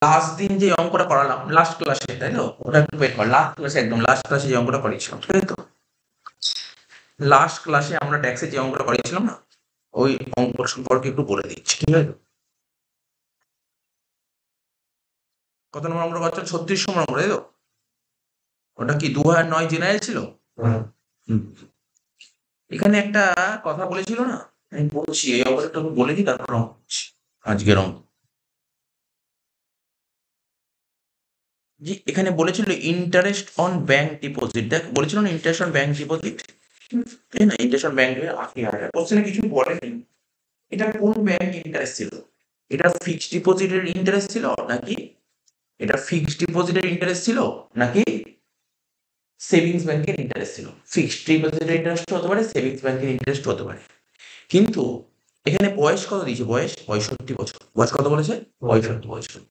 Last দিন যে অঙ্কটা করালাম লাস্ট ক্লাসে, তাই তো? ওটা একটু বের কর, লাস্ট ক্লাসে, একদম লাস্ট ক্লাসে যে অঙ্কটা করিয়েছিলাম, তাই তো? লাস্ট ক্লাসে আমরা ট্যাক্সে যে অঙ্কটা করিয়েছিলাম না, ওই অঙ্ক সম্পর্কে একটু বলে দিচ্ছি, ঠিক আছে? কত নম্বর অঙ্কটা করছো? 36 নম্বর অঙ্ক, তাই তো? ওটা কি 2009 জেনারেল ছিল? হুম। এখানে একটা কথা বলেছিল না, আমি বলছি এই অঙ্কটা একটু বলে দিই, তারপর অঙ্ক করছি। আজকের অঙ্ক জি, এখানে বলেছিল ইন্টারেস্ট অন ব্যাংক ডিপোজিট, দেখ বলেছিল না ইন্টারেস্ট অন ব্যাংক ডিপোজিট, তাই না? ইন্টারেস্ট অন ব্যাংক 80,000, কোশ্চেনে কিছু বলেনি এটা কোন ব্যাংক ইন্টারেস্ট ছিল। এটা ফিক্সড ডিপোজিটের ইন্টারেস্ট ছিল নাকি, এটা ফিক্সড ডিপোজিটের ইন্টারেস্ট ছিল নাকি সেভিংস ব্যাংকের ইন্টারেস্ট ছিল? ফিক্সড ডিপোজিটের ইন্টারেস্ট হতে পারে, সেভিংস ব্যাংকের ইন্টারেস্ট হতে পারে। কিন্তু এখানে বয়স কত দিয়েছে? বয়স 65 বছর। বয়স কত বলেছে? 65 বছর।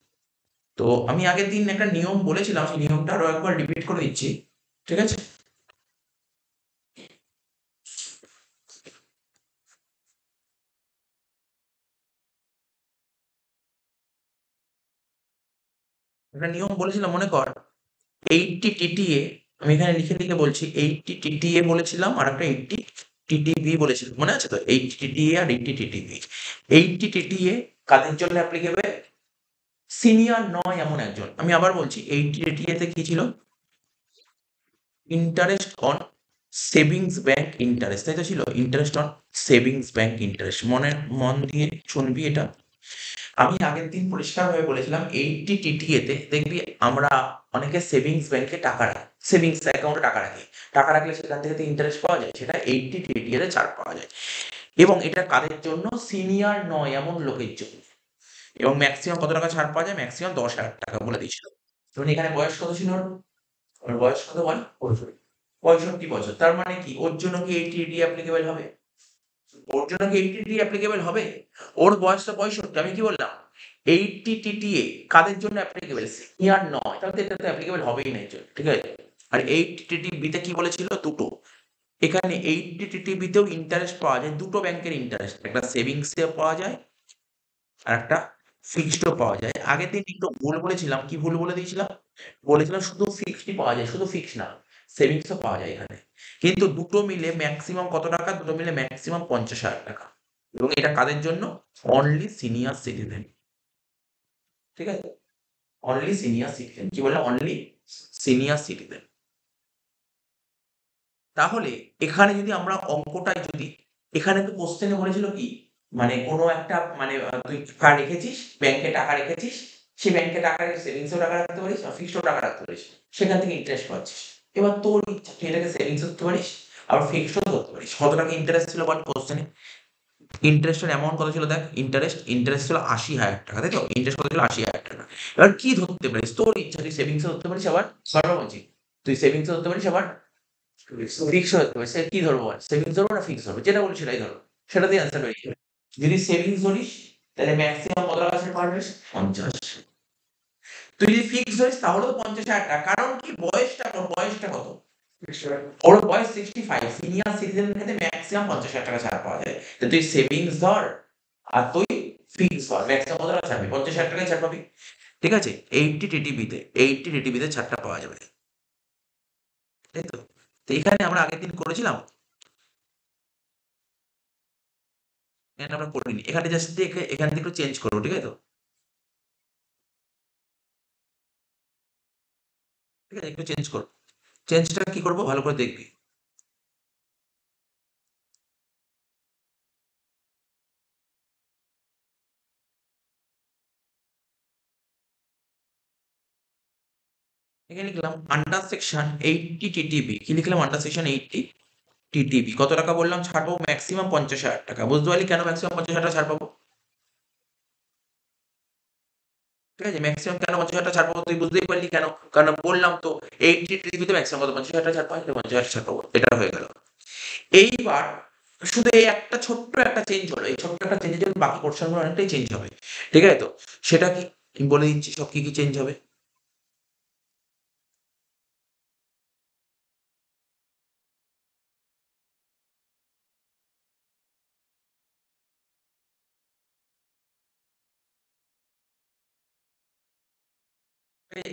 তো আমি আগের দিন একটা নিয়ম বলেছিলাম, সেই নিয়মটা আরো একবার রিপিট করে দিচ্ছি, ঠিক আছে? একটা নিয়ম বলেছিলাম মনে কর, 80 টিটিএ, আমি এখানে লিখে লিখে বলছি, 80 টিটিএ বলেছিলাম আর একটা 80 টিটিবি বলেছিলাম, মনে আছে তো? 80 টিটিএ আর 80 টিটিবি। 80 টিটিএ কাদের জন্য অ্যাপ্লিকেবল? সিনিয়র নয় এমন একজন। আমি আবার বলছি, 80 টিটিএ তে কি ছিল? Interest on savings bank interest, তাই তো ছিল? Interest on savings bank interest, মন দিয়ে শুনবি এটা। আমি আগের দিন পরিষ্কারভাবে বলেছিলাম 80 টিটিএ তে দেখবি আমরা অনেকে সেভিংস ব্যাংকে টাকা রাখি, সেভিংস অ্যাকাউন্টে টাকা রাখি। টাকা রাখলে সেখান থেকে তো ইন্টারেস্ট পাওয়া যায়, সেটা 80 টিটিএ তে ছাড় পাওয়া যায়। এবং এটা কাদের জন্য? সিনিয়র নয় এমন লোকের জন্য। এবং ম্যাক্সিমাম কত টাকা ছাড় পাওয়া যায়? ম্যাক্সিমাম 10,000 টাকা বলে দিয়েছিল। এবং এখানে বয়স কত ছিল ওর? ওর বয়স কত বল? 65 বছর। তার মানে কি ওর জন্য কি 80 টিটিএ অ্যাপ্লিকেবল হবে? ওর জন্য কি 80 টিটিএ অ্যাপ্লিকেবল হবে? ওর বয়স তো 65, আমি কি বললাম? 80 টিটিএ কাদের জন্য অ্যাপ্লিকেবল? সিনিয়র নয়, তাহলে তো এটা তো অ্যাপ্লিকেবল হবেই না এর জন্য, ঠিক আছে? আর 80 টিটিবি তে কি বলেছিল? দুটো। এখানে 80 টিটিবি তেও ইন্টারেস্ট পাওয়া যায়, দুটো ব্যাংকের ইন্টারেস্ট, একটা সেভিংস এ পাওয়া যায় আর একটা ফিক্সড ও পাওয়া যায়। আগের দিন একটু ভুল বলেছিলাম, কি ভুল বলে দিয়েছিলাম? বলেছিলাম শুধু ফিক্সডই পাওয়া যায়, শুধু ফিক্সড না, সেভিংস ও পাওয়া যায় এখানে। কিন্তু দুটো মিলে ম্যাক্সিমাম কত টাকা? দুটো মিলে ম্যাক্সিমাম 50,000 টাকা। এবং এটা কাদের জন্য? অনলি সিনিয়র সিটিজেন, ঠিক আছে? অনলি সিনিয়র সিটিজেন, কি বললাম? Only senior citizen. তাহলে এখানে যদি আমরা অঙ্কটায় যদি, এখানে তো কোশ্চেনে বলেছিল কি, মানে কোনো একটা মানে তুই টাকা রেখেছিস, ব্যাংকে টাকা রেখেছিস, সেই ব্যাংকে টাকা রেখে সেভিংসেও টাকা রাখতে পারিস আর ফিক্সডও টাকা রাখতে পারিস, সেখান থেকে ইন্টারেস্ট পাচ্ছিস। এবার তোর ইচ্ছা, তুই এটাকে সেভিংস ধরতে পারিস আবার ফিক্সডও ধরতে পারিস। কত টাকা ইন্টারেস্ট ছিল বল কোশ্চেনে? ইন্টারেস্টের অ্যামাউন্ট কত ছিল দেখ, ইন্টারেস্ট ছিল 80,000 টাকা, তাই তো? ইন্টারেস্ট কত ছিল? 80,000 টাকা। এবার কি ধরতে পারিস? তোর ইচ্ছা, তুই সেভিংসও ধরতে পারিস আবার, বারবার বলছি, তুই সেভিংসও ধরতে পারিস আবার ফিক্স হতে হবে। সে কি ধরবো? সেভিংস ধরবো না ফিক্স ধরবো? যেটা বলি সেটাই ধরো, সেটা দিয়ে অ্যান্সার বেরিয়ে যাবে। যদি সেভিংস ধরিস তাহলে ম্যাক্সিমাম কত টাকা ছাড় পারবে? 50। তুই যদি ফিক্স ধরিস তাহলে তো 50,000 টাকা। কারণ কি? বয়সটা কত? বয়সটা কত? ওর বয়স 65, সিনিয়র সিটিজেন ক্ষেত্রে ম্যাক্সিমাম 50,000 টাকা ছাড় পাওয়া যায়। তো তুই সেভিংস ধর আর তুই ফিক্স ধর, ম্যাক্সিমাম কত টাকা ছাড় পাবি? 50,000 টাকায় ছাড় পাবি, ঠিক আছে? 80 টিটিবিতে, 80 টিটিবিতে ছাড়টা পাওয়া যাবে, তাই তো? তো এখানে আমরা আগের দিন করেছিলাম, এখানে আমরা করিনি। এখানে জাস্ট এখান থেকে একটু চেঞ্জ করবো, ঠিক আছে তো? ঠিক আছে, একটু চেঞ্জ করবো। চেঞ্জটা কি করবো ভালো করে দেখবি। এখানে লিখলাম আন্ডার সেকশন 80 টিটিবি, কি লিখলাম? আন্ডার সেকশন 80 টিটিবি কত টাকা বললাম ছাড় পাবো? ম্যাক্সিমাম 50,000 টাকা। বুঝতে পারলি কেন ম্যাক্সিমাম 50,000 টাকা ছাড় পাবো? ঠিক আছে, ম্যাক্সিমাম কেন 50,000 টাকা ছাড় পাবো তুই বুঝতেই পারলি কেন? কারণ বললাম তো 80 টিটিবিতে ম্যাক্সিমাম কত? 50,000 টাকা ছাড় পাওয়া যায়, 50,000 ছাড় পাবো, এটা হয়ে গেল। এইবার শুধু এই একটা ছোট্ট একটা চেঞ্জ হলো, এই ছোট্ট একটা চেঞ্জের জন্য বাকি পোর্শন গুলো অনেকটাই চেঞ্জ হবে, ঠিক আছে তো? সেটা কি আমি বলে দিচ্ছি, সব কি কি চেঞ্জ হবে।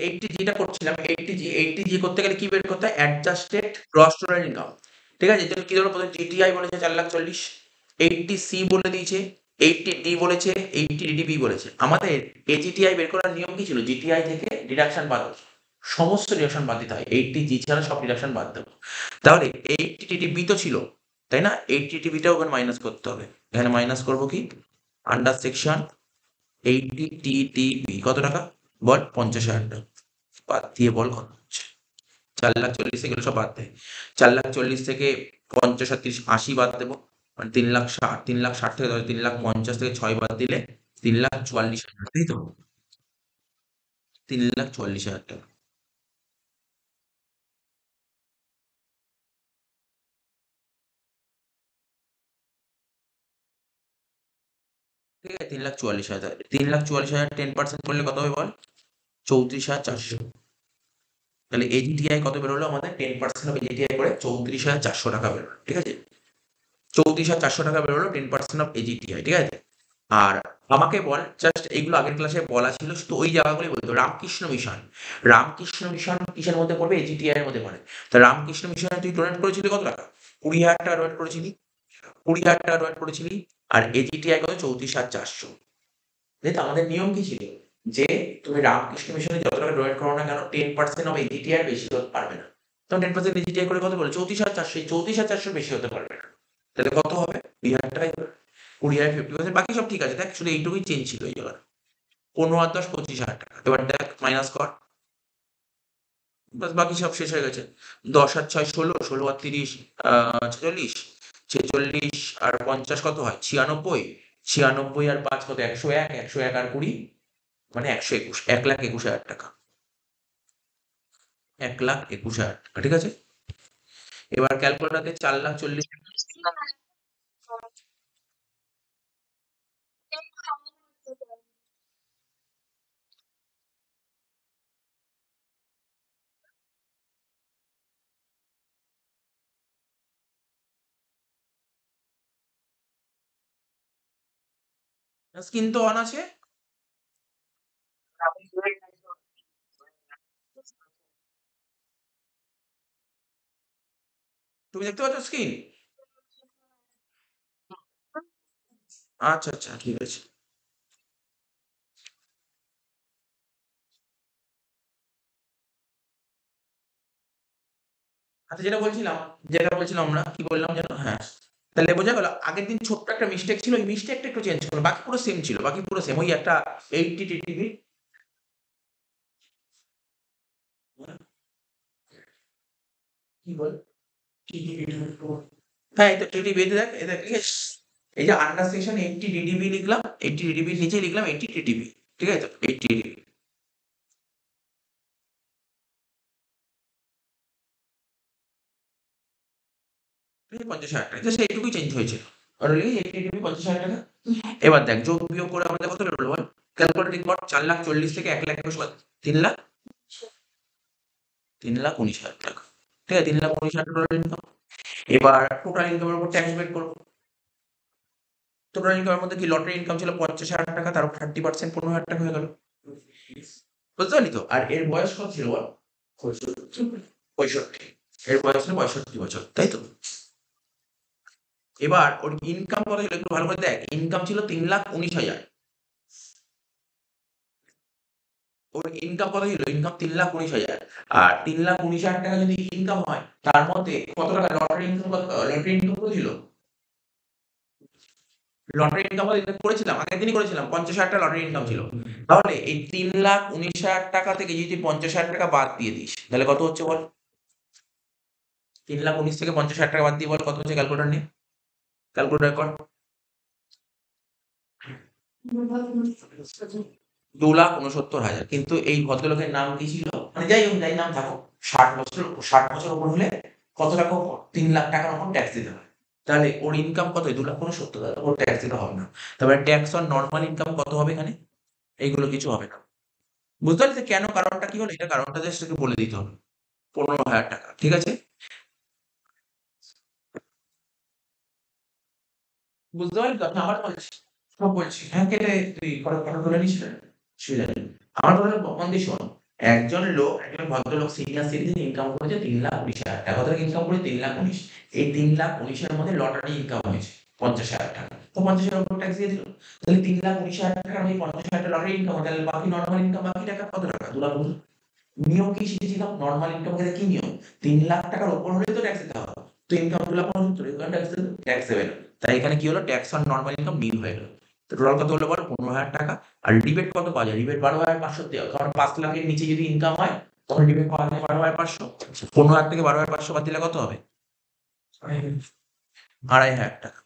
এইটটি যেটা করছিলাম, এইটটি জি করতে গেলে কি বের করতে হয়? Adjusted gross total income. ঠিক আছে? তো কি ধরো প্রথমে জিটিআই বলেছে 4,40,000, এইটটি সি বলে দিয়েছে, এইটটি ডি বলেছে, এইটটি ডিডিবি বলেছে। আমাদের এজিটিআই বের করার নিয়ম কি ছিল? জিটিআই থেকে ডিডাকশন বাদ, সমস্ত ডিডাকশন বাদ দিতে হয়। এইটটি জি ছাড়া সব ডিডাকশন বাদ দেবো। তাহলে এইটটি ডিডিবি তো ছিল, তাই না? এইটটি ডিডিবিটাও ওখানে মাইনাস করতে হবে। এখানে মাইনাস করবো কি? আন্ডার সেকশন এইটটি টিডিবি কত টাকা বল? 50,000 টাকা। বাদ দিয়ে বল কত হচ্ছে? 4,40,000, এগুলো সব বাদ দেয়। 4,40,000 থেকে 50 আর 30, 80 বাদ দেবো, মানে 3,60,000। 3,60,000 থেকে ধরো 3,50,000 থেকে 6 বাদ দিলে 3,44,000, তাই তো? 3,44,000 টাকা। ঠিক আছে, 3,44,000। 3,44,000 10% করলে কত হবে বল? 34,400। তাহলে এজিটিআই কত বেরোলো আমাদের? 10% অফ এজিটিআই করে 34,400 টাকা বেরোলো। ঠিক আছে, 34,400 টাকা বেরোলো 10% অফ এজিটিআই। ঠিক আছে, আর আমাকে বল, জাস্ট এইগুলো আগের ক্লাসে বলা ছিল, শুধু ওই জায়গাগুলোই বলতো। রামকৃষ্ণ মিশন, রামকৃষ্ণ মিশন কিসের মধ্যে পড়বে? এজিটিআই এর মধ্যে পড়ে। তা রামকৃষ্ণ মিশনে তুই ডোনেট করেছিলি কত টাকা? 20,000 টাকা ডোনেট করেছিলি। 20,000 টাকা ডোনেট করেছিলি। আর এজিটিআই কত? 34,400। তাই তো আমাদের নিয়ম কি ছিল? যে তুমি রামকৃষ্ণ মিশনে যত টাকা ডোনেট করো না কেন, 10% অফ এজিটিআই বেশি হতে পারবে না। তখন 10% এজিটিআই করে কত বলে? 34,400। এই 34,400 বেশি হতে পারবে না। তাহলে কত হবে? 2,000 টাকাই হবে। 20,000 50%, বাকি সব ঠিক আছে। দেখ শুধু এইটুকুই চেঞ্জ ছিল এই জায়গায়। 15 আর 10 25,000 টাকা। এবার দেখ মাইনাস কর, বাস বাকি সব শেষ হয়ে গেছে। 10 আর 6 16, 16 আর 30 46, 46 আর 50 কত হয়? 96, 96 আর 5 কত? 101, 101 আর 20 মানে 121, 1,21,000 টাকা। 1,21,000 টাকা। ঠিক আছে, এবার ক্যালকুলেটারকে 4,40,000 স্ক্রিন তো অন আছে। তুমি দেখতে পাচ্ছ স্ক্রিন? আচ্ছা আচ্ছা, ঠিক আছে। আচ্ছা, যেটা বলছিলাম আমরা কি বললাম যেন? হ্যাঁ, তাহলে বোঝা গেল আগের দিন ছোট্ট একটা মিস্টেক ছিল, ওই মিস্টেকটা একটু চেঞ্জ করো, বাকি পুরো সেম ছিল, বাকি পুরো সেম। ওই একটা 80 টিটিভি। কি বল? টিটিভি, হ্যাঁ এই তো টিটিভি, দেখ এই দেখ, এই যে আন্ডার সেকশন 80 ডিডিবি লিখলাম, 80 ডিডিবির নিচে লিখলাম 80 টিটিভি। ঠিক আছে তো, 80 ডিডিবি। 50,000 টাকা, জাস্ট এইটুকুই চেঞ্জ হয়েছে। অলরেডি 80 ডিডিবি 50,000 টাকা। এবার দেখ যোগ বিয়োগ করে আমাদের কত বেরোলো বল? ক্যালকুলেটর কর। 4,40,000 থেকে 1,21,000, 3,00,000, 3,19,000 টাকা। ঠিক আছে, 3,19,000 টোটাল ইনকাম। এবার টোটাল ইনকামের উপর ট্যাক্স বের করবো। টোটাল ইনকামের মধ্যে কি লটারি ইনকাম ছিল 50,000 টাকা, তার উপর 30% 15,000 টাকা হয়ে গেল। বুঝতে পারলি তো? আর এর বয়স কত ছিল বল? 65। এর বয়স ছিল 65 বছর, তাই তো? এবার ওর ইনকাম কত ছিল একটু ভালো করে দেখ। ইনকাম ছিল 3,19,000। ওর ইনকাম কত ছিল? ইনকাম 3,19,000। আর 3,19,000 টাকা যদি ইনকাম হয়, তার মধ্যে কত টাকা লটারি ইনকাম? লটারি ইনকাম কত ছিল? লটারি ইনকাম করেছিলাম, আগের দিনই করেছিলাম, 50,000 টাকা লটারি ইনকাম ছিল। তাহলে এই 3,19,000 টাকা থেকে যদি 50,000 টাকা বাদ দিয়ে দিস, তাহলে কত হচ্ছে বল? 3,19,000 থেকে 50,000 টাকা বাদ দিয়ে বল কত হচ্ছে? ক্যালকুলেটর নিয়ে ক্যালকুলেটর কর। 2,69,000। কিন্তু এই ভদ্রলোকের নাম কি ছিল? মানে যাই হোক, যাই নাম থাকুক, 60 বছর, 60 বছর ওপর হলে কত টাকা? 3,00,000 টাকার ওপর ট্যাক্স দিতে হয়। তাহলে ওর ইনকাম কত? 2,69,000, ওর ট্যাক্স দিতে হবে না। তারপরে ট্যাক্স অন নর্মাল ইনকাম কত হবে এখানে? এইগুলো কিছু হবে না। বুঝতে পারলি তো কেন? কারণটা কি হলো? এটা কারণটা জাস্ট একটু বলে দিতে হবে। 15,000 টাকা। ঠিক আছে, বুঝতে পারলি তো? আমি আবার বলছি, সব বলছি। হ্যাঁ, কেটে তুই কথা কথা বলে নিস না, অসুবিধা নেই। আমার কথা মন দিয়ে শোন। একজন ভদ্রলোক সিনিয়র সিটিজেন ইনকাম করেছে 3,19,000 টাকা। কত টাকা ইনকাম করে? 3,19,000। এই 3,19,000 এর মধ্যে লটারি ইনকাম হয়েছে 50,000 টাকা। তো 50,000 এর উপর ট্যাক্স দিয়ে দিল। তাহলে 3,19,000 টাকার মধ্যে 50,000 টাকা লটারি ইনকাম হয়, তাহলে বাকি নরমাল ইনকাম বাকি টাকা কত টাকা? 2,00,000 বলুন। নিয়ম কি শিখেছিলাম? নরমাল ইনকাম ক্ষেত্রে কি নিয়ম? 3,00,000 টাকার উপর হলে তো ট্যাক্স দিতে হবে। তো ইনকাম 2,65,000, এখানে ট্যাক্স দেবে না। তাই এখানে কি হলো? ট্যাক্স অন নরমাল ইনকাম নিল হয়ে গেল। তো টোটাল কত হলো বল? 15,000 টাকা। আর রিবেট কত পাওয়া যায়? রিবেট 12,500 দেওয়া। কারণ 5 লাখের নিচে যদি ইনকাম হয় তখন রিবেট পাওয়া যায় 12,500। 15,000 থেকে 12,500 বাদ দিলে কত হবে? 2,500 টাকা।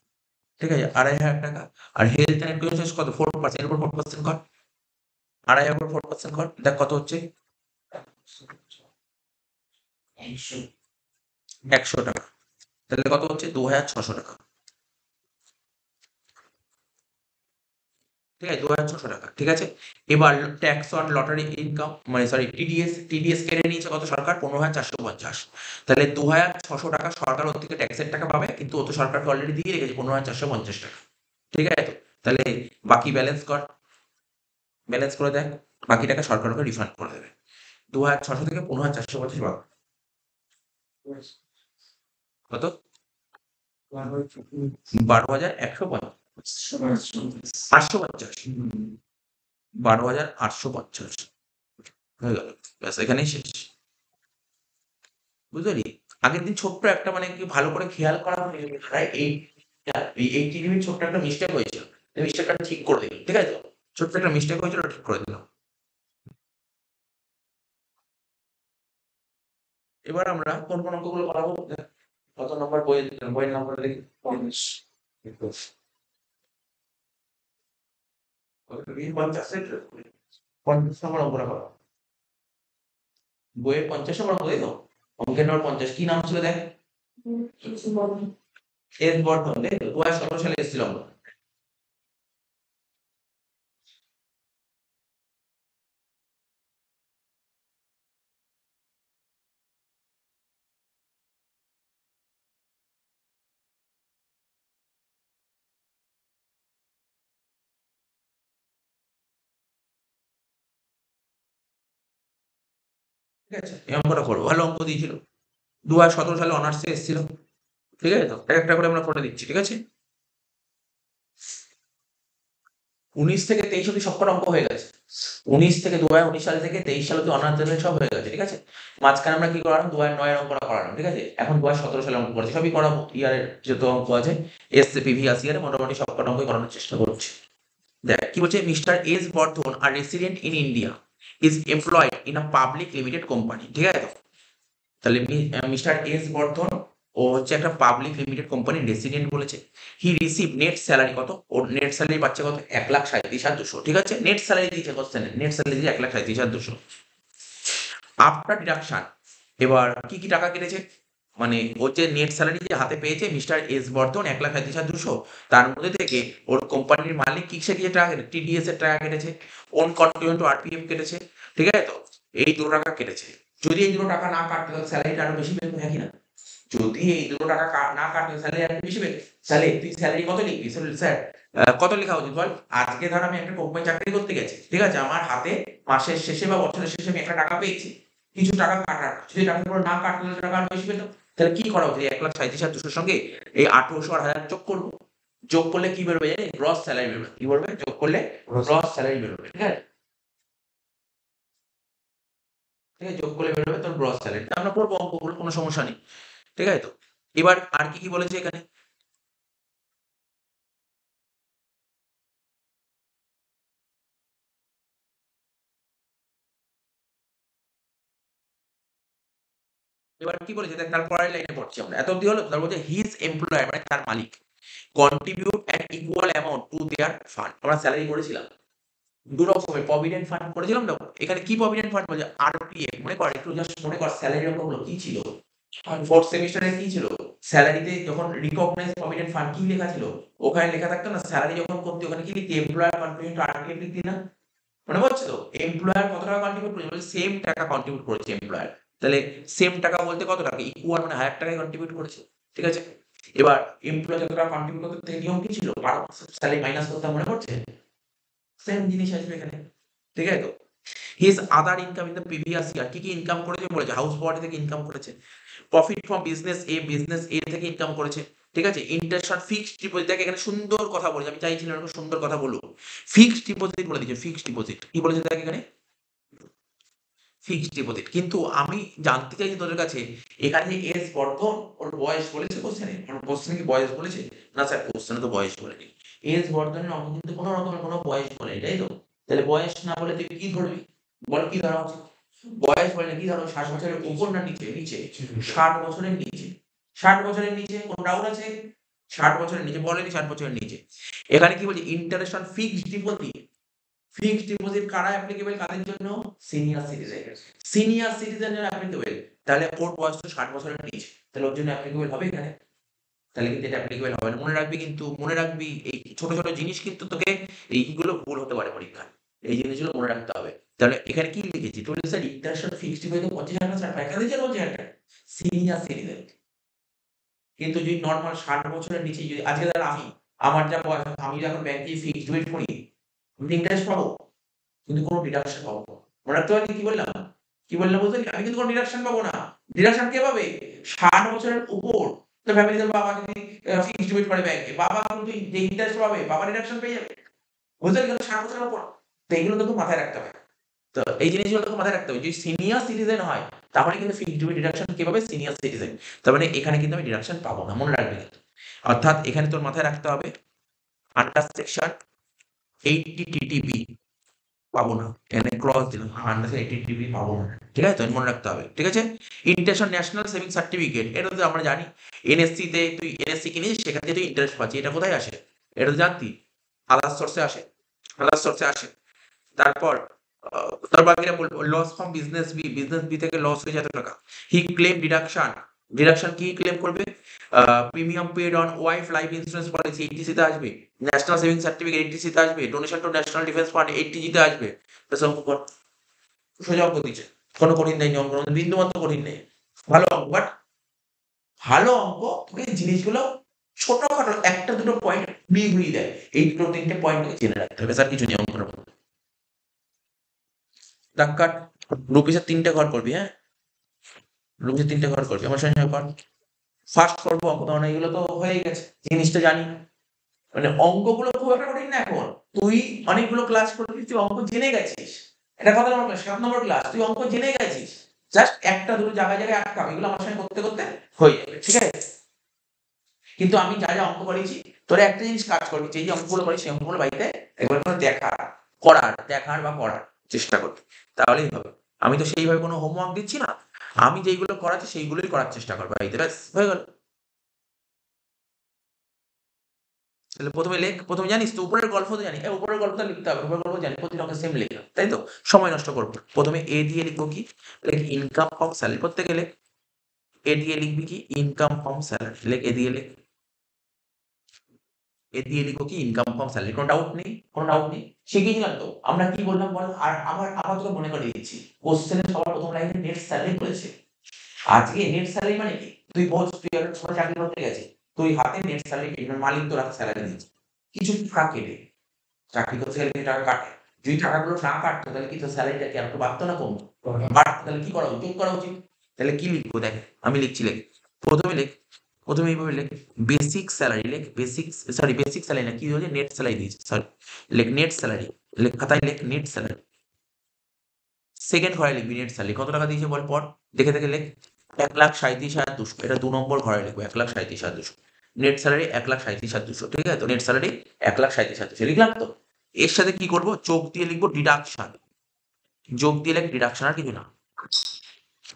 ঠিক আছে? 2,500 টাকা। আর হেলথ এন্ড ইন্স্যুরেন্স কত? 4%। এর উপর 4% কর। 2,500 এর উপর 4% কর। দেখ কত হচ্ছে? 100 টাকা। তাহলে কত হচ্ছে? 2,600 টাকা। ঠিক আছে? 2,600 টাকা। ঠিক আছে? এবার ট্যাক্স অন লটারি ইনকাম মানে সরি টিডিএস কেটে নিয়েছে কত সরকার? 15,450। তাহলে 2,600 টাকা সরকার ওর থেকে ট্যাক্সের টাকা পাবে, কিন্তু ও তো সরকারকে অলরেডি দিয়ে রেখেছে 15,450 টাকা। ঠিক আছে তো? তাহলে বাকি ব্যালেন্স কর। ব্যালেন্স করে দেখ। বাকি টাকা সরকার ওকে রিফান্ড করে দেবে। 2,600 থেকে 15,450 বাদ। কত? 12,150। 850। 12,850 হয়ে গেল। ব্যাস এখানেই শেষ। বুঝলি? আগের দিন ছোট্ট একটা মানে কি ভালো করে খেয়াল করা হয়নি, প্রায় এই 80 জিবির ছোট্ট একটা মিস্টেক হয়েছিল। এই মিস্টেকটা ঠিক করে দিল। ঠিক আছে তো? ছোট্ট একটা মিস্টেক হয়েছিল, ঠিক করে দিলাম। এবার আমরা কোন অঙ্কগুলো করাবো? দেখ, কত নম্বর বইয়ের নাম্বার দেখি। 50। 50 50 নম্বর অঙ্কটা করো। বইয়ের 50 নম্বর অঙ্ক, তাই তো? অঙ্কের নম্বর 50। কি নাম ছিল দেখ? এস বর্ধন, তাই তো? 2017 সালে এসেছিল আমরা। ঠিক আছে? এই অঙ্কটা করবো। ভালো অঙ্ক দিয়েছিল। 2017 সালে অনার্সে এসেছিল। ঠিক আছে তো? একটা করে আমরা করে দিচ্ছি। ঠিক আছে? 19 থেকে 23 অব্দি সবকটা অঙ্ক হয়ে গেছে। 19 থেকে 2019 সাল থেকে 23 সাল অব্দি অনার্স লেভেল সব হয়ে গেছে। ঠিক আছে? মাঝখানে আমরা কি করালাম? 2009 এর অঙ্কটা করালাম। ঠিক আছে? এখন 2017 সালে অঙ্ক করেছি। সবই করাবো। ইয়ারের যত অঙ্ক আছে এসছে প্রিভিয়াস ইয়ারে মোটামুটি সবকটা অঙ্কই করানোর চেষ্টা করছি। দেখ কি বলছে? Mister S Bardhan are resident in India is employed in a public limited company. ঠিক আছে তো? তাহলে মিস্টার এস বর্ধন ও হচ্ছে একটা পাবলিক লিমিটেড কোম্পানির রেসিডেন্ট বলেছে। হি রিসিভ নেট স্যালারি কত? ওর নেট স্যালারি পাচ্ছে কত? 1,37,200। ঠিক আছে? নেট স্যালারি দিয়েছে কত? নেট স্যালারি দিয়েছে 1,37,200 আফটার ডিডাকশন। এবার কি কি টাকা কেটেছে? মানে ওর যে নেট স্যালারি যে হাতে পেয়েছে মিস্টার এস বর্ধন 1,37,200, তার মধ্যে থেকে ওর কোম্পানির মালিক কিসে কিছু টাকা কেটেছে? টিডিএস এর টাকা কেটেছে, ওন কন্ট্রিবিউশন টু আরপিএফ কেটেছে। ঠিক আছে তো? এই 2 টাকা কেটেছে। যদি এই 2 টাকা না কাটতো তাহলে স্যালারিটা আরো বেশি পেতো, হ্যাঁ কি না? যদি এই 2 টাকা না কাটতো স্যালারি আরো বেশি পেতো। তাহলে তুই স্যালারি কত লিখবি? স্যার কত লেখা উচিত বল? আজকে ধর আমি একটা কোম্পানি চাকরি করতে গেছি। ঠিক আছে? আমার হাতে মাসের শেষে বা বছরের শেষে আমি একটা টাকা পেয়েছি। কিছু টাকা কাটার। যদি টাকাগুলো না কাটতো তাহলে টাকা আরো বেশি পেতো। তাহলে কি করা উচিত? 1,37,200 র সঙ্গে এই 1800 আর 1000 যোগ করব। যোগ করলে কি বেরোবে জানিস? গ্রস স্যালারি বেরোবে। কি বেরোবে? যোগ করলে গ্রস স্যালারি বেরোবে। ঠিক আছে? ঠিক আছে? যোগ করলে বেরোবে তোর গ্রস স্যালারি। আমরা করবো অঙ্কগুলো, কোনো সমস্যা নেই। ঠিক আছে তো? এবার আর কি বলেছে এখানে? এবার কি বলেছে দেখ, তার পরের লাইনে পড়ছি আমরা। এত অব্দি হলো? তার বলছে হিজ এমপ্লয়ার মানে তার মালিক contribute an equal amount to their fund. আমরা স্যালারি করেছিলাম 2 রকমের প্রভিডেন্ট ফান্ড করেছিলাম না? এখানে কি প্রভিডেন্ট ফান্ড বলছে? আরপিএফ। মনে কর, একটু জাস্ট মনে কর স্যালারি অঙ্কগুলো কি ছিল? 4th সেমিস্টারে কি ছিল? স্যালারিতে যখন রিকগনাইজ প্রভিডেন্ট ফান্ড কি লেখা ছিল? ওখানে লেখা থাকতো না স্যালারি যখন করতে ওখানে কি লিখতি? এমপ্লয়ার কন্ট্রিবিউট টু আরপিএফ লিখতি না? মনে পড়ছে তো? এমপ্লয়ার কত টাকা কন্ট্রিবিউট করেছে? বলছে সেম টাকা কন্ট্রিবিউট করেছে এমপ্লয়ার। তাহলে সেম টাকা বলতে কত টাকা? ইকুয়াল মানে 1000 টাকাই কন্ট্রিবিউট করেছে। ঠিক আছে? এবার এমপ্লয়ার যত টাকা কন্ট্রিবিউট করতে তার নিয়ম কি ছিল? 12% স্যালারি মাইনাস করতে, মনে পড়ছে? সেম জিনিস আসবে এখানে। ঠিক আছে তো? His other income in the previous ইয়ার, কি কি ইনকাম করেছে বলেছে, হাউস বডি থেকে ইনকাম করেছে, প্রফিট ফ্রম বিজনেস এ থেকে ইনকাম করেছে, ঠিক আছে। ইন্টারেস্ট অন ফিক্সড ডিপোজিট, দেখে এখানে সুন্দর কথা বলেছে, আমি চাইছিলাম এরকম সুন্দর কথা বলুক। ফিক্সড ডিপোজিট বলে দিয়েছে, ফিক্সড ডিপোজিট কি বলেছে দেখ এখানে, ফিক্সড ডিপোজিট। কিন্তু আমি জানতে চাইছি তোদের কাছে, এখানে যে এস বর্ধন ওর বয়স বলেছে কোশ্চেনে, ওর কোশ্চেনে কি বয়স বলেছে? না স্যার, কোশ্চেনে তো বয়স বলেনি। এস বর্ধনের অঙ্ক কিন্তু কোনো রকমের কোনো বয়স বলেনি, তাই তো? তাহলে বয়স না বলে তুই কি ধরবি? বল কি ধরা উচিত? বয়স বলে কি ধরো, 60 বছরের উপর না নিচে? নিচে। 60 বছরের নিচে। 60 বছরের নিচে কোন ডাউট আছে? 60 বছরের নিচে বলেনি, 60 বছরের নিচে। এখানে কি বলছে, interest on fixed deposit. Fixed deposit কারা অ্যাপ্লিকেবল, কাদের জন্য? Senior citizen. সিনিয়র সিটিজেনের অ্যাপ্লিকেবল। তাহলে ওর বয়স তো 60 বছরের নিচে, তাহলে ওর জন্য অ্যাপ্লিকেবল হবে এখানে? তাহলে কিন্তু এটা অ্যাপ্লিকেবল হবে না। মনে রাখবি কিন্তু, মনে রাখবি এই ছোট ছোট জিনিস কিন্তু তোকে, এইগুলো ভুল হতে পারে পরীক্ষায়, এই জিনিসগুলো মনে রাখতে হবে। তাহলে এখানে কি লিখেছি, তোর স্যার ইন্টারেস্ট ফিক্সড ডিপোজিট 25,000 টাকা, এখানে যে 25,000 টাকা সিনিয়র সিটিজেন। কিন্তু যদি নরমাল 60 বছরের নিচে, যদি আজকে ধর আমি, আমার যা বয়স, আমি যখন ব্যাংকে ফিক্সড ডিপোজিট করি, আমি ইন্টারেস্ট পাবো, কিন্তু কোনো ডিডাকশন পাবো না। মনে রাখতে পারলি কি বললাম? কি বললাম বুঝলি? আমি কিন্তু কোনো ডিডাকশন পাবো না। ডিডাকশন কে পাবে? 60 বছরের উপর। তো ফ্যামিলিতে বাবা যদি ফিক্সড ডিপোজিট করে ব্যাংকে, বাবা কিন্তু যে ইন্টারেস্ট পাবে, বাবা ডিডাকশন পেয়ে যাবে। বুঝতে পারলি? কিন্তু 60 বছরের উপর। তো এগুলো তোকে মাথায় রাখতে হবে। তো এই জিনিসগুলো তোকে মাথায় রাখতে হবে। যদি সিনিয়র সিটিজেন হয়, তাহলে কিন্তু ফিক্সড ডিপোজিট ডিডাকশন কে পাবে? Senior citizen. তার মানে এখানে কিন্তু আমি ডিডাকশন পাবো না, মনে রাখবি কিন্তু। অর্থাৎ এখানে তোর মাথায় রাখতে হবে, আন্ডার সেকশন 80 টিটিবি পাবো না, এখানে ক্রস দিলাম, আন্ডার 80 টিটিবি পাবো না, ঠিক আছে? তো মনে রাখতে হবে, ঠিক আছে। ইন্টারেস্ট ন্যাশনাল সেভিং সার্টিফিকেট, এটা তো আমরা জানি, এনএসসি তে তুই এনএসসি কিনেছিস, সেখান থেকে তুই ইন্টারেস্ট পাচ্ছিস, এটা কোথায় আসে? এটা তো জানতি, আদার্স সোর্সে আসে, আদার্স সোর্সে আসে। তারপর তার বাকিরা বলবো, লস ফ্রম বিজনেস বি থেকে লস হয়ে যায় এত টাকা, হি ক্লেম ডিডাকশন। ডিডাকশন কি ক্লেম করবে? Premium paid on wife life insurance policy 80 তে আসবে, ন্যাশনাল সেভিং সার্টিফিকেট 80 তে আসবে, donation to national defence fund 80 তে আসবে। ব্যাস অঙ্ক কর, সোজা অঙ্ক দিচ্ছে, কোনো কঠিন নেই, অঙ্ক বিন্দু মাত্র কঠিন নেই, ভালো অঙ্ক। বাট ভালো অঙ্ক তোকে জিনিসগুলো ছোটখাটো একটা দুটো পয়েন্ট ঘুরিয়ে ঘুরিয়ে দেয়, এই দুটো তিনটে পয়েন্ট তোকে জেনে রাখতে হবে, স্যার কিছু নেই অঙ্কের উপর। দাগ কাট, রুপিসের 3টে ঘর করবি, হ্যাঁ রুপিসের 3টে ঘর করবি, আমার সঙ্গে কর। ফার্স্ট করবো অঙ্ক, কারণ এগুলো তো হয়ে গেছে, জিনিসটা জানি। মানে অঙ্কগুলো খুব একটা কঠিন না এখন, তুই অনেকগুলো ক্লাস করবি, তুই অঙ্ক জেনে গেছিস। এটা কত নম্বর ক্লাস? 7 নম্বর ক্লাস, তুই অঙ্ক জেনে গেছিস। জাস্ট একটা দুটো জায়গায় জায়গায় আটকাবে, এগুলো আমার সঙ্গে করতে করতে হয়ে যাবে, ঠিক আছে। কিন্তু আমি যা যা অঙ্ক করেছি, তোরা একটা জিনিস কাজ করবি, যে অঙ্কগুলো করিস সেই অঙ্কগুলো বাড়িতে একবার করে দেখার বা করার চেষ্টা করবি, তাহলেই হবে। আমি তো সেইভাবে কোনো হোমওয়ার্ক দিচ্ছি না, আমি যেইগুলো করাচ্ছি সেইগুলোই করার চেষ্টা করবো বাড়িতে, ব্যাস হয়ে গেল। তাহলে প্রথমে লেখ, প্রথমে জানিস তো উপরের গল্প তো জানি, উপরের গল্পটা লিখতে হবে, উপরের গল্প জানি, প্রতিটা অঙ্কে সেম লেখা, তাই তো? সময় নষ্ট করবো, প্রথমে এ দিয়ে লিখবো কি, লেখ ইনকাম ফ্রম স্যালারি, প্রত্যেকে লেখ। এ দিয়ে লিখবি কি, ইনকাম ফ্রম স্যালারি, লেখ এ দিয়ে লেখ। এ দিয়ে লিখো কি, ইনকাম ফ্রম স্যালারি, কোনো ডাউট নেই, কোনো ডাউট নেই। শিখিয়েছিলাম তো আমরা, কি বললাম বল, আর আবার তোকে মনে করিয়ে দিচ্ছি, কোশ্চেনের সবার প্রথম লাইনে নেট স্যালারি বলেছে। আজকে নেট স্যালারি মানে কি, তুই বল, তুই একটা ছোট চাকরি করতে গেছিস, তুই হাতে নেট স্যালারি পেয়ে, মালিক তোর হাতে স্যালারি দিচ্ছে, কিছু টাকা কেটে, চাকরি করতে গেলে কিছু টাকা কাটে, যদি টাকাগুলো না কাটতো তাহলে কি তোর স্যালারিটা কি একটু বাড়তো না কমতো? বাড়তো, তাহলে কি করা উচিত? করা উচিত। তাহলে কি লিখবো দেখ, আমি লিখছি, লেখ প্রথমে লেখ, প্রথমে এইভাবে লেখ, বেসিক স্যালারি, লেখ বেসিক, সরি বেসিক স্যালারি না, কি হয়েছে, নেট স্যালারি দিয়েছে, সরি, লেখ নেট স্যালারি, লেখ খাতায় লেখ নেট স্যালারি। সেকেন্ড ঘরে লিখবি নেট স্যালারি কত টাকা দিয়েছে বল, পর দেখে দেখে লেখ, 1,37,200, এটা 2 নম্বর ঘরে লিখবো, 1,37,200, নেট স্যালারি 1,37,200, ঠিক আছে? তো নেট স্যালারি 1,37,200 লিখলাম তো। এর সাথে কি করব, যোগ দিয়ে লিখবো ডিডাকশন, যোগ দিয়ে লেখ ডিডাকশন, আর কিছু না।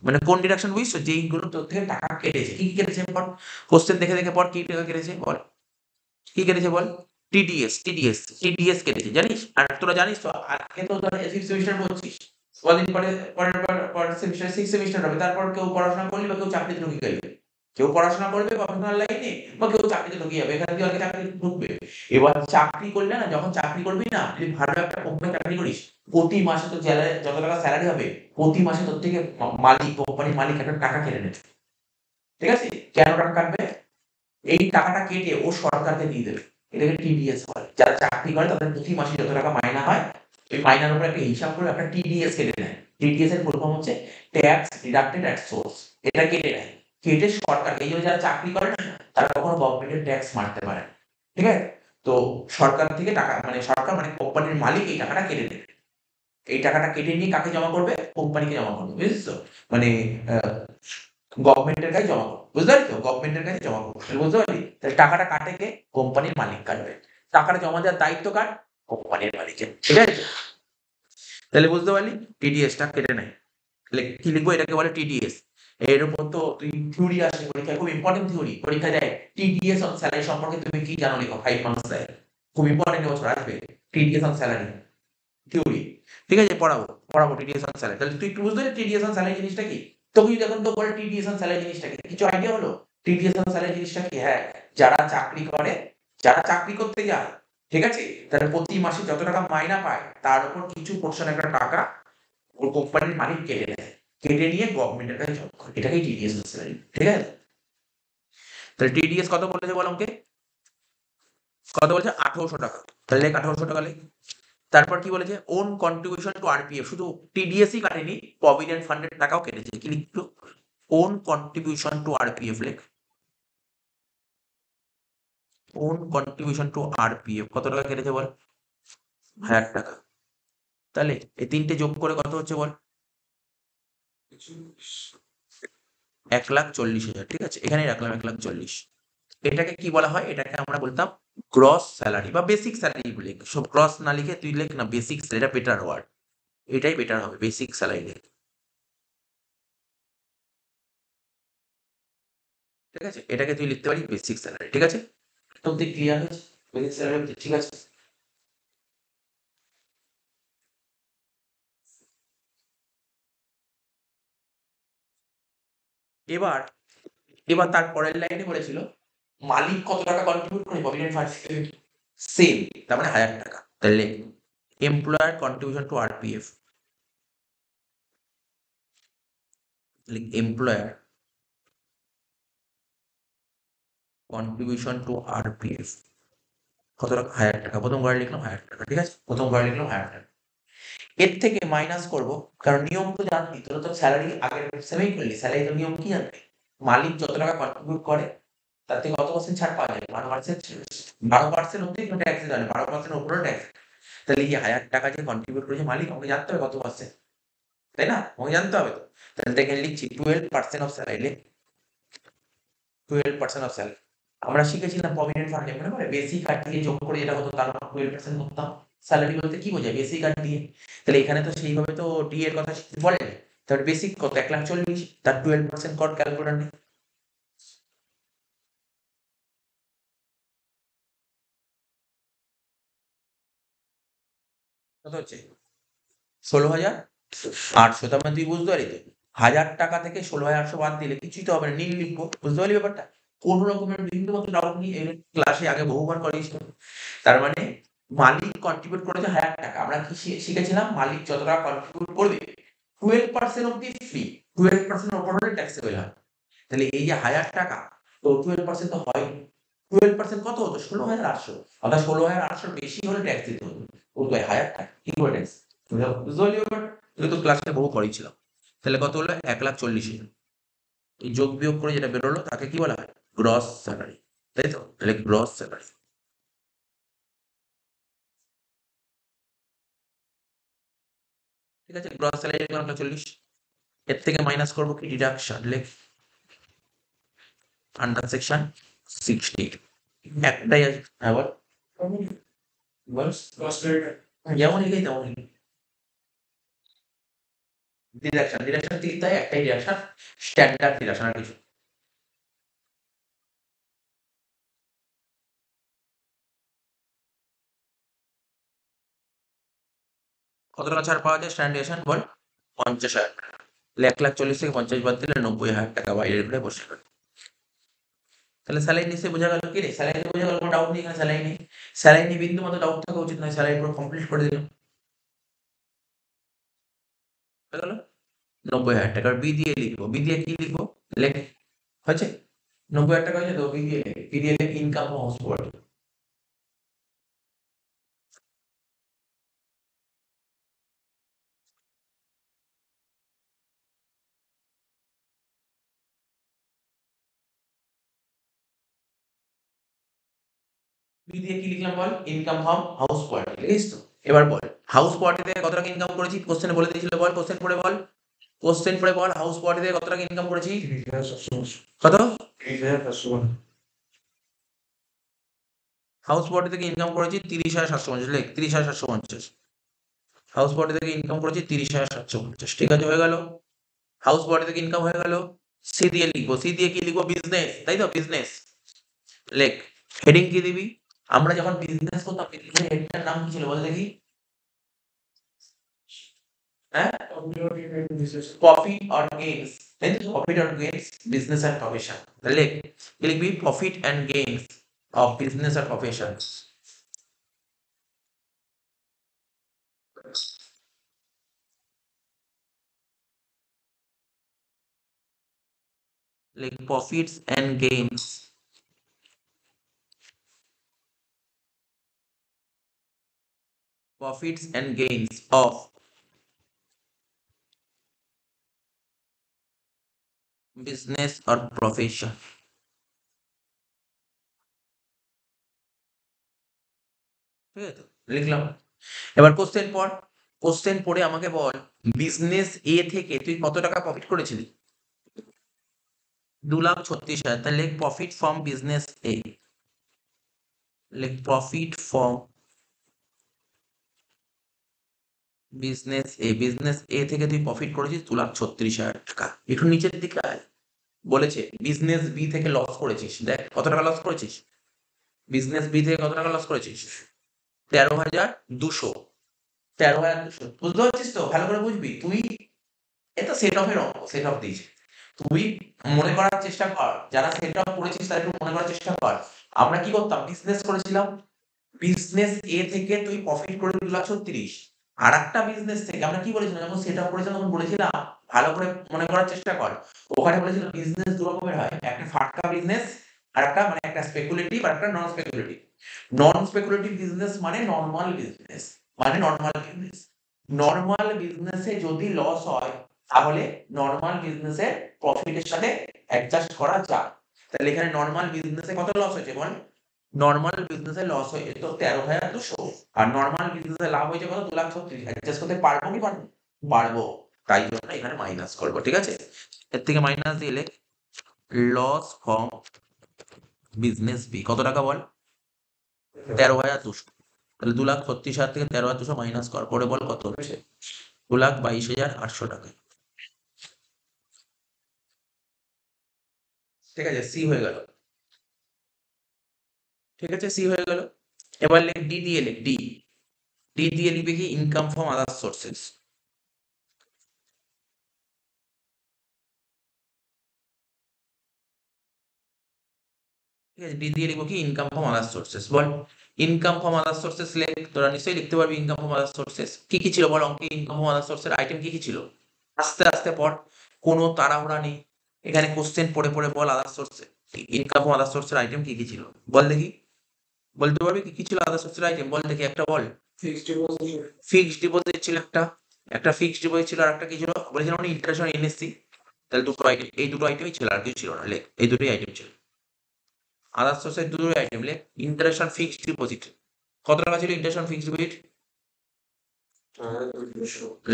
মানে কোন ডিডাকশন বুঝছো, যেইগুলো তোর থেকে টাকা কেটেছে, কি কি কেটেছে পর, কোশ্চেন দেখে দেখে পর, কি টাকা কেটেছে বল, কি কেটেছে বল, টিডিএস কেটেছে, জানিস? আর তোরা জানিস তো, আজকে তো তোরা 6 সেমিস্টার পড়ছিস, কদিন পরে পরের সেমিস্টার 6 সেমিস্টার হবে, তারপর কেউ পড়াশোনা করলি বা কেউ চাকরিতে ঢুকে গেলি, কেউ পড়াশোনা করবে প্রফেশনাল লাইনে, বা কেউ চাকরিতে ঢুকে যাবে, এখানে তুই আগে চাকরি ঢুকবে। এবার চাকরি করলে না, যখন চাকরি করবি না, যদি ভালো একটা কোম্পানি চাকরি করিস, প্রতি মাসে তোর যত টাকা স্যালারি হবে, প্রতি মাসে তোর থেকে মালিক, কোম্পানির মালিক একটা টাকা কেটে নেবে, ঠিক আছে? কেন টাকা কাটবে? এই টাকাটা কেটে ও সরকারকে দিয়ে দেবে, এটাকে টিডিএস বলে। যারা চাকরি করে তাদের প্রতি মাসে যত টাকা মাইনা হয়, ওই মাইনার উপর একটা হিসাব করে আপনার টিডিএস কেটে নেয়। টিডিএস এর ফুল ফর্ম হচ্ছে ট্যাক্স ডিডাক্টেড অ্যাট সোর্স। এটা কেটে নেয়। কেটে সরকার, এই যে যারা চাকরি করে না, তারা কখনো গভর্নমেন্টের ট্যাক্স মারতে পারে না। ঠিক আছে? তো সরকার থেকে টাকা, মানে সরকার মানে কোম্পানির মালিক এই টাকাটা কেটে নেবে। এই টাকাটা কেটে নিয়ে কাকে জমা করবে? কোম্পানিকে জমা করবে। বুঝেছো? মানে গভর্নমেন্টের কাছে জমা করবে। বুঝতে পারলি তো? গভর্নমেন্টের কাছে জমা করবে। তাহলে বুঝতে পারলি? তাহলে টাকাটা কাটে কে? কোম্পানির মালিক কাটবে। টাকাটা জমা দেওয়ার দায়িত্ব কার? কোম্পানির মালিকের। ঠিক আছে? তাহলে বুঝতে পারলি? টিডিএসটা কেটে নেয়। তাহলে কি লিখবো? এটাকে বলে টিডিএস। এর উপর তো তুই থিওরি আসে পরীক্ষায়, খুব ইম্পর্টেন্ট থিওরি পরীক্ষায় দেয়। টিডিএস অন স্যালারি সম্পর্কে তুমি কি জানো লেখো, 5 মার্কস দেয়। খুব ইম্পর্টেন্ট এবছর আসবে টিডিএস অন স্যালারি থিওরি। ঠিক আছে? পড়াবো টিডিএস অন স্যালারি। তাহলে তুই একটু বুঝতে পারলি টিডিএস অন স্যালারি জিনিসটা কি? তোকে যদি এখন তো বলে টিডিএস অন স্যালারি জিনিসটা কি, কিছু আইডিয়া হলো? টিডিএস অন স্যালারি জিনিসটা কি? হ্যাঁ, যারা চাকরি করে, যারা চাকরি করতে যায়, ঠিক আছে? তারা প্রতি মাসে যত টাকা মাইনা পায় তার উপর কিছু পোর্শন একটা টাকা ওর কোম্পানির মালিক কেটে নেয়। কেটে নিয়ে গভর্নমেন্টের কাছে জমা করে। এটাকেই টিডিএস অন স্যালারি। ঠিক আছে? তাহলে টিডিএস কত বলেছে বল আমাকে? কত বলেছে? 1800 টাকা। তাহলে লেখ 1800 টাকা লেখ। তারপর কি বলেছে? Own contribution to RPF. শুধু টিডিএসই কাটেনি, প্রভিডেন্ট ফান্ডের টাকাও কেটেছে। কি লিখতো? ওন কন্ট্রিবিউশন টু আরপিএফ লেখ। ওন কন্ট্রিবিউশন টু আরপিএফ কত টাকা কেটেছে বল? 1000 টাকা। তাহলে এই তিনটে যোগ করে কত হচ্ছে বল? 1,40,000। ঠিক আছে? এখানেই রাখলাম 1,40,000। এটাকে কি বলা হয়? এটাকে আমরা বলতাম গ্রস স্যালারি বা বেসিক স্যালারি বলি। সব গ্রস না লিখে তুই লেখ না বেসিক, এটা বেটার ওয়ার্ড। এটাই বেটার হবে, বেসিক স্যালারি লেখ। ঠিক আছে? এটাকে তুই লিখতে পারিস বেসিক স্যালারি। ঠিক আছে? তো তুই ক্লিয়ার হয়েছে বেসিক স্যালারি? ঠিক আছে? এবার এবার তার পরের লাইনে বলেছিল মালিক কত টাকা কন্ট্রিবিউট করে প্রভিডেন্ট ফান্ড? সেম, তার মানে 1000 টাকা। তাহলে employer contribution to RPF, employer contribution to RPF কত টাকা? 1000 টাকা। প্রথম ঘরে লিখলাম 1000 টাকা। ঠিক আছে? প্রথম ঘরে লিখলাম 1000 টাকা। এর থেকে মাইনাস করব, কারণ নিয়ম তো জানবি, তোরা তো স্যালারি আগের সেমেই করলি। স্যালারি তো নিয়ম কি জানবি? মালিক যত টাকা কন্ট্রিবিউট করে তার থেকে কত পার্সেন্ট ছাড় পাওয়া যায়? 12%। 12% অব্দি কোনো ট্যাক্স দিতে হয় না, 12% উপরেও ট্যাক্স। তাহলে এই 1000 টাকা যে কন্ট্রিবিউট করেছে মালিক, আমাকে জানতে হবে কত পার্সেন্ট, তাই না? আমাকে জানতে হবে তো। তাহলে এখানে লিখছি 12% অফ স্যালারি। 12% of salary. আমরা শিখেছিলাম প্রভিডেন্ট ফান্ডে, মনে পড়ে? বেসিক আর দিয়ে যোগ করে যেটা হতো তার উপর 12% করতাম। স্যালারি বলতে কি বোঝায়? বেসিক আর দিয়ে। তাহলে এখানে তো সেইভাবে তো ডি এর কথা বলেনি। তাহলে বেসিক কত? 1,40,000, তার 12% কর, ক্যালকুলেটর নেই। কত হচ্ছে? 16,800। তার মানে তুই বুঝতে পারলি তো, 1000 টাকা থেকে 16,800 বাদ দিলে কিছুই তো হবে না, নীল লিখবো। বুঝতে পারলি ব্যাপারটা? কোনো রকমের বিন্দু মতো ডাউট নেই, এই ক্লাসে আগে বহুবার করিস তো। তার মানে মালিক কন্ট্রিবিউট করেছে 1000 টাকা। আমরা কি শিখেছিলাম? মালিক যত টাকা কন্ট্রিবিউট করবে 12% অব্দি ফ্রি, 12% ওপর হলে ট্যাক্সেবল হয়। তাহলে এই যে 1000 টাকা, তো 12% তো হয়নি। 12% কত হতো? 16,800। অর্থাৎ 16,800 বেশি হলে ট্যাক্স দিতে হতো। ও তো 1000 টাকা কি করে ট্যাক্স? বুঝতে পারলি ব্যাপারটা? এগুলো তো ক্লাসে বহু করিয়েছিলাম। তাহলে কত হলো? 1,40,000। এই যোগ বিয়োগ করে যেটা বেরোলো তাকে কি বলা হয়? Gross salary. তাই তো? তাহলে গ্রস স্যালারি। ঠিক আছে? গ্রস স্যালারি লিখলাম 1,40,000। এর থেকে মাইনাস করবো কি? ডিডাকশন লেখ, আন্ডার সেকশন 60। একটাই আছে। হ্যাঁ বল। বল। যেমন লিখেই তেমন লিখি। ডিডাকশন, ডিডাকশন লিখতে হয় একটাই ডিডাকশন, স্ট্যান্ডার্ড ডিডাকশন, আর কিছু। কত টাকা ছাড় পাওয়া যায় স্ট্যান্ডার্ড ডিডাকশন বল? 50,000 টাকা। তাহলে 1,40,000 থেকে 50 বাদ দিলে 90,000 টাকা বাইরের ঘরে বসে গেল। তাহলে স্যালারি নিশ্চয়ই বোঝা গেল। কি রে, স্যালারি বোঝা গেল, কোনো ডাউট নেই এখানে। স্যালারি নেই, স্যালারি নিয়ে বিন্দু মতো ডাউট থাকা উচিত নয়। স্যালারি পুরো কমপ্লিট করে দিলাম। হয়ে গেল 90,000 টাকা। বি দিয়ে লিখবো, বি দিয়ে কি লিখবো? লেখ। হয়েছে? 90,000 টাকা হয়েছে তো, বি দিয়ে লেখ। বি দিয়ে লেখ ইনকাম হাউস হোল্ড। বি দিয়ে কি লিখলাম বল, ইনকাম ফ্রম হাউস পার্টি, লিখিস তো। এবার বল হাউস পার্টি থেকে কত টাকা ইনকাম করেছি, কোশ্চেনে বলে দিয়েছিল, বল কোশ্চেন পড়ে বল, কোশ্চেন পড়ে বল হাউস পার্টি থেকে কত টাকা ইনকাম করেছি, কত, হাউস পার্টি থেকে ইনকাম করেছি 30,750, লেখ 30,750, হাউস পার্টি থেকে ইনকাম করেছি 30,750, ঠিক আছে হয়ে গেল, হাউস পার্টি থেকে ইনকাম হয়ে গেল। সি দিয়ে লিখবো, সি দিয়ে কি লিখবো, বিজনেস, তাই তো, বিজনেস, লেখ, হেডিং কি দিবি, আমরা যখন বিজনেস করতাম হেডটার নাম কি ছিল বল দেখি, হ্যাঁ, প্রফিট অর গেইনস, তাই তো, profit or gains business and profession, তাহলে কি লিখবি, profit and gains of business আর প্রফেশন, লিখ profits and gains, profits and gains of business or profession, ঠিক আছে তো? লিখলাম। এবার কোশ্চেন পড়, কোশ্চেন পড়ে আমাকে বল বিজনেস এ থেকে তুই কত টাকা প্রফিট করেছিলি, 2,36,000, তাহলে প্রফিট ফ্রম বিজনেস এ, লেখ প্রফিট ফ্রম বিজনেস এ থেকে তুই প্রফিট করেছিস 2,36,000 টাকা, একটু নিচের দিকে আয়, বলেছে বিজনেস বি থেকে লস করেছিস, দেখ কত টাকা লস করেছিস, বিজনেস বি থেকে কত টাকা লস করেছিস, 13,200, 13,200, বুঝতে পারছিস তো, ভালো করে বুঝবি তুই, এটা সেট অফের অঙ্ক, সেট অফ দিয়েছে, তুই মনে করার চেষ্টা কর, যারা সেট অফ করেছিস তারা একটু মনে করার চেষ্টা কর, আমরা কি করতাম, বিজনেস করেছিলাম, বিজনেস এ থেকে তুই প্রফিট করে 2,36,000, আর একটা বিজনেস থেকে আমরা কি বলেছিলাম, যখন সেট আপ করেছিলাম তখন বলেছিলাম, ভালো করে মনে করার চেষ্টা কর, ওখানে বলেছিলাম বিজনেস দু রকমের হয়, একটা ফাটকা বিজনেস আর একটা মানে একটা স্পেকুলেটিভ আর একটা নন স্পেকুলেটিভ, নন স্পেকুলেটিভ বিজনেস মানে নরমাল বিজনেস, মানে নরমাল বিজনেস, নরমাল বিজনেসে যদি লস হয় তাহলে নরমাল বিজনেসের প্রফিটের সাথে অ্যাডজাস্ট করা যায়, তাহলে এখানে নরমাল বিজনেসে কত লস হয়েছে বল, নরমাল বিজনেসে লস হয়েছে তো 13,200, আর নরমাল বিজনেসে লাভ হয়েছে কত, 2,36,000, অ্যাডজাস্ট করতে পারবো কি পারবো, পারবো, তাই জন্য এখানে মাইনাস করবো, ঠিক আছে, এর থেকে মাইনাস দিলে লস ফ্রম বিজনেস বি কত টাকা বল, 13,200, তাহলে 2,36,000 থেকে 13,200 মাইনাস কর, পরে বল কত হচ্ছে, 2,22,800 টাকা, ঠিক আছে, সি হয়ে গেল, ঠিক আছে সি হয়ে গেল। এবার লেখ ডি দিয়ে, লেখ ডি, ডি দিয়ে লিখবে কি, ইনকাম ফ্রম আদার সোর্সেস, ঠিক আছে, ডি দিয়ে লিখবো কি, income from other sources, ball income from other sources, লেখ, তোরা নিশ্চয়ই লিখতে পারবি ইনকাম ফ্রম আদার সোর্সেস, কি কি ছিল বল অঙ্কে, ইনকাম ফ্রম আদার সোর্সের আইটেম কি কি ছিল, আস্তে আস্তে পড়, কোনো তাড়াহুড়া নেই, এখানে কোশ্চেন পড়ে পড়ে বল আদার সোর্সে, ইনকাম ফ্রম আদার সোর্সের আইটেম কি কি ছিল, বল দেখি, বলতে পারবি কি কি ছিল আদার সোর্সের আইটেম, বল দেখি একটা বল, ফিক্সড ডিপোজিট ছিল একটা, একটা ফিক্সড ডিপোজিট ছিল, আর একটা কি ছিল বলেছিলাম না, ইন্টারেস্ট অন এনএসসি, তাহলে দুটো আইটেম, এই দুটো আইটেমই ছিল, আর কিছু ছিল না, লেখ এই দুটোই আইটেম ছিল, আদার সোর্সের দুটোই আইটেম, লেখ ইন্টারেস্ট অন ফিক্সড ডিপোজিট, কত টাকা ছিল ইন্টারেস্ট অন ফিক্সড ডিপোজিট,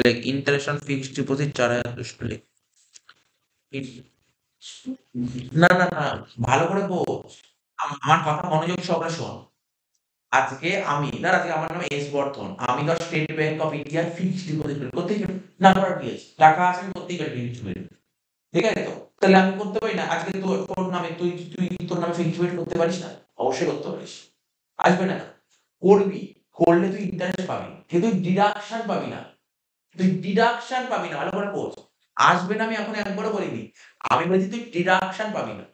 লেখ ইন্টারেস্ট অন ফিক্সড ডিপোজিট 4,200, লেখ, না না না, ভালো করে বোঝ, আমার কথা মনোযোগ সহকারে শোন, আজকে আমি না, আজকে আমার নাম এস বর্ধন, আমি তো স্টেট ব্যাংক অফ ইন্ডিয়ার ফিক্সড ডিপোজিট করি, করতেই পারি, না করার কি আছে, টাকা আছে আমি করতেই পারি ফিক্সড ডিপোজিট, ঠিক আছে তো, তাহলে আমি করতে পারি না, আজকে তোর নামে তুই তুই তোর নামে ফিক্সড ডিপোজিট করতে পারিস না, অবশ্যই করতে পারিস, আসবে না, করবি, করলে তুই ইন্টারেস্ট পাবি কিন্তু ডিডাকশন পাবি না, তুই ডিডাকশন পাবি না, ভালো করে বোঝ, আসবে না আমি এখন একবারও বলিনি, আমি বলছি তুই ডিডাকশন পাবি না,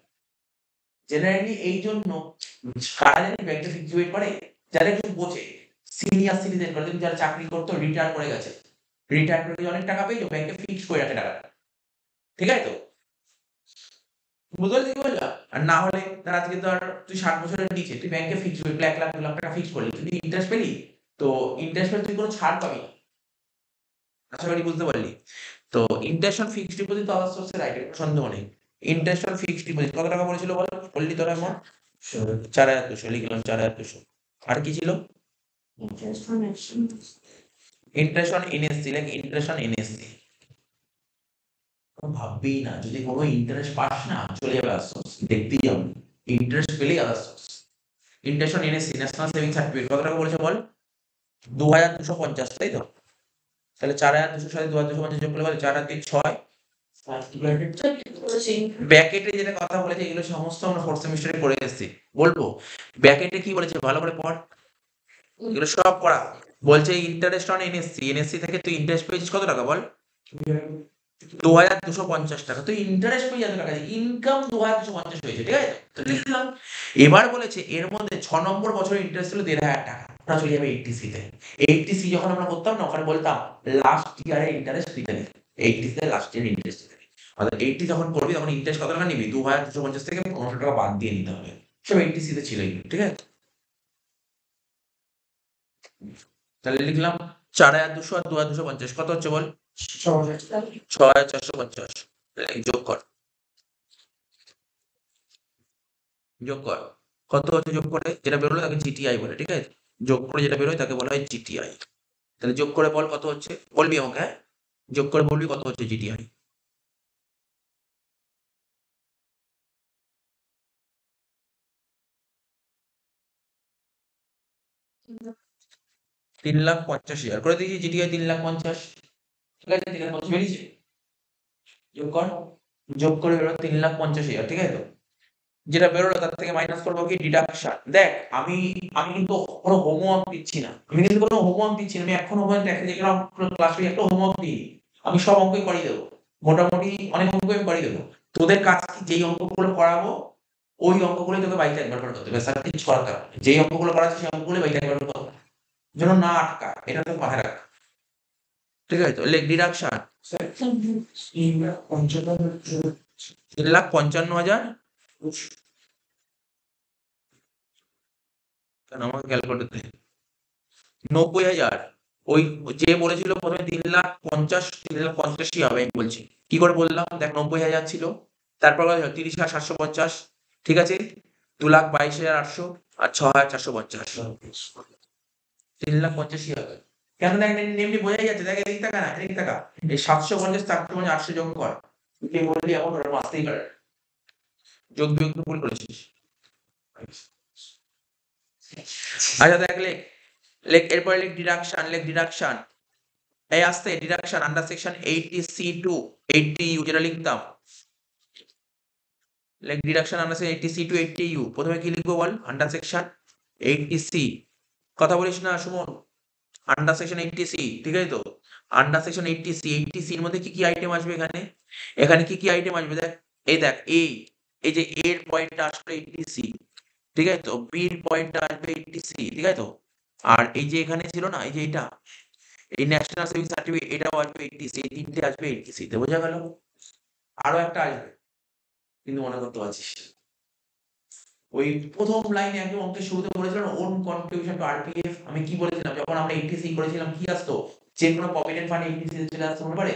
জেনারেলি এই জন্য কারা জানি ব্যাংকে ফিক্সড ডিপোজিট করে, যারা একটু বোঝে, সিনিয়র সিটিজেন করে, তুমি যারা চাকরি করতো রিটায়ার করে গেছে, রিটায়ার করে অনেক টাকা পেয়েছো, ব্যাংকে ফিক্সড করে রাখে টাকাটা, ঠিক আছে তো, বুঝতে পারছিস কি বললাম, আর না হলে ধর আজকে ধর তুই 60 বছরের নিচে তুই ব্যাংকে ফিক্সড করলি, 1 লাখ 2 লাখ টাকা ফিক্সড করলি, তুই ইন্টারেস্ট পেলি, তো ইন্টারেস্ট পেলে তুই কোনো ছাড় পাবি না, আশা করি বুঝতে পারলি, তো ইন্টারেস্ট অন ফিক্সড ডিপোজিট তো আদার সোর্সের আইটেম, সন্দেহ নেই, ইন্টারেস্ট অন ফিক্সড ডিপোজিট কত টাকা পড়েছিল বল, বললি তোরা এখন 4,200, লিখলাম 4,200, আর কি ছিল? Interest on NSC, like interest on NSC. ভাববেই না, যদি কোনো ইন্টারেস্ট পাস না চলে যাবে আফসোস, দেখতেই যাবে ইন্টারেস্ট পেলেই আফসোস। Interest on NSC, national savings certificate, কত টাকা বলেছে বল? 2250, তাই তো? তাহলে 4200 সাথে 2250 যোগ করলে বলে 4 আর 3 6। ব্যাকেটে যেটা কথা বলেছে এগুলো সমস্ত আমরা ফোর্থ সেমিস্টারে পড়ে এসেছি। বলবো ব্যাকেটে কি বলেছে ভালো করে পড়, এগুলো সব পড়া। বলছে ইন্টারেস্ট অন এনএসসি, এনএসসি থেকে তুই ইন্টারেস্ট পেয়েছিস কত টাকা বল? 2250 টাকা। তুই ইন্টারেস্ট পেয়ে এত টাকা, ইনকাম 2250 হয়েছে, ঠিক আছে? তো লিখে দিলাম। এবার বলেছে এর মধ্যে 6 নম্বর বছরের ইন্টারেস্ট ছিল 1500 টাকা, ওটা চলে যাবে 80 তে। 80 যখন আমরা করতাম না, ওখানে বলতাম লাস্ট ইয়ারে ইন্টারেস্ট দিতে নেই, 80 তে লাস্ট ইয়ার ইন্টারেস্ট দিতে নেই। অর্থাৎ 80 যখন করবি তখন ইন্টারেস্ট কত টাকা নিবি? 2250 থেকে 1500 টাকা বাদ দিয়ে নিতে হবে। সব 80 তে ছিল এগুলো, ঠিক আছে? তাহলে লিখলাম 4200 আর 2250 কত হচ্ছে বল? 6450। যোগ কর, যোগ কর। কত হচ্ছে যোগ করে? যেটা বেরোলো তাকে জিটিআই বলে, ঠিক আছে? যোগ করে যেটা বেরোয় তাকে বলা হয় জিটিআই। তাহলে যোগ করে বল কত হচ্ছে, বলবি আমাকে, হ্যাঁ? যোগ করে বলবি কত হচ্ছে জিটিআই। 3,50,000 করে দিয়েছি, জিটিআই 3,50,000, ঠিক আছে? 3,50,000 বেরিয়েছে। যোগ কর, যোগ করে বেরো 3,50,000, ঠিক আছে তো? যেটা বেরোলো তার থেকে মাইনাস করবো কি ডিডাকশন। দেখ আমি আমি কিন্তু কোনো হোমওয়ার্ক দিচ্ছি না, আমি কিন্তু কোনো হোমওয়ার্ক দিচ্ছি না, আমি এখনো পর্যন্ত একটা যেগুলো ক্লাসে একটা হোমওয়ার্ক দিই, আমি সব অঙ্কই করিয়ে দেবো, মোটামুটি অনেক অঙ্ক আমি করিয়ে দেবো। তোদের কাজ কি, যেই অঙ্কগুলো করাবো ওই অঙ্কগুলোই তোকে বাড়িতে একবার করে করতে হবে, স্যার কিছু করার দরকার নেই। যেই অঙ্কগুলো করাচ্ছে সেই অঙ্কগুলো বাড়িতে একবার করে করতে হবে, যেন না আটকা, এটা তো মাথায় রাখ, ঠিক আছে তো? লেখ ডিডাকশন 3,55,000। কেন আমাকে ক্যালকুলেটর দে। 90,000। ওই যে বলেছিল প্রথমে 3,50,000, 3,85,000 হবে, আমি বলছি কি করে বললাম, দেখ 90,000 ছিল, তারপর 30,750, ঠিক আছে? 2,22,800 আর 6,450, 3,85,000। কেন দেখ এমনি বোঝাই যাচ্ছে, দেখ এদিক টাকা না এদিক টাকা, এই 750, 450, 800 যোগ কর, তুই বললি এখন ওরা আসতেই পারে, যোগ বিয়োগ তো ভুল করেছিস। আচ্ছা দেখ লেখ, লেখ এরপরে লেখ ডিডাকশন, লেখ ডিডাকশন। এই আসতে deduction under section 80C to 80U, যেটা লিখতাম। লেখ deduction under section 80C to 80U। প্রথমে কি লিখবো বল? Under section 80C। কথা বলিস না সুমন, আন্ডার সেকশন 80C, ঠিক আছে তো? আন্ডার সেকশন 80C, 80C এর মধ্যে কি কি আইটেম আসবে এখানে? এখানে কি কি আইটেম আসবে দেখ, এই দেখ এই যে এর পয়েন্টটা আসবে 80C, ঠিক আছে তো? বি এর পয়েন্টটা আসবে 80C, ঠিক আছে তো? আর এই যে এখানে ছিল না, এই যে এটা, এই ন্যাশনাল সেভিংস সার্টিফিকেট, এটাও আসবে 80C, এই তিনটে আসবে 80C তে, বোঝা গেল? আরো একটা আসবে, কিন্তু মনে করতে পারছিস না। ওই প্রথম লাইনে একদম অঙ্কের শুরুতে বলেছিলাম ওন কন্ট্রিবিউশন টু আরপিএফ, আমি কি বলেছিলাম যখন আমরা 80C করেছিলাম, কি আসতো? যে কোনো প্রভিডেন্ট ফান্ড 80C তে চলে আসতো, মনে পড়ে?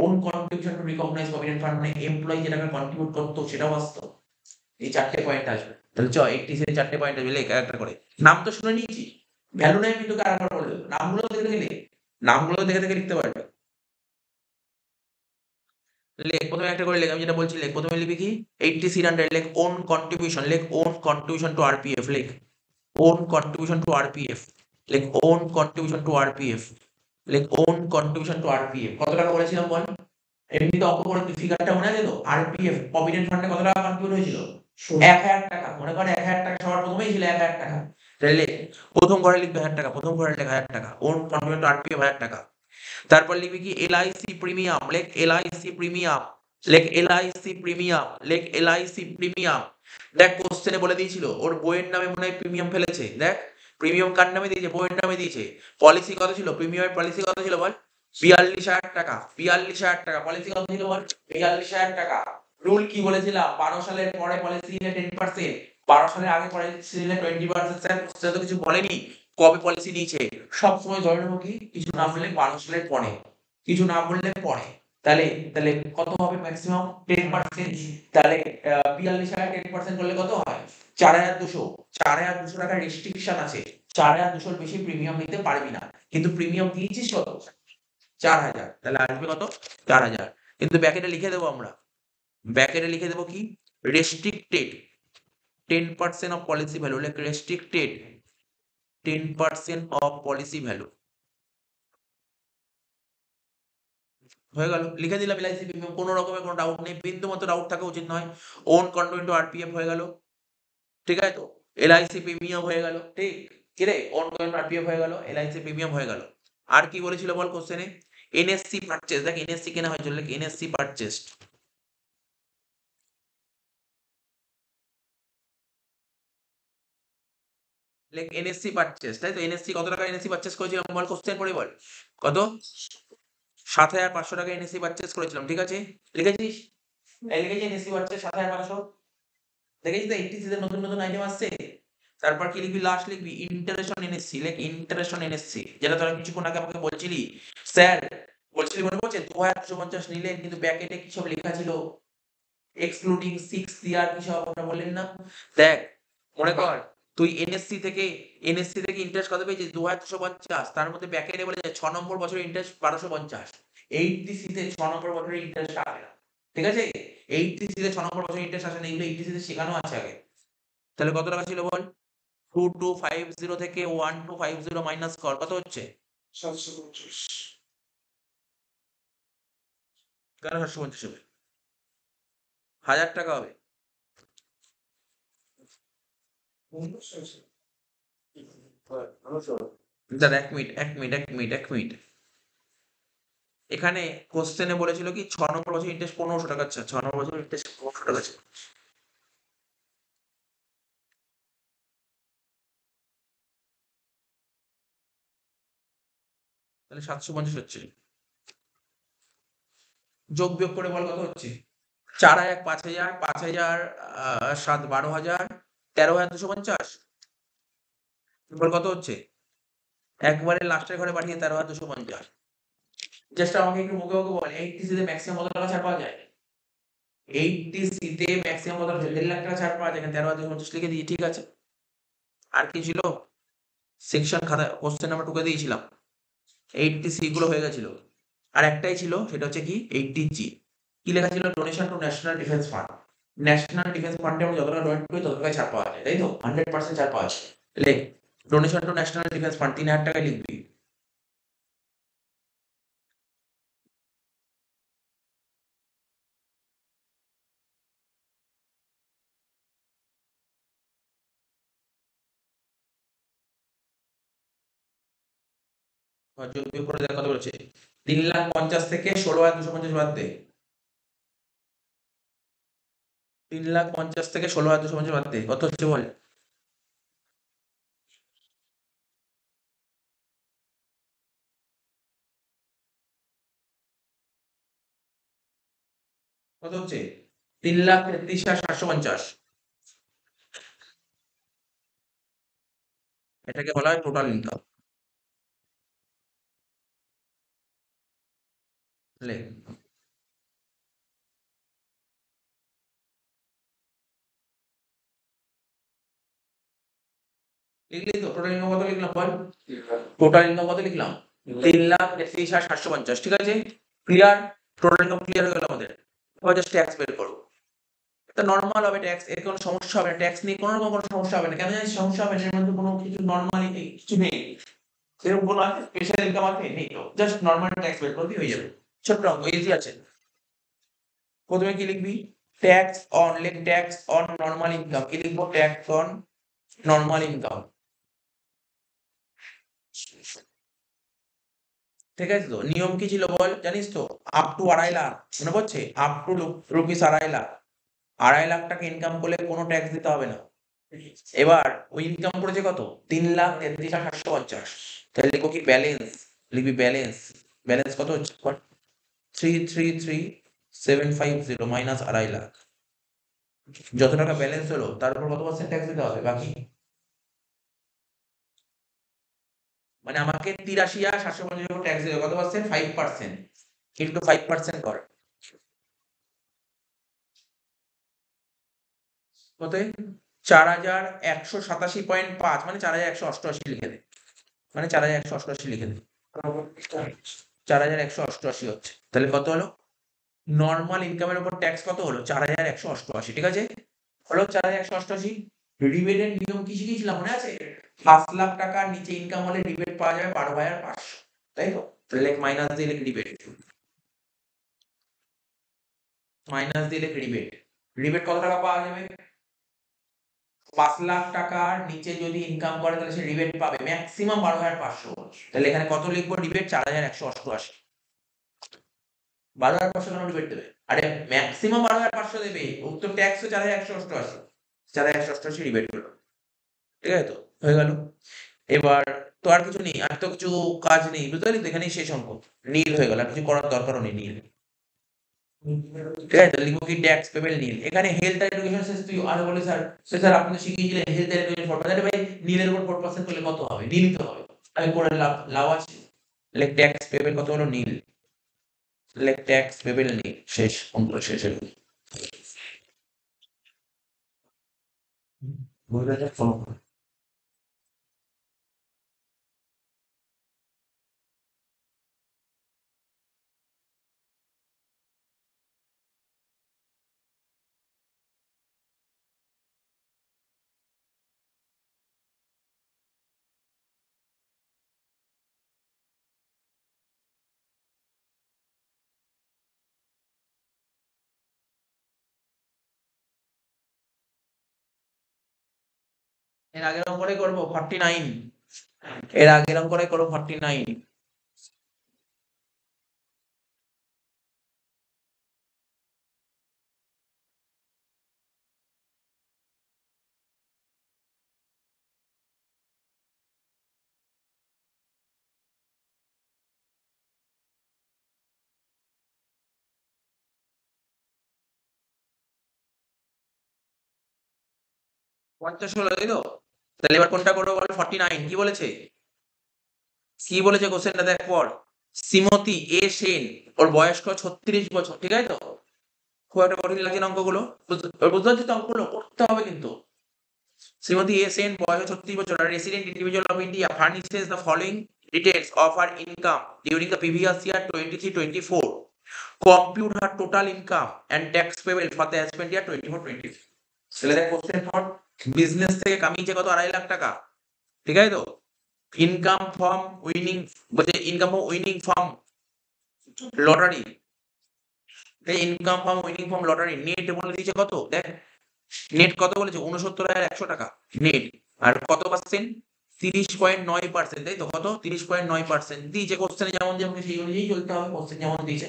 Own contribution to recognise provident fund, মানে এমপ্লয়ি যে টাকা কন্ট্রিবিউট করতো সেটাও আসতো। এই 4টে পয়েন্ট আসবে। তাহলে 80C এর 4টে পয়েন্ট আসবে, লেখ একটা করে। নাম তো শুনে নিয়েছি, ভ্যালু নাই, আমি তোকে আরেকবার বলে দেবো, নামগুলো দেখে দেখে লেখ, নামগুলো দেখে দেখে লিখতে পারবে। লেখ প্রথমে একটা করে লেখ, আমি যেটা বলছি লেখ। প্রথমে লিখবি কি 80C এর আন্ডারে লেখ ওন কন্ট্রিবিউশন, লেখ ওন কন্ট্রিবিউশন টু আরপিএফ, লেখ ওন কন্ট্রিবিউশন টু আরপিএফ, লেখ ওন কন্ট্রিবিউশন টু আরপিএফ, লেখ ওন কন্ট্রিবিউশন টু আরপিএফ। কত টাকা বলেছিলাম বল? এমনিতে অঙ্ক করে ফিগারটা মনে আছে তো? আরপিএফ প্রভিডেন্ট ফান্ডে কত টাকা কন্ট্রিবিউট হয়েছিল? 1,000 টাকা। মনে কর 1,000 টাকা সবার প্রথমেই ছিল 1,000 টাকা। তাহলে লেখ প্রথম ঘরে লিখবে 1,000 টাকা, প্রথম ঘরে লেখ 1,000 টাকা, ওন কন্ট্রিবিউশন টু আরপিএফ 1,000 টাকা। তারপর লিখবি কি এলআইসি প্রিমিয়াম, লেখ এলআইসি প্রিমিয়াম, লেখ এলআইসি প্রিমিয়াম, লেখ এলআইসি প্রিমিয়াম। দেখ কোশ্চেনে বলে দিয়েছিল ওর বইয়ের নামে মনে হয় প্রিমিয়াম ফেলেছে, দেখ প্রিমিয়াম কার নামে দিয়েছে? বইয়ের নামে দিয়েছে। পলিসি কত ছিল? প্রিমিয়ামের পলিসি কত ছিল বল? 42,000 টাকা, 42,000 টাকা। পলিসি কত ছিল বল? 42,000 টাকা। রুল কি বলেছিলাম? 12 সালের পরে পলিসি নিলে 10%, 12 সালের আগে পলিসি নিলে 20%। স্যার কোশ্চেনে তো কিছু বলেনি কবে পলিসি নিয়েছে, সবসময় ধরে নেবো কি কিছু না বললে 12 সালের পরে, কিছু না বললে পরে। তাহলে তাহলে কত হবে ম্যাক্সিমাম? 10%। তাহলে 42,000 10% করলে কত হয়? 4,200। 4,200 টাকার রেস্ট্রিকশন আছে, 4,200 বেশি প্রিমিয়াম নিতে পারবি না, কিন্তু প্রিমিয়াম দিয়েছিস কত? 4,000, তাহলে আসবে কত? 4,000। কিন্তু ব্যাকেটে লিখে দেবো আমরা, ব্যাকেটে লিখে দেবো কি? Restricted 10% of policy value, like restricted 10% of policy value. হয়ে গেল, লিখে দিলাম এলআইসি প্রিমিয়াম, কোনো রকমের কোনো ডাউট নেই, বিন্দু মতো ডাউট থাকা উচিত নয়। ওন কন্ট্রোল ইন্টু আরপিএফ হয়ে গেল, ঠিক আছে তো? এলআইসি প্রিমিয়াম হয়ে গেল, ঠিক কি রে? ওন কন্ট্রোল আরপিএফ হয়ে গেল, এলআইসি প্রিমিয়াম হয়ে গেল। আর কি বলেছিল বল কোশ্চেনে? এনএসসি পারচেজ, দেখ এনএসসি কেনা হয়েছিল, like NSC purchased, like NSC purchase, তাই তো? এনএসসি কত টাকা এনএসসি পারচেজ করেছিলাম বল, কোশ্চেন পড়ে বল। কত? 7,500 টাকা এনএসসি পারচেজ করেছিলাম, ঠিক আছে? লিখেছিস? এই লিখেছি এনএসসি পারচেজ 7,500, দেখেছিস তো? এইচটিসি তে নতুন নতুন আইটেম আসছে। তারপর কি লিখবি? লাস্ট লিখবি interest on NSC, like interest on NSC, যেটা তোরা কিছুক্ষণ আগে আমাকে বলছিলি স্যার, বলছিলি মনে পড়ছে 2,250 নিলেন, কিন্তু ব্যাকেটে কি সব লেখা ছিল? এক্সক্লুডিং 6 ইয়ার কি সব আমরা বললেন না? দেখ মনে কর, তুই এনএসসি থেকে ইন্টারেস্ট কত পেয়েছিস? 2,250, তার মধ্যে ব্যাকেটে বলে যায় 6 নম্বর বছরের ইন্টারেস্ট 1,250। এইচটিসি তে 6 নম্বর বছরের ইন্টারেস্ট আসে না, ঠিক আছে? এইচটিসি তে 6 নম্বর বছরের ইন্টারেস্ট আসে না, এগুলো এইচটিসি তে শেখানো আছে আগে। তাহলে কত টাকা ছিল বল? 2,250 থেকে 1,250 মাইনাস কর, কত হচ্ছে? 750। কেন 750 হবে? 1,000 টাকা হবে। দাঁড়া, এক মিনিট। এখানে কোশ্চেনে বলেছিল কি 6 নম্বর বছর ইন্টারেস্ট 1,500 টাকা, আচ্ছা 6 নম্বর বছর ইন্টারেস্ট 1,500 টাকা আছে। তাহলে 750 হচ্ছে, যোগ বিয়োগ করে বল কত হচ্ছে? 4 আর 1 5,000, 5,000 7 12,000, 13,250 বল কত হচ্ছে? একবারে লাস্টের ঘরে পাঠিয়ে 13,250। জাস্ট আমাকে একটু মুখে মুখে বল, এইচটিসি তে ম্যাক্সিমাম কত টাকা ছাড় পাওয়া যায়? এইচটিসি তে ম্যাক্সিমাম কত টাকা? 1.5 লাখ টাকা ছাড় পাওয়া যায়, এখানে 13,250 লিখে দিই, ঠিক আছে? আর কি ছিল? সেকশন খাতা কোশ্চেন নাম্বার 2 কে দিয়েছিলাম, 80 গুলো হয়ে গেছিল। আর একটাই ছিল, সেটা হচ্ছে কি 80G। কি লেখা ছিল? Donation to national defence fund. National defence ফান্ডে আমরা যত টাকা ডোনেট করি তত টাকায় ছাড় পাওয়া যায়, তাই তো? 100% ছাড় পাওয়া যায়। লেখ donation to national defence fund 3,000 টাকায় লিখবি। যোগ বিয়োগ করে দেখ কত বলেছে। 3,50,000 থেকে 16,250 বাদ দে। 3,50,000 থেকে 16,250 বাদ দে, কত হচ্ছে বল? কত হচ্ছে? 3,33,750। এটাকে বলা হয় টোটাল ইনকাম। লেখ লিখলি তো? টোটাল ইনকাম কত লিখলাম বল? টোটাল ইনকাম কত লিখলাম? 3,33,750, ঠিক আছে? ক্লিয়ার? টোটাল ইনকাম ক্লিয়ার হয়ে গেল আমাদের। এবার জাস্ট ট্যাক্স বের করো। এটা নরমাল হবে ট্যাক্স, এর কোনো সমস্যা হবে না, ট্যাক্স নিয়ে কোনো রকম কোনো সমস্যা হবে না। কেন জানিস সমস্যা হবে না? এর মধ্যে কোনো কিছু নরমালি নেই, কিছু নেই। সেরকম কোনো আছে স্পেশাল ইনকাম আছে? নেই তো। জাস্ট নরমাল ট্যাক্স বের করবি, হয়ে যাবে। ছোট্ট অঙ্ক, ইজি আছে। প্রথমে কি লিখবি? ট্যাক্স অন, লেখ ট্যাক্স অন নরমাল ইনকাম। কি লিখবো? ট্যাক্স অন নরমাল ইনকাম, ঠিক আছে তো? নিয়ম কি ছিল বল, জানিস তো? আপ টু 2.5 লাখ, মনে পড়ছে? Up to rupees 2.5 lakh, 2.5 lakh টাকা ইনকাম করলে কোনো ট্যাক্স দিতে হবে না। এবার ওই ইনকাম করেছে কত? 3,33,750। তাহলে লিখো কি? ব্যালেন্স। লিখবি ব্যালেন্স। ব্যালেন্স কত হচ্ছে? 3,33,750 মাইনাস 2.5 লাখ। যত টাকা ব্যালেন্স হলো তার উপর কত পার্সেন্ট ট্যাক্স দিতে হবে বাকি? মানে আমাকে 83,750 উপর ট্যাক্স দিতে হবে, কত পার্সেন্ট? 5%। ইন্টু 5% কর, কত? 4187.5 মানে 4188 লিখে দে, মানে 4188 লিখে দে, 4188 হচ্ছে। তাহলে কত হলো? নর্মাল ইনকামের উপর ট্যাক্স কত হলো? 4188, ঠিক আছে, হলো 4188। রিবেটের নিয়ম কি শিখেছিলাম মনে আছে? 5 লাখ টাকার নিচে ইনকাম হলে রিবেট পাওয়া যাবে 12,500, তাই তো? তাহলে মাইনাস দিয়ে লিখ রিবেট, মাইনাস দিয়ে লিখ রিবেট। রিবেট কত টাকা পাওয়া যাবে? 5 লাখ টাকার নিচে যদি ইনকাম করে তাহলে সে রিবেট পাবে ম্যাক্সিমাম 12,500। তাহলে এখানে কত লিখবো? রিবেট 4188। 12,500 কেন রিবেট দেবে? আরে ম্যাক্সিমাম 12,500 দেবে, উত্তর ট্যাক্স 4188, 4188 রিবেট হলো, ঠিক আছে তো? হয়ে গেল। এবার তো আর কিছু নেই, আর তো কিছু কাজ নেই, বুঝতে পারলি তো? এখানেই শেষ অঙ্ক, নীল হয়ে গেল, আর কিছু করার দরকারও নেই, নীল, ঠিক আছে? লিখবো কি? ট্যাক্স পেবেল নীল। এখানে হেলথ আর এডুকেশন শেষ, তুই আরো বলে স্যার, স্যার আপনি তো শিখিয়েছিলেন হেলথ আর এডুকেশন 4%, আরে ভাই নীলের উপর 4% করলে কত হবে? নীলই তো হবে, আমি করে লাভ লাভ আছে। লেখ ট্যাক্স পেবেল কত হলো? নীল, লেখ ট্যাক্স পেবেল নীল, শেষ অঙ্ক, শেষ হয়ে গেল। বুঝলে যে ফলো করো। এর আগের অঙ্কটাই করবো 49, এর আগের অঙ্কটাই করবো 49। পঞ্চাশ হলো, তাই তো? তাহলে এবার কোনটা করবো বল? 49 কি বলেছে? কি বলেছে কোশ্চেনটা দেখ পর। শ্রীমতী এ সেন, ওর বয়স 36 বছর, ঠিক আছে তো? খুব একটা কঠিন লাগছে না অঙ্কগুলো? বুঝতে পারছিস তো? অঙ্কগুলো করতে হবে কিন্তু। শ্রীমতী এ সেন, বয়স 36 বছর, আর resident individual of India, furnishes the following details of her income during the previous year 23-24, compute her total income and tax payable for the assessment year 24-25। তাহলে দেখ কোশ্চেন ফর, বিজনেস থেকে কামিয়েছে কত? 2.5 লাখ টাকা, ঠিক আছে তো? ইনকাম ফ্রম উইনিং, বলছে income from winning from lottery, income from winning from lottery net বলে দিয়েছে কত? দেখ নেট কত বলেছে? 69,100 টাকা নেট, আর কত পার্সেন্ট? 30.9%, তাই তো? কত? 30.9% দিয়েছে কোশ্চেনে, যেমন যেমন সেই অনুযায়ী চলতে হবে, কোশ্চেন যেমন দিয়েছে,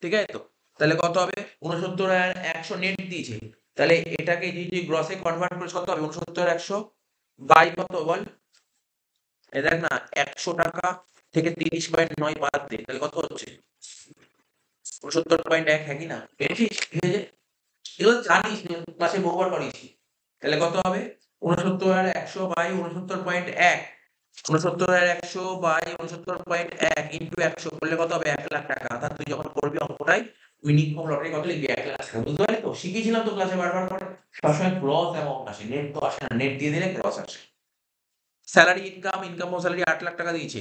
ঠিক আছে তো? তাহলে কত হবে? 69,100 নেট দিয়েছে, তাহলে এটাকে যদি গ্রসে কনভার্ট করিস কত হবে? 69,100 বাই কত বল? এই দেখ না, 100 টাকা থেকে 30.9 বাদ দে, তাহলে কত হচ্ছে? 69.1, হ্যাঁ কি না? পেয়েছিস? ঠিক আছে, এগুলো জানিস, ক্লাসে বহুবার করিয়েছি। তাহলে কত হবে? 69,100 বাই 69.1, 69,100 বাই 69.1 ইন্টু 100 করলে কত হবে? 1 লাখ টাকা। অর্থাৎ তুই যখন করবি অঙ্কটাই উইনিং ফর্ম লটারি কত লিখবি? 1 লাখ টাকা, বুঝতে পারলি তো? শিখিয়েছিলাম তো ক্লাসে বারবার করে, সবসময় গ্রস অ্যামাউন্ট আসে, নেট তো আসে না, নেট দিয়ে দিলে গ্রস আসে। স্যালারি ইনকাম, ইনকাম ও স্যালারি 8 লাখ টাকা দিয়েছে।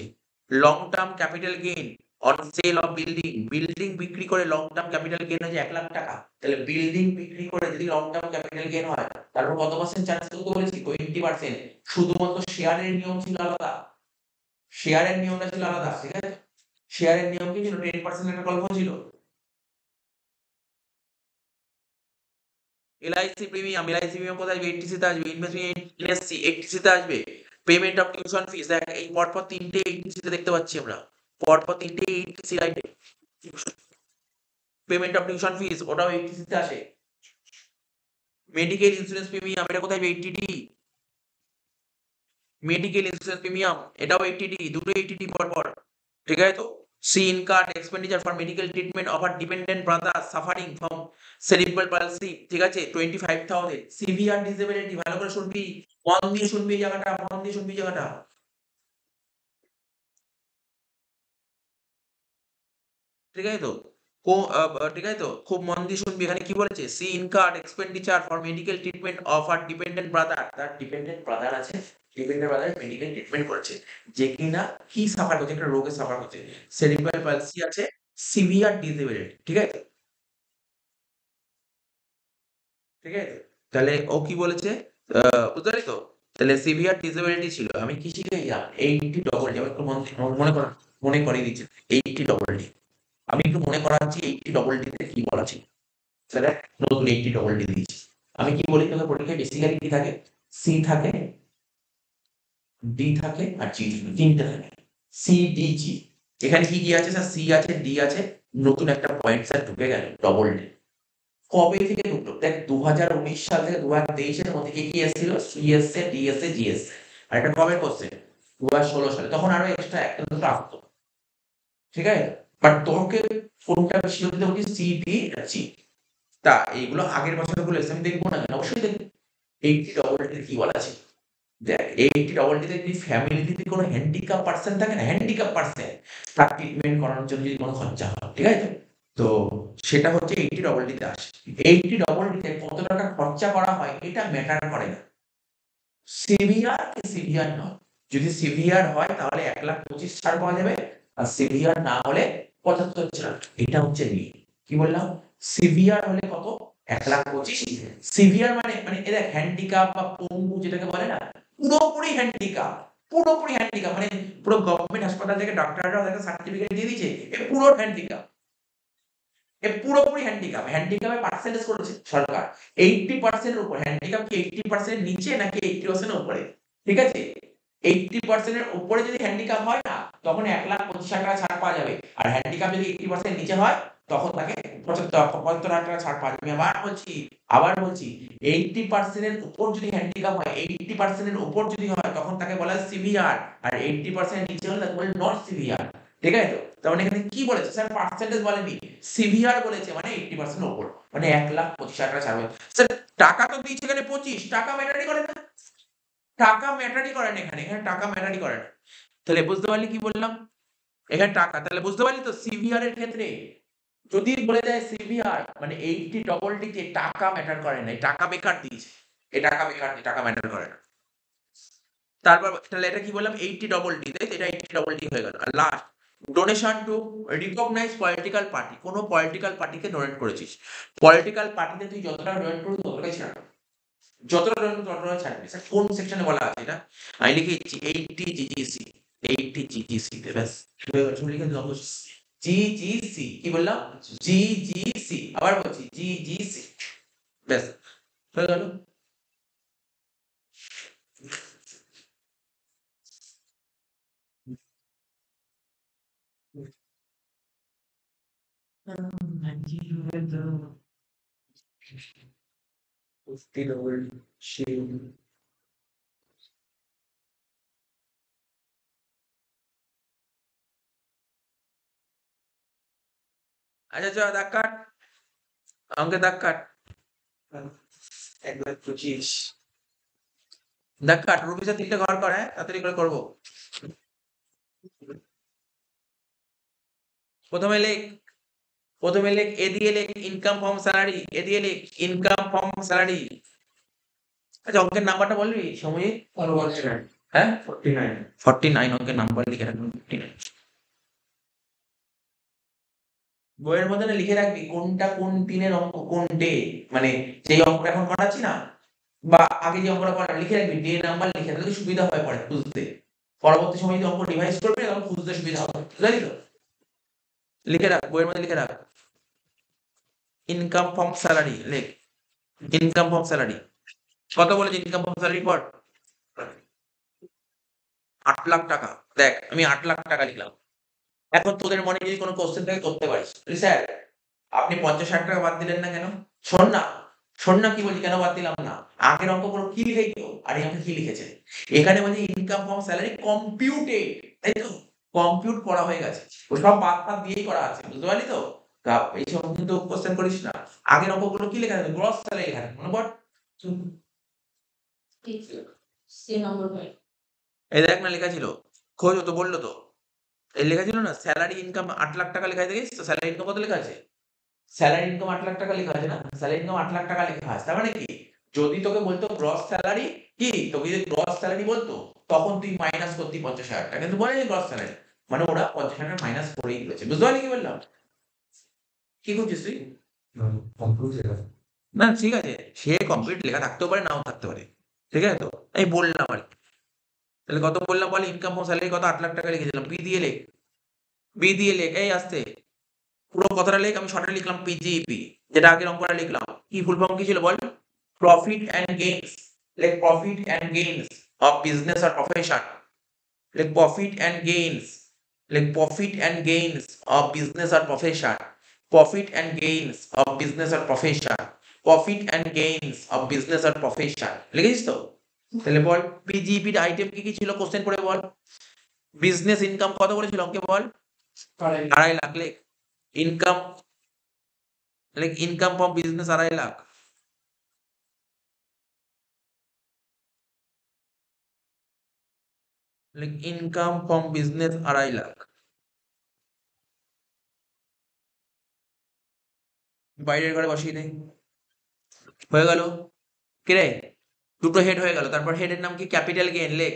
Long term capital gain on sell of building, building বিক্রি করে লং টার্ম ক্যাপিটাল গেইন হচ্ছে 1 লাখ টাকা। তাহলে বিল্ডিং বিক্রি করে যদি লং টার্ম ক্যাপিটাল গেইন হয়, তারপর কত পার্সেন্ট চার্জ করতে বলেছি? 20%। শুধুমাত্র শেয়ারের নিয়ম ছিল আলাদা, শেয়ারের নিয়মটা ছিল আলাদা, ঠিক আছে? শেয়ারের নিয়ম কি ছিল? 10% একটা গল্প ছিল। এলআইসি প্রিমিয়াম, এলআইসি প্রিমিয়াম কোথায় আসবে? এইচটিসি তে আসবে। ইনভেস্টমেন্ট এনএসসি, এইচটিসি তে আসবে। পেমেন্ট অফ টিউশন ফিস, দেখ এই পরপর তিনটে এইচটিসি তে দেখতে পাচ্ছি আমরা, পরপর তিনটে এইচটিসি রাইটে। পেমেন্ট অফ টিউশন ফিস, ওটাও এইচটিসি তে আসে। মেডিকেল ইন্স্যুরেন্স প্রিমিয়াম, এটা কোথায়? এইচটিডি। মেডিকেল ইন্স্যুরেন্স প্রিমিয়াম, এটাও এইচটিডি, দুটো এইচটিডি পরপর, ঠিক আছে তো? C incurred expenditure for medical treatment of our dependent brother suffering from cerebral palsy, ঠিক আছে? 25,000। সিভিয়ার ডিসেবিলিটি, ভালো করে শুনবি, মন দিয়ে শুনবি এই জায়গাটা, মন দিয়ে শুনবি এই জায়গাটা, ঠিক আছে তো? ঠিক আছে তো, খুব মন দিয়ে শুনবি। এখানে কি বলেছে? C incurred expenditure for medical treatment of our dependent brother. তার ডিপেন্ডেন্ট ব্রাদার আছে, ডিপেন্ডেন্ট ব্রাদার মেডিকেল ট্রিটমেন্ট করছে, যে কিনা কি সাফার করছে, একটা রোগে সাফার করছে, সেরিব্রাল পালসি আছে, সিভিয়ার ডিসেবিলিটি। ঠিক আছে, ঠিক আছে। তাহলে ও কি বলেছে? বুঝতে পারলি তো? তাহলে সিভিয়ার ডিসেবিলিটি ছিল। আমি কি শিখে গেলাম? 80 ডবল ডি। আমি একটু মনে করিয়ে দিচ্ছি। 80 ডবল ডি। আমি একটু মনে করাচ্ছি 80 ডবল ডি তে কি বলা ছিল। সেটা নতুন 80 ডবল ডি দিয়েছি। আমি কি বলি তোকে, পরীক্ষায় বেসিক্যালি কি থাকে? সি থাকে, ডি থাকে আর জি থাকে, তিনটে থাকে। C D G. এখানে কি কি আছে স্যার? সি আছে, ডি আছে, নতুন একটা পয়েন্ট স্যার ঢুকে গেল, ডবল ডি। কবে থেকে ঢুকলো? দেখ 2019 সাল থেকে 2023 এর মধ্যে কি কি এসেছিল? সি এসছে, ডি এসছে, জি এসছে। আর এটা কবে করছে? 2016 সালে। তখন আরো এক্সট্রা একটা দুটো আসতো। ঠিক আছে, বাট তোকে কোনটা বেশি দিতে বলছি? সি ডি আর জি। তা এইগুলো আগের বছরগুলো এসে আমি দেখবো না কেন? অবশ্যই দেখবো। 80 ডবল ডি কি বলা আছে? দেখ 80 ডবল ডি তে যদি ফ্যামিলিতে যদি কোনো হ্যান্ডিক্যাপ পার্সন থাকে না, হ্যান্ডিক্যাপ পার্সন, তার ট্রিটমেন্ট করানোর জন্য যদি কোনো খরচা হয়, ঠিক আছে তো? তো সেটা হচ্ছে 80 ডবল ডি তে আসে। 80 ডবল ডি তে কত টাকা খরচা করা হয় এটা ম্যাটার করে না। সিভিয়ার কি সিভিয়ার নয়। যদি সিভিয়ার হয় তাহলে 1,25,000 ছাড় পাওয়া যাবে, আর সিভিয়ার না হলে 75 ছাড়। এটা হচ্ছে নিয়ম। কি বললাম? সিভিয়ার হলে কত? 1,25,000। সিভিয়ার মানে মানে এদের হ্যান্ডিক্যাপ বা পঙ্গু যেটাকে বলে না, পুরোপুরি হ্যান্ডিক্যাপ, পুরোপুরি হ্যান্ডিক্যাপ, মানে পুরো গভর্নমেন্ট হাসপাতাল থেকে ডক্টররা ওদেরকে সার্টিফিকেট দিয়ে দিয়েছে এ পুরো হ্যান্ডিক্যাপ, এ পুরোপুরি হ্যান্ডিক্যাপ। হ্যান্ডিক্যাপের পার্সেন্টেজ করেছে সরকার 80% এর উপর। হ্যান্ডিক্যাপ কি 80% এর নিচে নাকি 80% এর উপরে? ঠিক আছে, 80% এর উপরে যদি হ্যান্ডিক্যাপ হয় না, তখন 1,25,000 টাকা ছাড় পাওয়া যাবে। আর হ্যান্ডিক্যাপ যদি 80% এর নিচে হয়, তখন তাকে 75,000 টাকা ছাড় পাওয়া যাবে। আমি আবার বলছি 80% এর উপর যদি হ্যান্ডিক্যাপ হয়, 80% এর উপর যদি হয়, তখন তাকে বলা হয় সিভিয়ার। আর 80% এর নিচে হলে তাকে বলে নট সিভিয়ার। ঠিক আছে তো? তার মানে এখানে কি বলেছে স্যার? পার্সেন্টেজ বলেনি, সিভিয়ার বলেছে, মানে 80% এর উপর, মানে 1,25,000 টাকা ছাড় পাবে। স্যার টাকা তো দিয়েছে এখানে 25, টাকা ম্যাটারই করে না। টাকা ম্যাটারই করে না এখানে, এখানে টাকা ম্যাটারই করে না। তাহলে বুঝতে পারলি কি বললাম? এখানে টাকা, তাহলে বুঝতে পারলি তো সিভিআর এর ক্ষেত্রে যদি বলে দেয় সিভিআর মানে 80 ডবল ডি তে টাকা ম্যাটার করে না, এই টাকা বেকার দিয়েছে, এই টাকা বেকার, টাকা ম্যাটার করে না। তারপর তাহলে এটা কি বললাম? 80 ডবল ডি, তাই তো? এটা 80 ডবল ডি হয়ে গেল। আর last, donation to recognise political party. কোন পলিটিক্যাল পার্টিকে ডোনেট করেছিস, পলিটিক্যাল পার্টিতে তুই যতটা ডোনেট করবি ততটাই ছাড়, যতটা ডোনেট করবি ততটাই ছাড়বি। স্যার কোন সেকশনে বলা আছে এটা? আমি লিখে দিচ্ছি 80 জিজিসি, 80 জিজিসি তে ব্যাস লিখে দিলাম। জিজিসি কি বললাম? জিজিসি, আবার বলছি জিজিসি, ব্যাস হয়ে গেল। আচ্ছা চ দাগ কাট, অঙ্কে দাগ কাট। 1,25,000 দাগ কাট। রুবিসের 3টে ঘর কর, হ্যাঁ তাড়াতাড়ি করে করবো। প্রথমে লেখ, প্রথমে লেখ এ দিয়ে লেখ ইনকাম ফ্রম স্যালারি, এ দিয়ে লেখ ইনকাম ফ্রম স্যালারি। আচ্ছা অঙ্কের নাম্বারটা বলবি সমজিৎ? হ্যাঁ 49 অঙ্কের নাম্বার লিখে রাখুন 49। বইয়ের মধ্যে না লিখে রাখবি কোনটা কোন দিনের অঙ্ক, কোন ডে, মানে যেই অঙ্কটা এখন করাচ্ছি না বা আগে যে অঙ্কটা করা, লিখে রাখবি ডে নাম্বার লিখে রাখলে সুবিধা হয় পরে খুঁজতে। পরবর্তী সময় যদি অঙ্ক রিভাইজ করবি তখন খুঁজতে সুবিধা হবে, বুঝলি তো? লিখে রাখ, বইয়ের মধ্যে লিখে রাখ ইনকাম ফ্রম স্যালারি, লেখ ইনকাম ফ্রম স্যালারি। কত বলেছে ইনকাম ফ্রম স্যালারি পর? 8 লাখ টাকা। দেখ আমি 8 লাখ টাকা লিখলাম। এখন তোদের মনে যদি কোনো কোশ্চেন থাকে করতে পারিস। স্যার আপনি 50,000 টাকা বাদ দিলেন না কেন? শোন না, শোন না কি বলছি, কেন বাদ দিলাম না? আগের অঙ্কগুলো কি লিখেছিল আর এই অঙ্কে কি লিখেছে? এখানে বলছে ইনকাম ফ্রম স্যালারি কম্পিউটেড, তাই তো? কম্পিউট করা হয়ে গেছে। ও সব বাদ ফাদ দিয়েই করা আছে, বুঝতে পারলি তো? তা এইসব কিন্তু কোশ্চেন করিস না। আগের অঙ্কগুলো কি লেখা আছে? গ্রস স্যালারি লেখা আছে, মনে পড়? এই দেখ না লেখা ছিল, খোঁজ তো বললো তো। এই লেখা ছিল না স্যালারি ইনকাম 8 লাখ টাকা লেখা আছে, দেখিস তো স্যালারি ইনকাম কত লেখা আছে? স্যালারি ইনকাম 8 লাখ টাকা লেখা আছে না, স্যালারি ইনকাম 8 লাখ টাকা লেখা আছে। তার মানে কি, যদি তোকে বলতো গ্রস স্যালারি কি, তোকে যদি গ্রস স্যালারি বলতো তখন তুই মাইনাস করতি 50,000 টাকা, কিন্তু বলেনি গ্রস স্যালারি, মানে ওরা 50,000 টাকা মাইনাস করেই দিয়েছে। বুঝতে পারলি কি বললাম? কি করছিস তুই? না ঠিক আছে, সে কমপ্লিট লেখা থাকতেও পারে নাও থাকতে পারে, ঠিক আছে তো, আমি বললাম আর কি। তাহলে কত বললাম বল, ইনকাম ও স্যালারি কত, 8 লাখ টাকা লিখেছিলাম, পি দিয়ে লেখ, বি দিয়ে লেখ, এই আসতে পুরো কথাটা লেখ, আমি শর্টে লিখলাম পিজিপি, যেটা আগের অঙ্কটা লিখলাম। কি ফুল ফর্ম কি ছিল বল? প্রফিট এন্ড গেইনস, লেখ profit and gains of business আর প্রফেশন, লেখ প্রফিট এন্ড গেইনস, লেখ profit and gains of business আর profession, profit and gains of business আর profession, profit and gains of business আর প্রফেশন, লিখেছিস তো? তাহলে বল পিজিপির আইটেম কি কি ছিল, কোশ্চেন পড়ে বল। বিজনেস ইনকাম কত করেছিল অঙ্কে বল? 2.5 লাখ। লেখ ইনকাম, লেখ ইনকাম ফ্রম বিজনেস 2.5 লাখ। লেখ ইনকাম ফ্রম বিজনেস 2.5 লাখ। বাইরের ঘরে বসিয়ে দে, হয়ে গেল। কিরে, দুটো হেড হয়ে গেল, তারপর হেডের নাম কি? ক্যাপিটাল গেইন, লেখ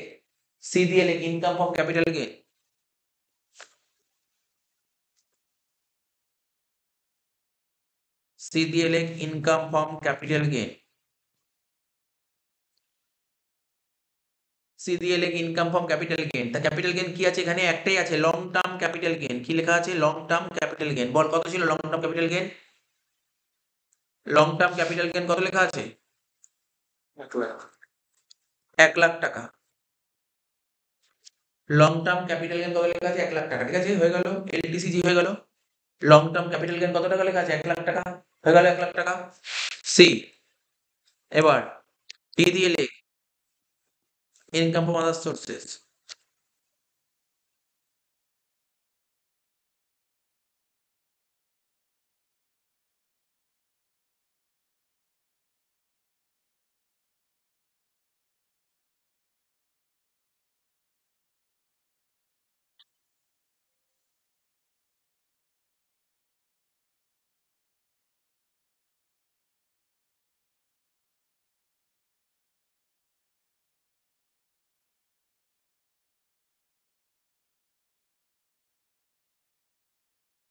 সি দিয়ে লেখ income from capital gain. C দিয়ে লেখ income from capital gain, C দিয়ে লেখ ইনকাম ফ্রম ক্যাপিটাল গেইন। তা ক্যাপিটাল গেইন কি আছে এখানে? একটাই আছে, লং টার্ম ক্যাপিটাল গেইন। কি লেখা আছে? Long term capital gain. বল কত ছিল long term capital gain? Long term capital gain কত লেখা আছে? 1 লাখ টাকা। লং টার্ম ক্যাপিটাল গেইন কত লেখা আছে? 1 লাখ টাকা। ঠিক আছে, হয়ে গেল, এলটিসিজি হয়ে গেল। লং টার্ম ক্যাপিটাল গেইন কত টাকা লেখা আছে? 1 লাখ টাকা, হয়ে গেল 1 লাখ টাকা। সি, এবার ডি দিয়ে লেখ ইনকাম ফ্রম আদার সোর্সেস।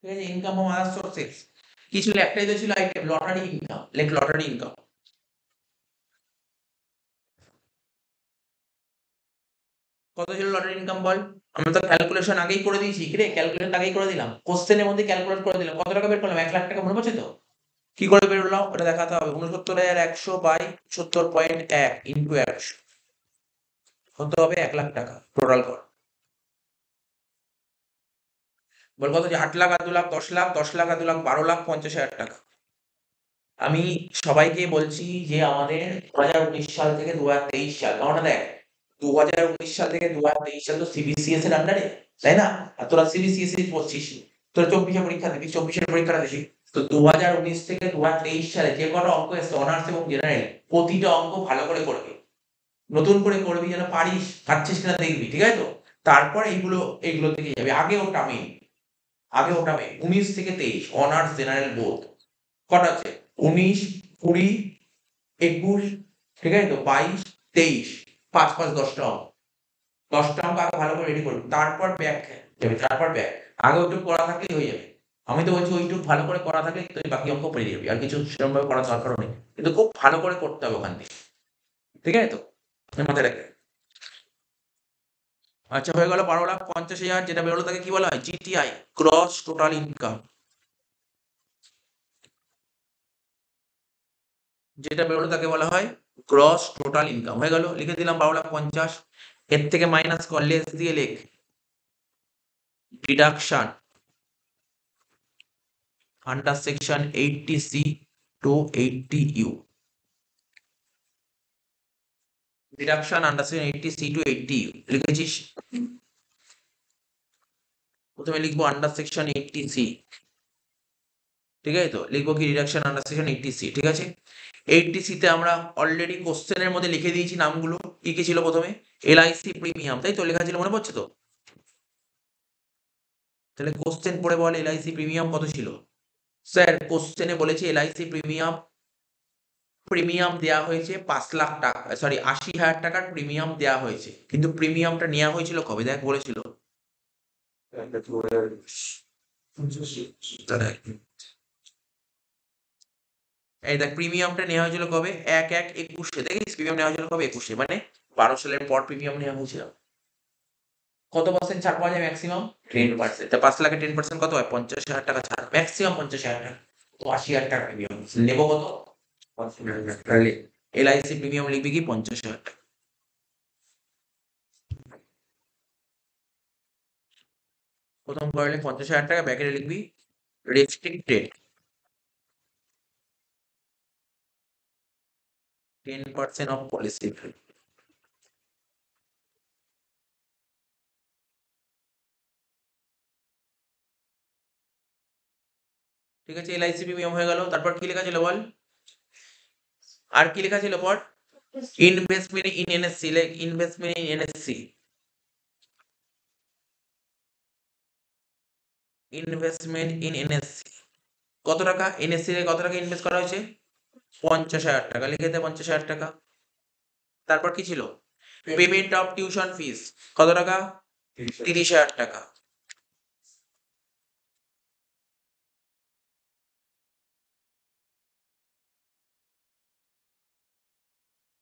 ঠিক আছে, ইনকাম ফ্রম আদার সোর্সেস কি ছিল? একটাই তো ছিল আইটেম, লটারি ইনকাম। লেখ লটারি ইনকাম। কত ছিল লটারি ইনকাম বল? আমরা তো ক্যালকুলেশন আগেই করে দিয়েছি। কি রে, ক্যালকুলেশন আগেই করে দিলাম, কোশ্চেনের মধ্যে ক্যালকুলেট করে দিলাম। কত টাকা বের করলাম? 1 লাখ টাকা, মনে পড়ছে তো? কি করে বের হলো ওটা দেখাতে হবে। 69,100 বাই 70.1 ইন্টু 100 কত হবে? 1 লাখ টাকা টোটাল কর। বল কত? 8 লাখ আর 2 লাখ 10 লাখ, 10 লাখ আর 2 লাখ 12 লাখ 50,000 টাকা। আমি সবাইকে বলছি যে আমাদের 2019 সাল থেকে 2023 সাল, কারণ দেখ 2019 সাল থেকে 2023 সাল তো সিবিসিএস এর আন্ডারে, তাই না? আর তোরা সিবিসিএস এ পড়ছিস, তোরা 24 এ পরীক্ষা দিবি, 24 এর পরীক্ষাটা দিবি। তো 2019 থেকে 2023 সালে যে কটা অঙ্ক এসছে অনার্স এবং জেনারেল, প্রতিটা অঙ্ক ভালো করে করবি, নতুন করে করবি, যেন পারিস, পারছিস কিনা দেখবি, ঠিক আছে তো? তারপর এইগুলো থেকে যাবে। আগে ওটা মেন 19 থেকে 23 অনার্স জেনারেল বোথ কটা আছে? 19, 20, 21, ঠিক আছে তো, 22, 23, 5 5 10টা অঙ্ক। 10টা অঙ্ক আগে ভালো করে রেডি করবি, তারপর ব্যাক যাবে, তারপর ব্যাক। আগে ওইটুকু করা থাকলেই হয়ে যাবে। আমি তো বলছি ওইটুকু ভালো করে করা থাকলে তুই বাকি অঙ্ক পেরে যাবি, আর কিছু সেরকম ভাবে করার দরকারও নেই, কিন্তু খুব ভালো করে করতে হবে ওখান থেকে, ঠিক আছে তো? মাথায় রাখবে। আচ্ছা, হয়ে গেল 12,50,000, যেটা বেরোলো তাকে কি বলা হয়? GTI, gross total income. যেটা বেরোলো তাকে বলা হয় গ্রস টোটাল ইনকাম। হয়ে গেল, লিখে দিলাম 12,50,000। এর থেকে মাইনাস কর, লেস দিয়ে লেখ deduction under section 80C to 80U। Deduction under section 80C to 80U লিখেছিস? প্রথমে লিখবো আন্ডার সেকশন 80C, ঠিক আছে তো? লিখবো কি? ডিডাকশন আন্ডার সেকশন 80C, ঠিক আছে? 80C তে আমরা অলরেডি কোশ্চেনের মধ্যে লিখে দিয়েছি নামগুলো। কি কি ছিল প্রথমে? এলআইসি প্রিমিয়াম, তাই তো লেখা ছিল, মনে পড়ছে তো? তাহলে কোশ্চেন পড়ে বল এলআইসি প্রিমিয়াম কত ছিল? স্যার কোশ্চেনে বলেছে এলআইসি প্রিমিয়াম প্রিমিয়াম দেয়া হয়েছে 5 লাখ টাকা, সরি 80,000 টাকার প্রিমিয়াম দেয়া হয়েছে, কিন্তু প্রিমিয়ামটা নেওয়া হয়েছিল কবে দেখ বলেছিল। দাঁড়া, এই দেখ প্রিমিয়ামটা নেওয়া হয়েছিল কবে, 1/1/21 দেখিস প্রিমিয়াম নেওয়া হয়েছিল কবে, 21 মানে 12 সালের পর প্রিমিয়াম নেওয়া হয়েছিল। কত পার্সেন্ট ছাড় পাওয়া যায় ম্যাক্সিমাম? 10%। তা 5 লাখে 10% কত হয়? 50,000 টাকা ছাড়, ম্যাক্সিমাম 50,000 টাকা। তো 80,000 টাকা প্রিমিয়াম নেবো কত? 50,000 টাকা। তাহলে এলআইসি প্রিমিয়াম লিখবি কি 50,000 টাকা। প্রথম করলে 50,000 টাকা, ব্যাকেটে লিখবি রেস্ট্রিক্টেড 10% অফ পলিসি। ঠিক আছে, এলআইসি প্রিমিয়াম হয়ে গেল। তারপর কি লেখা ছিল বল, আর কি লেখা ছিল পর? Investment in NSC, like investment in NSC, investment in NSC কত টাকা, এনএসসি তে কত টাকা ইনভেস্ট করা হয়েছে? 50,000 টাকা, লিখে দে 50,000 টাকা। তারপর কি ছিল? পেমেন্ট অফ টিউশন ফিস কত টাকা? 30,000 টাকা।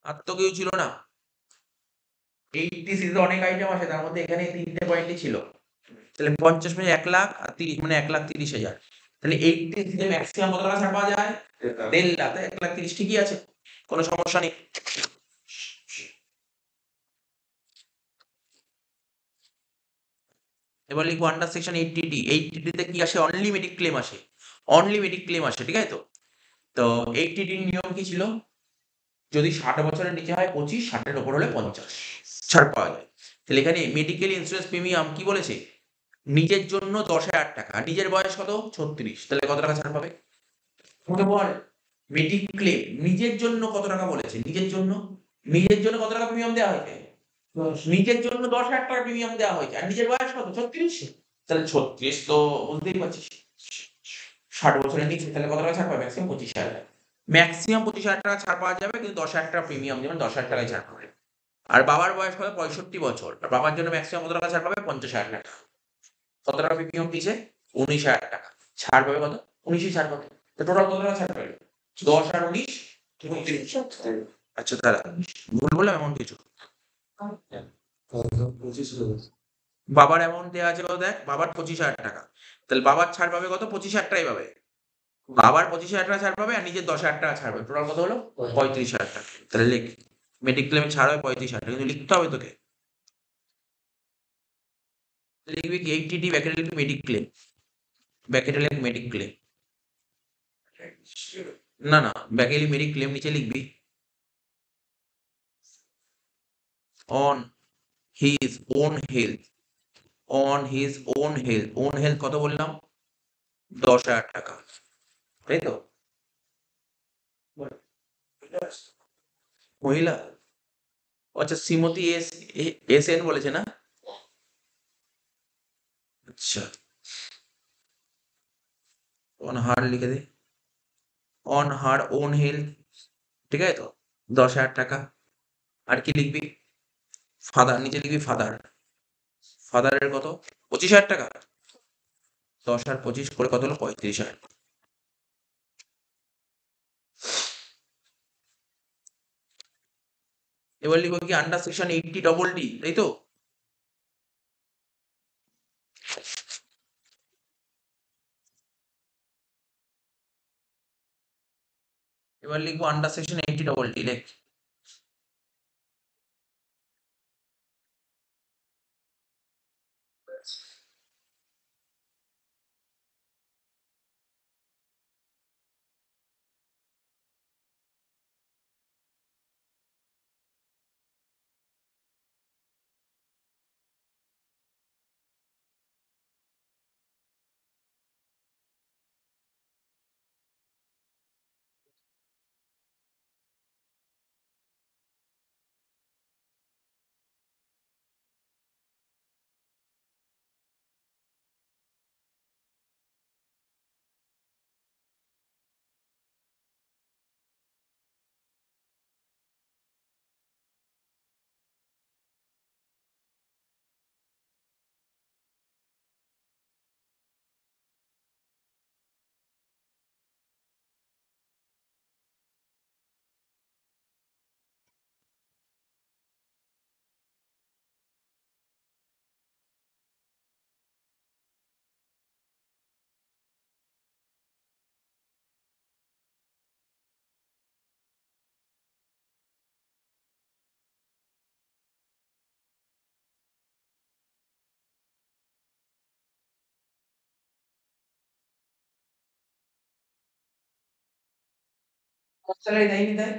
আর তো কেউ ছিল না। 80 অনেক আইটেম আছে, তার মধ্যে এখানে 3টে পয়েন্টই ছিল। তাহলে 50 মানে 1 লাখ, আর 30 মানে 1,30,000। তাহলে 80 ম্যাক্সিমাম কত টাকা ছাড় পাওয়া যায়? 1.5 লাখ। 1,30,000 ঠিকই আছে, কোনো সমস্যা নেই। এবার লিখবো আন্ডার সেকশন 80D। 80D তে কি আসে? অনলি মেডিক ক্লেম আসে, অনলি মেডিক ক্লেম আসে, ঠিক আছে তো। তো 80D নিয়ম কি ছিল? যদি 60 বছরের নিচে হয় 25, 60-এর উপর হলে 50 ছাড় পাওয়া যায়। তাহলে এখানে মেডিকেল ইন্স্যুরেন্স প্রিমিয়াম কি বলেছে? নিজের জন্য 10,000 টাকা, নিজের বয়স কত? 36, তাহলে কত টাকা ছাড় পাবে? আমাকে বল, মেডিক ক্লেম নিজের জন্য কত টাকা বলেছে? নিজের জন্য, নিজের জন্য কত টাকা প্রিমিয়াম দেওয়া হয়েছে? নিজের জন্য 10,000 টাকা প্রিমিয়াম দেওয়া হয়েছে, আর নিজের বয়স কত? 36। তাহলে 36 তো বুঝতেই পারছিস 60 বছরের নিচে, তাহলে কত টাকা ছাড় পাবে? ম্যাক্সিমাম 25,000 টাকা। ম্যাক্সিমাম 25,000 টাকা ছাড় পাওয়া যাবে, কিন্তু 10,000 টাকা প্রিমিয়াম দেবেন, 10,000 টাকায় ছাড় পাবে। আর বাবার বয়স কত? 65 বছর, আর বাবার জন্য ম্যাক্সিমাম কত টাকা ছাড় পাবে? 50,000 টাকা। কত টাকা প্রিমিয়াম দিয়েছে? 19,000 টাকা। ছাড় পাবে কত? 19ই ছাড় পাবে। তো টোটাল কত টাকা ছাড় পাবে? 10 আর 19 29। আচ্ছা দাঁড়া, ভুল বললাম এমন কিছু? বাবার অ্যামাউন্ট দেওয়া আছে কত দেখ, বাবার 25,000 টাকা। তাহলে বাবার ছাড় পাবে কত? 25,000 টাকাই পাবে। বাবার 25,000 টাকা ছাড় পাবে, আর নিজের 10,000 টাকা ছাড় পাবে। টোটাল কত হলো? 35,000 টাকা। তাহলে লিখ, মেডিক্লেমে ক্লেমে ছাড় হয় 35,000 টাকা, কিন্তু লিখতে হবে তোকে। লিখবি কি 80D, ব্যাকেটে লিখবি মেডিক্লেম ক্লেম, ব্যাকেটে লিখ মেডিক্লেম ক্লেম। না না, ব্যাকে লিখবি মেডিক্লেম ক্লেম, নিচে লিখবি on his own health, on his own health. Own health কত বললাম? 10,000 টাকা, তাই তো? মহিলা, আচ্ছা শ্রীমতী এস এন বলেছে না? আচ্ছা, অন হার লিখে দে, অন হার ওন হেলথ, ঠিক আছে তো, 10,000 টাকা। আর কি লিখবি? ফাদার, নিচে লিখবি ফাদার, ফাদারের কত? 25,000 টাকা। 10 আর 25 করে কত হলো? 35,000। এবার লিখবো কি আন্ডার সেকশন 80DD, তাই তো? এবার লিখবো আন্ডার সেকশন 80DD, লেখ। গ্রস স্যালারি দেয়নি দেয়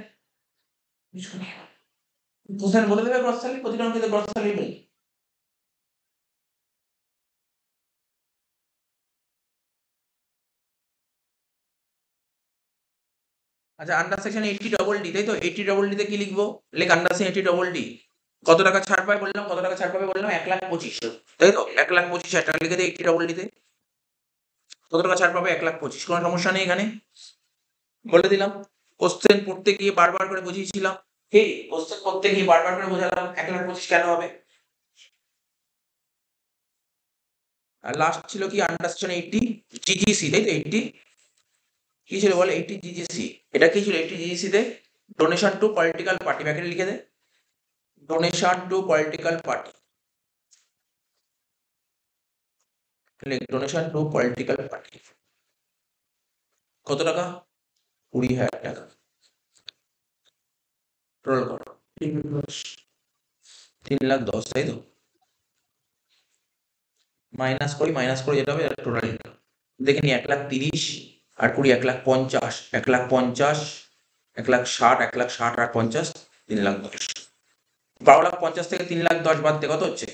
কোশ্চেন বলে দেবে গ্রস স্যালারি, প্রতিটা অঙ্কে গ্রস স্যালারি নেই। আচ্ছা, আন্ডার সেকশন 80 ডবল ডি, তাই তো? 80 ডবল ডি তে কি লিখবো? লেখ আন্ডার সেকশন 80 ডবল ডি। কত টাকা ছাড় পায় বললাম? কত টাকা ছাড় পাবে বললাম? 1,25,000, তাই তো? 1,25,000 টাকা লিখে দে 80 ডবল ডি তে। কত টাকা ছাড় পাবে? 1,25,000। কোনো সমস্যা নেই এখানে, বলে দিলাম। কোশ্চেন পড়তে গিয়ে বারবার করে বুঝিয়েছিলাম। কি কোশ্চেন পড়তে গিয়ে বারবার করে বোঝালাম 1,25,000 কেন হবে। আর লাস্ট ছিল কি আন্ডার সেকশন 80 জিজিসি, তাই তো? 80 কি ছিল বল? 80 জিজিসি। এটা কি ছিল 80 জিজিসি তে? ডোনেশন টু পলিটিক্যাল পার্টি, ব্যাকেটে লিখে দে। Donation to political party, donation to political party. কত টাকা? 20,000 টাকা। টোটাল কত? 3,10,000, তাই তো? মাইনাস করে যেটা হবে টোটাল ইনকাম। দেখে নি 1,30,000 আর 20, 1,50,000, 1,50,000, 1,60,000, 1,60,000 আর 50, 3,10,000। 12,50,000 থেকে 3,10,000 বাদ দিয়ে কত হচ্ছে?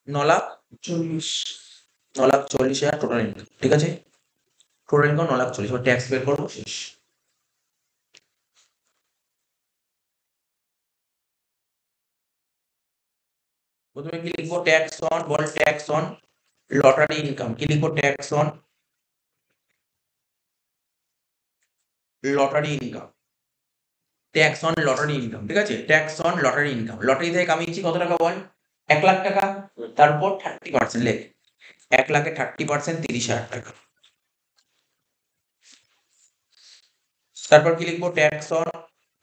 9,40,000। 9,40,000 টোটাল ইনকাম, ঠিক আছে? Total income 9,40,000। এবার ট্যাক্স বের করবো, শেষ। প্রথমে কি লিখবো? Tax on, ball tax on lottery income. কি লিখবো? Tax on lottery income. Tax on lottery income, ঠিক আছে? Tax on lottery income. Lottery থেকে কামিয়েছি কত টাকা বল? 1,00,000 টাকা। তারপর 30% লেখ। 1,00,000 30%, 30,000 টাকা। তারপর কি লিখবো? Tax on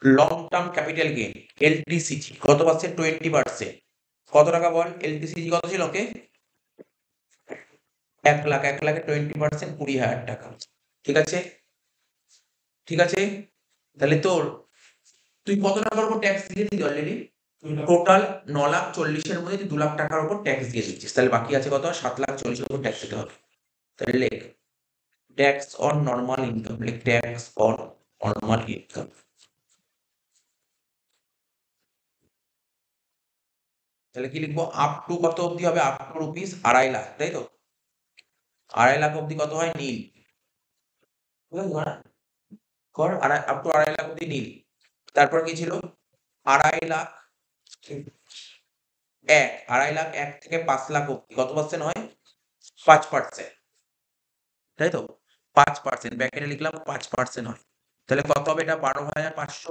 long term capital gain, LTCG. কত পার্সেন্ট? 20%। কত টাকা বল? এলটিসিজি কত ছিল? ওকে, 1,00,000। 1,00,000 20%, 20,000 টাকা। ঠিক আছে? ঠিক আছে? তাহলে তোর, তুই কত টাকার উপর ট্যাক্স দিয়ে দিলি অলরেডি? টোটাল 9,40,000 এর মধ্যে তুই 2,00,000 টাকার উপর ট্যাক্স দিয়ে দিচ্ছিস। তাহলে বাকি আছে কত? 7,40,000 এর উপর ট্যাক্স দিতে হবে। তাহলে লেখ ট্যাক্স অন নর্মাল ইনকাম, লেখ ট্যাক্স অন নর্মাল ইনকাম। তাহলে কি লিখবো? আপ টু কত অবধি হবে? আপ টু রুপিস 2,50,000, তাই তো? 2,50,000 অবধি কত হয়? নীল। কর আপ টু 2,50,000 অবধি নীল। তারপর কি ছিল? 2,50,000 2,50,000 1 থেকে 5,00,000 অবধি কত পার্সেন্ট হয়? 5%, তাই তো? 5%, ব্র্যাকেটে লিখলাম 5% হয়। তাহলে কত হবে এটা? 12,500।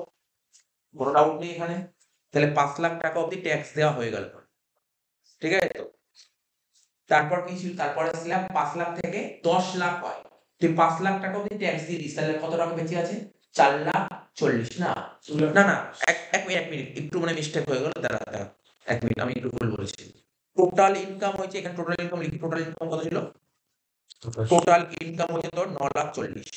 কোনো ডাউট নেই এখানে। তাহলে 5,00,000 টাকা অবধি ট্যাক্স দেওয়া হয়ে গেল, ঠিক আছে তো? তারপর কি ছিল? তারপরে ছিলাম 5,00,000 থেকে 10,00,000 হয়। তুই 5,00,000 টাকা অবধি ট্যাক্স দিয়ে দিস, তাহলে কত টাকা বেঁচে আছে? 4,40,000 না? না না, এক মিনিট, এক মিনিট, একটু মানে মিস্টেক হয়ে গেল। দাঁড়া দাঁড়া, এক মিনিট, আমি একটু ভুল বলেছি। টোটাল ইনকাম হয়েছে, এখানে টোটাল ইনকাম লিখি। টোটাল ইনকাম কত ছিল? টোটাল ইনকাম হচ্ছে তোর 9,40,000।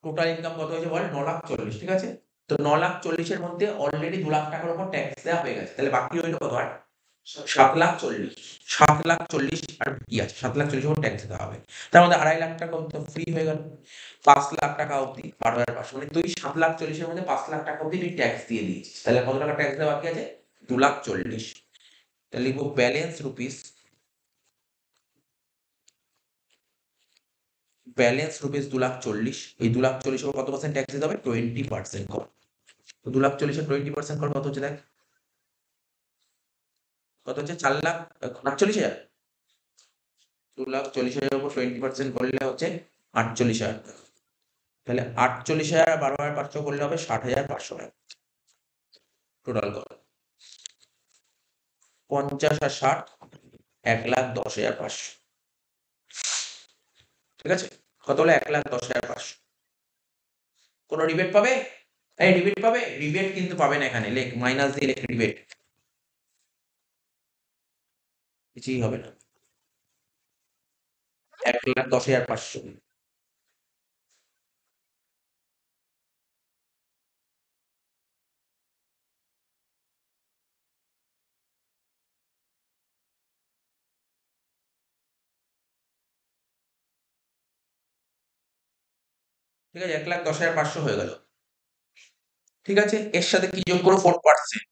টোটাল ইনকাম কত হয়েছে বল? 9,40,000, ঠিক আছে? তো 9,40,000 এর মধ্যে অলরেডি 2,00,000 টাকার উপর ট্যাক্স দেওয়া হয়ে গেছে। তাহলে বাকি রইল কত আর? 7,40,000। 7,40,000 আর কি আছে? 7,40,000 উপর ট্যাক্স দিতে হবে। তার মধ্যে 2,50,000 টাকা তো ফ্রি হয়ে গেল। 5,00,000 টাকা অবধি 12,500, মানে তুই 7,40,000 এর মধ্যে 5,00,000 টাকা অবধি তুই ট্যাক্স দিয়ে দিয়েছিস। তাহলে কত টাকা ট্যাক্স দেওয়া বাকি আছে? 2,40,000। তাহলে লিখবো ব্যালেন্স রুপিস, ব্যালেন্স রুপিস 2,40,000। এই 2,40,000 উপর কত পার্সেন্ট ট্যাক্স দিতে হবে? 20% কর। তো 2,40,000 20% কর, কত হচ্ছে দেখ? কত হচ্ছে? 4,48,000। 2,40,000 উপর 20% করলে হচ্ছে 48,000 টাকা। তাহলে 48,000 আর 12,500 করলে হবে 60,500 টাকা। টোটাল কর 50 আর 60, 1,10,500। ঠিক আছে? কত হলো? 1,10,500। কোনো রিবেট পাবে? এই রিবেট পাবে? রিবেট কিন্তু পাবে না এখানে। লেখ মাইনাস দিয়ে লেখ রিবেট। কিছুই হবে না। 1,10,500। ঠিক আছে, 1,10,500 হয়ে গেল। ঠিক আছে, এর সাথে কি যোগ করো? 4%।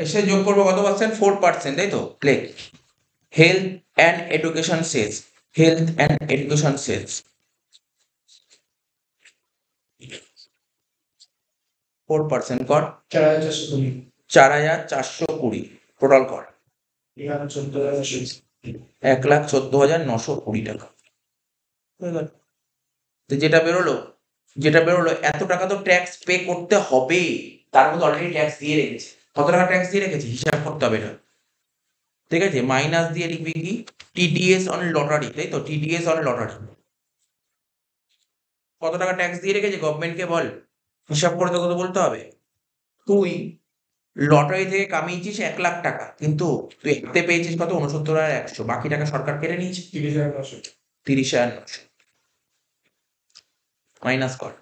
এর সাথে যোগ করবো কত পার্সেন্ট? 4%, তাই তো? লেখ, health and education cess, health and education cess 4% কর। 4,420 টোটাল কর। 1,14,920 টাকা হয়ে গেল। তো যেটা বেরোলো এত টাকা তো ট্যাক্স পে করতে হবে। তার মধ্যে অলরেডি ট্যাক্স দিয়ে রেখেছে। কত টাকা ট্যাক্স দিয়ে রেখেছে হিসাব করতে হবে এটা। ঠিক আছে, মাইনাস দিয়ে লিখবি কি? টিডিএস অন লটারি, তাই তো? টিডিএস অন লটারি কত টাকা ট্যাক্স দিয়ে রেখেছে গভর্নমেন্টকে বল? হিসাব করে তোকে তো বলতে হবে। তুই লটারি থেকে কামিয়েছিস 1,00,000 টাকা, কিন্তু তুই হাতে পেয়েছিস কত? 69,100। বাকি টাকা সরকার কেটে নিয়েছে 30,900। 30,900 মাইনাস কর।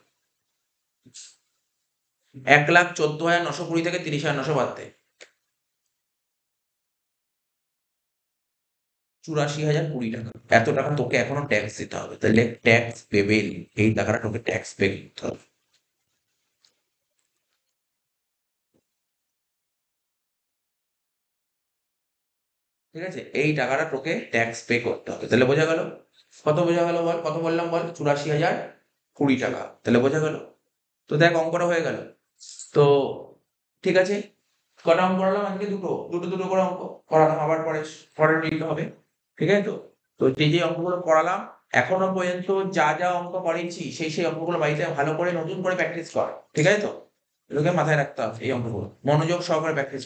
1,14,920 থেকে 30,900 বাদ দে। 84,020 টাকা। এত টাকা তোকে এখনো ট্যাক্স দিতে হবে। তাহলে ট্যাক্স পেবেল, এই টাকাটা তোকে ট্যাক্স পে করতে হবে। ঠিক আছে, এই টাকাটা তোকে ট্যাক্স পে করতে হবে। তাহলে বোঝা গেল? কত বোঝা গেল বল? কত বললাম বল? 84,020 টাকা। তাহলে বোঝা গেল? তো দেখ, অঙ্কটা হয়ে গেল। তো ঠিক আছে, কটা অঙ্ক করালাম আজকে? দুটো, দুটো দুটো করে অঙ্ক করালাম। আবার পরে পরের দিন হবে। ঠিক আছে তো? তো যে যে অঙ্কগুলো করালাম, এখনো পর্যন্ত যা যা অঙ্ক করেছি সেই সেই অঙ্কগুলো বাড়িতে ভালো করে নতুন করে প্র্যাকটিস কর। ঠিক আছে তো? এগুলোকে মাথায় রাখতে হবে, এই অঙ্কগুলো মনোযোগ সহকারে প্র্যাকটিস।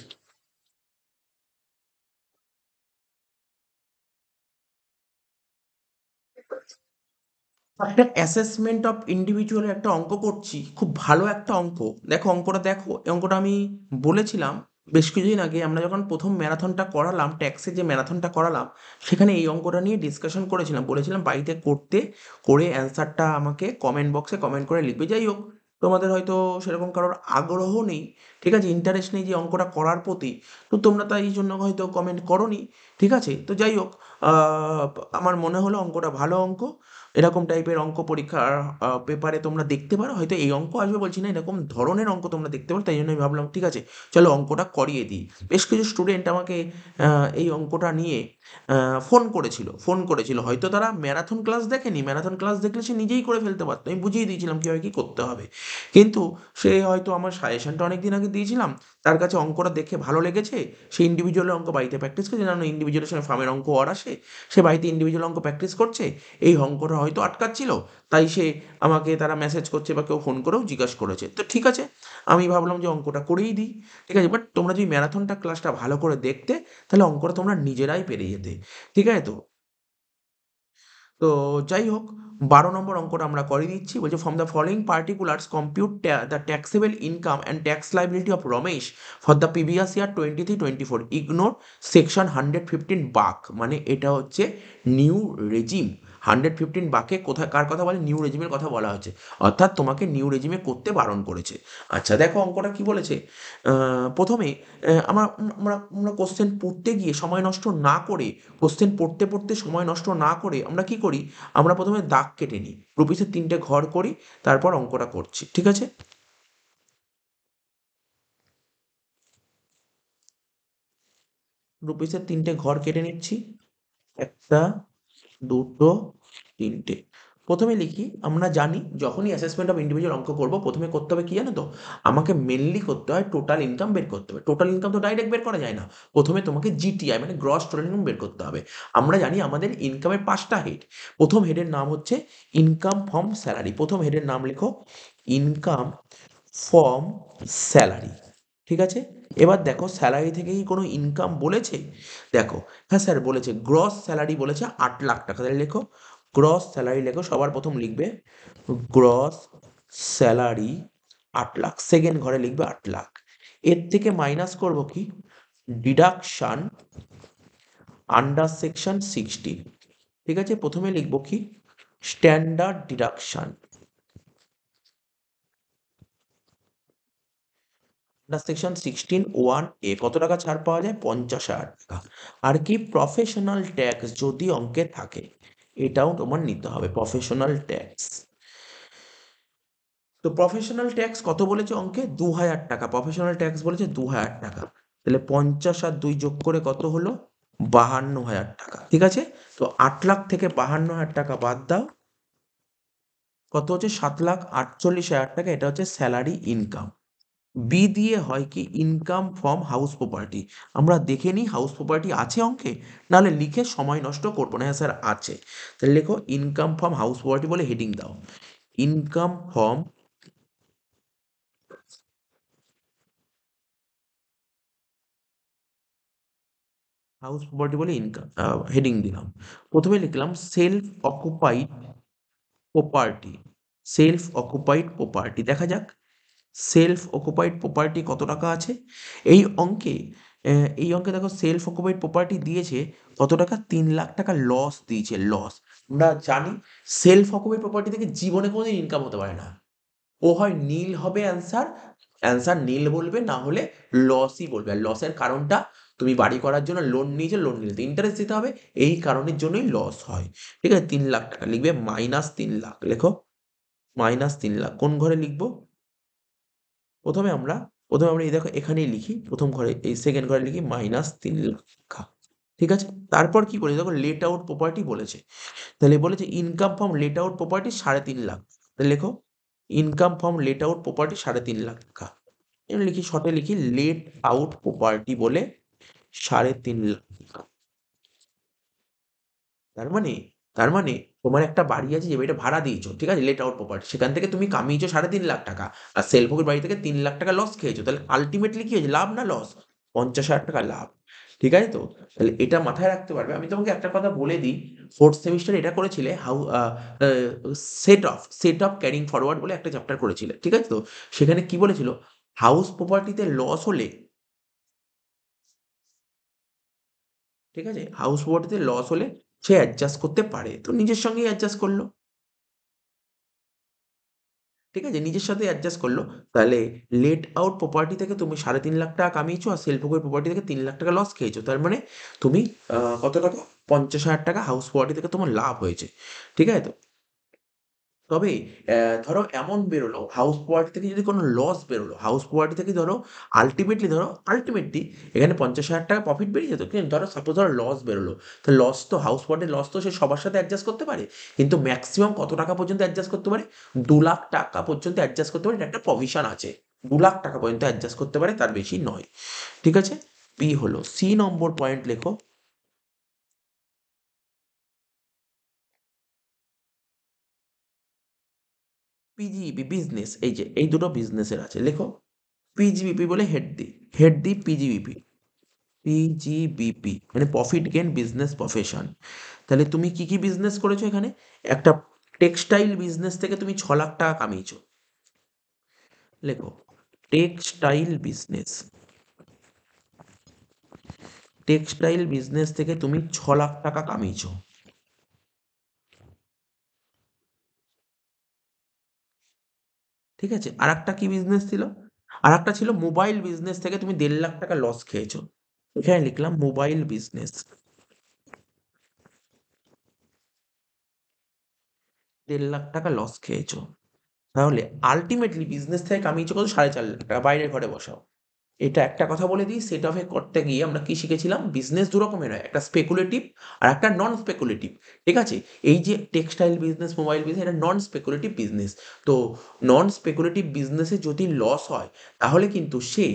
একটা অ্যাসেসমেন্ট অফ ইন্ডিভিজুয়ালের একটা অঙ্ক করছি, খুব ভালো একটা অঙ্ক। দেখো অঙ্কটা, দেখো এই অঙ্কটা আমি বলেছিলাম বেশ কিছুদিন আগে, আমরা যখন প্রথম ম্যারাথনটা করালাম, ট্যাক্সে যে ম্যারাথনটা করালাম, সেখানে এই অঙ্কটা নিয়ে ডিসকাশন করেছিলাম। বলেছিলাম বাড়িতে করতে, করে অ্যান্সারটা আমাকে কমেন্ট বক্সে কমেন্ট করে লিখবে। যাই হোক, তোমাদের হয়তো সেরকম কারোর আগ্রহ নেই, ঠিক আছে, ইন্টারেস্ট নেই যে অঙ্কটা করার প্রতি, তো তোমরা তাই জন্য হয়তো কমেন্ট করোনি। ঠিক আছে, তো যাই হোক, আহ, আমার মনে হলো অঙ্কটা ভালো অঙ্ক। এরকম টাইপের অঙ্ক পরীক্ষার পেপারে তোমরা দেখতে পারো। হয়তো এই অঙ্ক আসবে বলছি না, এরকম ধরনের অঙ্ক তোমরা দেখতে পারো। তাই জন্য আমি ভাবলাম ঠিক আছে, চলো অঙ্কটা করিয়ে দিই। বেশ কিছু স্টুডেন্ট আমাকে এই অঙ্কটা নিয়ে ফোন করেছিল। হয়তো তারা ম্যারাথন ক্লাস দেখেনি, ম্যারাথন ক্লাস দেখলে সে নিজেই করে ফেলতে পারতো, আমি বুঝিয়ে দিয়েছিলাম কীভাবে কী করতে হবে। কিন্তু সে হয়তো আমার সাজেশনটা অনেক দিন আগে দিয়েছিলাম, তার কাছে অঙ্কটা দেখে ভালো লেগেছে, সে ইন্ডিভিজুয়াল অঙ্ক বাড়িতে প্র্যাকটিস করছে। জানো ইন্ডিভিজুয়ালের সঙ্গে ফার্মের অঙ্ক আর আসে, সে বাড়িতে ইন্ডিভিজুয়াল অঙ্ক প্র্যাকটিস করছে। এই অঙ্কটা হয়তো আটকাচ্ছিল, তাই সে আমাকে, তারা মেসেজ করছে বা কেউ ফোন করেও জিজ্ঞাসা করেছে। তো ঠিক আছে, আমি ভাবলাম যে অঙ্কটা করেই দিই। ঠিক আছে, বাট তোমরা যদি ম্যারাথনটা ক্লাসটা ভালো করে দেখতে, তাহলে অঙ্কটা তোমরা নিজেরাই পেরে যেতে। ঠিক আছে তো? তো যাই হোক, 12 নম্বর অঙ্কটা আমরা করে দিচ্ছি। বলছে from the following particulars compute the taxable income and tax liability of Ramesh for the previous year 23-24, ignore section 115 বাক। মানে এটা হচ্ছে নিউ রেজিম। 115 বাকে কোথায় কার কথা বলে? নিউ রেজিমের কথা বলা হচ্ছে। অর্থাৎ তোমাকে নিউ রেজিমে করতে বারণ করেছে। আচ্ছা দেখো অঙ্কটা কি বলেছে। প্রথমে আমরা কোশ্চেন পড়তে গিয়ে সময় নষ্ট না করে, কোশ্চেন পড়তে পড়তে সময় নষ্ট না করে আমরা কি করি? আমরা প্রথমে দাগ কেটে নিই, রুপিসের 3টে ঘর করি, তারপর অঙ্কটা করছি। ঠিক আছে, রুপিসের 3টে ঘর কেটে নিচ্ছি। একটা, দুটো, তিনটে। প্রথমে লিখি, আমরা জানি যখনই অ্যাসেসমেন্ট অফ ইন্ডিভিজুয়াল অঙ্ক করবো প্রথমে করতে হবে কি জানো তো, আমাকে মেনলি করতে হয় টোটাল ইনকাম বের করতে হবে। টোটাল ইনকাম তো ডাইরেক্ট বের করা যায় না, প্রথমে তোমাকে জিটিআই মানে গ্রস টোটাল ইনকাম বের করতে হবে। আমরা জানি আমাদের ইনকামের 5টা হেড। প্রথম হেডের নাম হচ্ছে ইনকাম ফ্রম স্যালারি। প্রথম হেডের নাম লেখো ইনকাম ফ্রম স্যালারি। ঠিক আছে, এবার দেখো স্যালারি থেকে কি কোনো ইনকাম বলেছে? দেখো, হ্যাঁ স্যার বলেছে, গ্রস স্যালারি বলেছে 8 লাখ টাকা। তাহলে লেখো গ্রস স্যালারি, লেখো সবার প্রথম লিখবে গ্রস স্যালারি 8 লাখ, সেকেন্ড ঘরে লিখবে 8 লাখ। এর থেকে মাইনাস করব কি, ডিডাকশন আন্ডার সেকশন 16। ঠিক আছে, প্রথমে লিখবো কি, standard deduction under section 16(1)(a) কত টাকা ছাড় পাওয়া যায়, 50,000 টাকা। আর কি, প্রফেশনাল ট্যাক্স যদি অঙ্কে থাকে, এটাও তোমার নিতে হবে প্রফেশনাল ট্যাক্স। তো প্রফেশনাল ট্যাক্স কত বলেছে অঙ্কে, 2,000 টাকা। প্রফেশনাল ট্যাক্স বলেছে 2,000 টাকা। তাহলে 50 আর 2 যোগ করে কত হলো, 52,000 টাকা। ঠিক আছে, তো 8 লাখ থেকে 52,000 টাকা বাদ দাও, কত হচ্ছে, 7,48,000 টাকা। এটা হচ্ছে স্যালারি ইনকাম। বি দিয়ে হয় কি, ইনকাম ফ্রম হাউস প্রপার্টি। আমরা দেখে নিই হাউস প্রপার্টি আছে অঙ্কে, নাহলে লিখে সময় নষ্ট করবো না। হ্যাঁ স্যার আছে, তাহলে লেখো ইনকাম ফ্রম হাউস প্রপার্টি বলে হেডিং দাও, ইনকাম ফ্রম হাউস প্রপার্টি বলে ইনকাম হেডিং দিলাম। প্রথমে লিখলাম self occupied property. Self occupied property, দেখা যাক সেলফ অকুপাইড প্রপার্টি কত টাকা আছে এই অঙ্কে। এই অঙ্কে দেখো সেলফ অকুপাইড প্রপার্টি দিয়েছে কত টাকা, 3 লাখ টাকা লস দিয়েছে, লস। আমরা জানি সেলফ অকুপাইড প্রপার্টি থেকে জীবনে কোনোদিন ইনকাম হতে পারে না। ও হয় নীল হবে অ্যান্সার, অ্যান্সার নীল বলবে, না হলে লসই বলবে। আর লসের কারণটা, তুমি বাড়ি করার জন্য লোন নিয়েছো, লোন নিলে ইন্টারেস্ট দিতে হবে, এই কারণের জন্যই লস হয়। ঠিক আছে, 3 লাখ টাকা লিখবে, -3 লাখ লেখো, -3 লাখ। কোন ঘরে লিখবো, প্রথমে আমরা প্রথমে আমরা এই দেখো এখানেই লিখি, প্রথম ঘরে এই সেকেন্ড ঘরে লিখি -3 লাখ। ঠিক আছে, তারপর কি করি দেখো, লেট আউট প্রপার্টি বলেছে। তাহলে বলেছে income from late out property 3.5 lakh. তাহলে লেখো income from late out property 3.5 lakh টাকা। এবার লিখি, শর্টে লিখি লেট আউট প্রপার্টি বলে 3.5 লাখ। তার মানে তার মানে তোমার একটা বাড়ি আছে যে বাড়িটা ভাড়া দিয়েছো, ঠিক আছে, লেট আউট প্রপার্টি, সেখান থেকে তুমি কামিয়েছো 3.5 লাখ টাকা, আর সেলফোকের বাড়ি থেকে 3 লাখ টাকা লস খেয়েছো। তাহলে আলটিমেটলি কি হয়েছে, লাভ না লস, 50,000 টাকা লাভ। ঠিক আছে, তো তাহলে এটা মাথায় রাখতে পারবে। আমি তোমাকে একটা কথা বলে দিই, ফোর্থ সেমিস্টার এটা করেছিলে, how set of carrying forward বলে একটা চ্যাপ্টার করেছিলে। ঠিক আছে, তো সেখানে কি বলেছিল, হাউস প্রপার্টিতে লস হলে, ঠিক আছে, হাউস প্রপার্টিতে লস হলে সে অ্যাডজাস্ট করতে পারে, তো নিজের সঙ্গেই অ্যাডজাস্ট করলো। ঠিক আছে, নিজের সাথে অ্যাডজাস্ট করলো। তাহলে লেট আউট প্রপার্টি থেকে তুমি 3.5 লাখ টাকা কামিয়েছো, আর সেলফ বুকের প্রপার্টি থেকে 3 লাখ টাকা লস খেয়েছো। তার মানে তুমি কত টাকা, 50,000 টাকা হাউস প্রপার্টি থেকে তোমার লাভ হয়েছে। ঠিক আছে, তো তবে ধরো এমন বেরোলো হাউস প্রপার্টি থেকে যদি কোনো লস বেরোলো, হাউস প্রপার্টি থেকে ধরো আলটিমেটলি এখানে 50,000 টাকা প্রফিট বেরিয়ে যেত, কিন্তু ধরো সাপোজ ধরো লস বেরোলো, তো লস তো হাউস প্রপার্টির লস তো সে সবার সাথে অ্যাডজাস্ট করতে পারে, কিন্তু ম্যাক্সিমাম কত টাকা পর্যন্ত অ্যাডজাস্ট করতে পারে, 2 লাখ টাকা পর্যন্ত অ্যাডজাস্ট করতে পারে। এটা একটা প্রভিশন আছে, 2 লাখ টাকা পর্যন্ত অ্যাডজাস্ট করতে পারে, তার বেশি নয়। ঠিক আছে, পি হলো। সি নম্বর পয়েন্ট লেখো, পিজিইবি বিজনেস, এই যে এই দুটো বিজনেসের আছে, লেখো পিজিবিপি বলে হেড দি পিজিবিপি। পিজিবিপি মানে প্রফিট গেন বিজনেস প্রফেশন। তাহলে তুমি কি কি বিজনেস করেছো এখানে, একটা টেক্সটাইল বিজনেস থেকে তুমি 6 লাখ টাকা কামিয়েছো, লেখো টেক্সটাইল বিজনেস। টেক্সটাইল বিজনেস থেকে তুমি 6 লাখ টাকা কামিয়েছো। ঠিক আছে, আর একটা কি বিজনেস ছিল, আর একটা ছিল মোবাইল বিজনেস থেকে তুমি 1.5 লাখ টাকা লস খেয়েছো। এখানে লিখলাম মোবাইল বিজনেস, 1.5 লাখ টাকা লস খেয়েছো। তাহলে আলটিমেটলি বিজনেস থেকে কামিয়েছো কত, 4.5 লাখ টাকা। বাইরের ঘরে বসাও, এটা একটা কথা বলে দিই, সেট অফে করতে গিয়ে আমরা কি শিখেছিলাম, বিজনেস দু রকমের হয়, একটা স্পেকুলেটিভ আর একটা নন স্পেকুলেটিভ। ঠিক আছে, এই যে টেক্সটাইল বিজনেস, মোবাইল বিজনেস, এটা নন স্পেকুলেটিভ বিজনেস। তো নন স্পেকুলেটিভ বিজনেসে যদি লস হয় তাহলে কিন্তু সে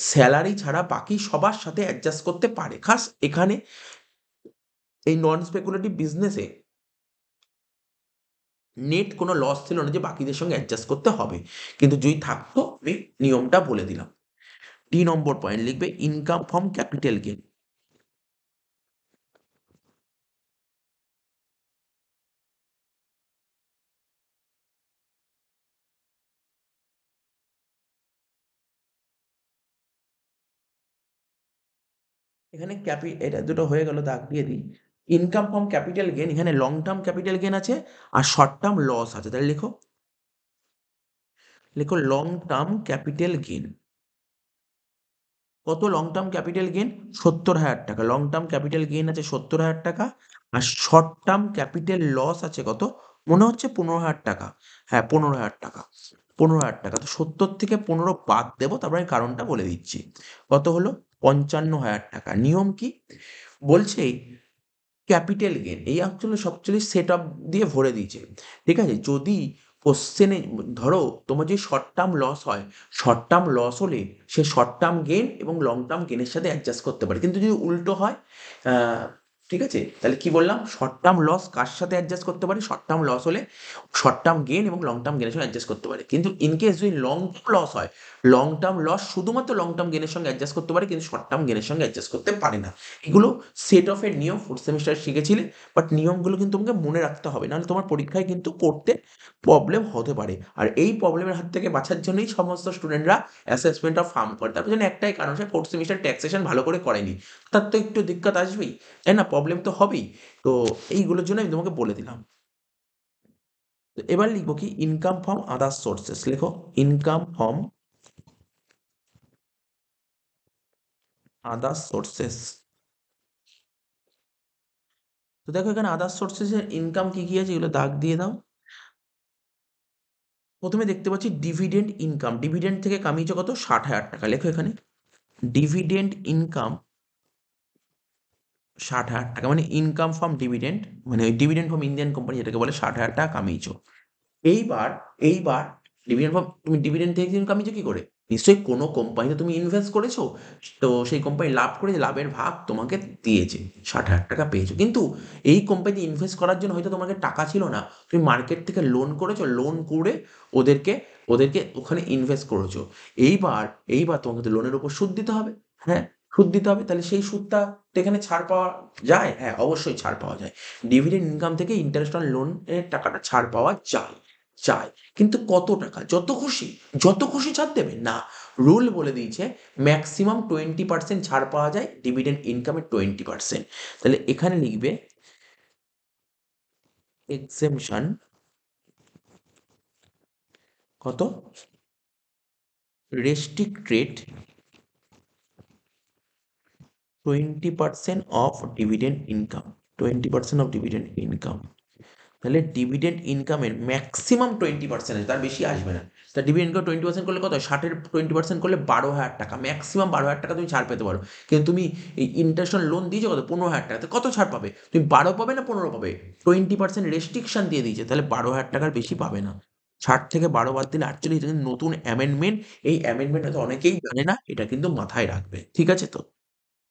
স্যালারি ছাড়া বাকি সবার সাথে অ্যাডজাস্ট করতে পারে। খাস এখানে এই নন স্পেকুলেটিভ বিজনেসে নেট কোনো লস ছিল না যে বাকিদের সঙ্গে অ্যাডজাস্ট করতে হবে, কিন্তু যদি থাকতো আমি নিয়মটা বলে দিলাম। 3 নম্বর পয়েন্ট লিখবে ইনকাম ফ্রম ক্যাপিটাল গেইন। এখানে এটা দুটো হয়ে গেল, দাগ দিয়ে দিই। ইনকাম ফ্রম ক্যাপিটাল গেইন, এখানে লং টার্ম ক্যাপিটাল গেইন আছে আর শর্ট টার্ম লস আছে, তাহলে লিখো, লিখো লং টার্ম ক্যাপিটাল গেইন। কত লং টার্ম ক্যাপিটাল গেইন? 70,000 টাকা লং টার্ম ক্যাপিটাল গেইন আছে, 70,000 টাকা। আর শর্ট টার্ম ক্যাপিটাল লস আছে কত, মনে হচ্ছে 15,000 টাকা। হ্যাঁ, 15,000 টাকা, 15,000 টাকা। তো 70 থেকে 15 বাদ দেবো, তারপরে আমি কারণটা বলে দিচ্ছি। কত হলো? 55,000 টাকা। নিয়ম কি বলছে? ক্যাপিটাল গেইন এই অ্যাকচুয়ালি সবচেয়ে সেট আপ দিয়ে ভরে দিয়েছে। ঠিক আছে, যদি কোশ্চেনে ধরো তোমার যে শর্ট টার্ম লস হয়, শর্ট টার্ম লস হলে সে শর্ট টার্ম গেইন এবং লং টার্ম গেইনের সাথে অ্যাডজাস্ট করতে পারে, কিন্তু যদি উল্টো হয়, আহ, ঠিক আছে, তাহলে কি বললাম, শর্ট টার্ম লস কার সাথে অ্যাডজাস্ট করতে পারে, শর্ট টার্ম লস হলে শর্ট টার্ম গেইন এবং লং টার্ম গেইনের সঙ্গে অ্যাডজাস্ট করতে পারে, কিন্তু ইন কেস যদি লং টার্ম লস হয়, লং টার্ম লস শুধুমাত্র লং টার্ম গেইনের সঙ্গে অ্যাডজাস্ট করতে পারে, কিন্তু শর্ট টার্ম গেইনের সঙ্গে অ্যাডজাস্ট করতে পারে না। এগুলো সেট অফ এর নিয়ম, ফোর্থ সেমিস্টারে শিখেছিলে, বাট নিয়মগুলো কিন্তু তোমাকে মনে রাখতে হবে, নাহলে তোমার পরীক্ষায় কিন্তু করতে প্রবলেম হতে পারে। আর এই প্রবলেমের হাত থেকে বাঁচার জন্যই সমস্ত স্টুডেন্টরা অ্যাসেসমেন্ট অফ ফার্ম করে, তার জন্য একটাই কারণ, সে ফোর্থ সেমিস্টার ট্যাক্সেশন ভালো করে করেনি, তার তো একটু দিক্কত আসবেই, তাই না, প্রবলেম তো হবেই। তো এইগুলোর জন্য আমি তোমাকে বলে দিলাম। তো এবার লিখবো কি, ইনকাম ফ্রম আদার সোর্সেস, লেখো ইনকাম ফ্রম আদার সোর্সেস। তো দেখো এখানে আদার সোর্সেস এর ইনকাম কি কি আছে, এগুলো দাগ দিয়ে দাও। প্রথমে দেখতে পাচ্ছি ডিভিডেন্ড ইনকাম, ডিভিডেন্ড থেকে কামিয়েছে কত, 60,000 টাকা, লেখো এখানে ডিভিডেন্ড ইনকাম 60,000 টাকা, মানে ইনকাম ফ্রম ডিভিডেন্ড, মানে ওই ডিভিডেন্ড ফ্রম ইন্ডিয়ান কোম্পানি যেটাকে বলে, 60,000 টাকা কামিয়েছো। এইবার এইবার ডিভিডেন্ড ফ্রম, তুমি ডিভিডেন্ড থেকে ইনকাম কামিয়েছো কি করে? নিশ্চয়ই কোনো কোম্পানিতে তুমি ইনভেস্ট করেছো, তো সেই কোম্পানি লাভ করেছে, লাভের ভাগ তোমাকে দিয়েছে, 60,000 টাকা পেয়েছো। কিন্তু এই কোম্পানিতে ইনভেস্ট করার জন্য হয়তো তোমাকে টাকা ছিল না, তুমি মার্কেট থেকে লোন করেছো, লোন করে ওদেরকে ওদেরকে ওখানে ইনভেস্ট করেছো। এইবার এইবার তোমাকে তো লোনের উপর সুদ দিতে হবে। হ্যাঁ, সুদ দিতে হবে, তাহলে সেই সুদটা তো এখানে ছাড় পাওয়া যায়, হ্যাঁ অবশ্যই ছাড় পাওয়া যায়। ডিভিডেন্ড ইনকাম থেকে ইন্টারেস্ট অন লোনের টাকাটা ছাড় পাওয়া যায়, যায়। কিন্তু কত টাকা? যত খুশি, যত খুশি ছাড় দেবে না, রুল বলে দিয়েছে ম্যাক্সিমাম 20% ছাড় পাওয়া যায় ডিভিডেন্ড ইনকামের 20%। তাহলে এখানে লিখবে এক্সেমশন কত, restricted 20% of dividend income, 20% of dividend income. তাহলে ডিভিডেন্ড ইনকামের ম্যাক্সিমাম 20% আছে, তার বেশি আসবে না। তা ডিভিডেন্ড ইনকাম 20% করলে কত হয়? 60-এর 20% করলে 12,000 টাকা, ম্যাক্সিমাম 12,000 টাকা তুমি ছাড় পেতে পারো। কিন্তু তুমি এই ইন্টারেস্ট অন লোন দিয়েছো কত, 15,000 টাকা, কত ছাড় পাবে তুমি? 12 পাবে না 15 পাবে? 20% রেস্ট্রিকশন দিয়ে দিয়েছে, তাহলে 12,000 টাকার বেশি পাবে না। 60 থেকে 12 বাদ দিলে 48, এটা কিন্তু নতুন অ্যামেন্ডমেন্ট। এই অ্যামেন্ডমেন্ট হয়তো অনেকেই জানে না, এটা কিন্তু মাথায় রাখবে, ঠিক আছে তো?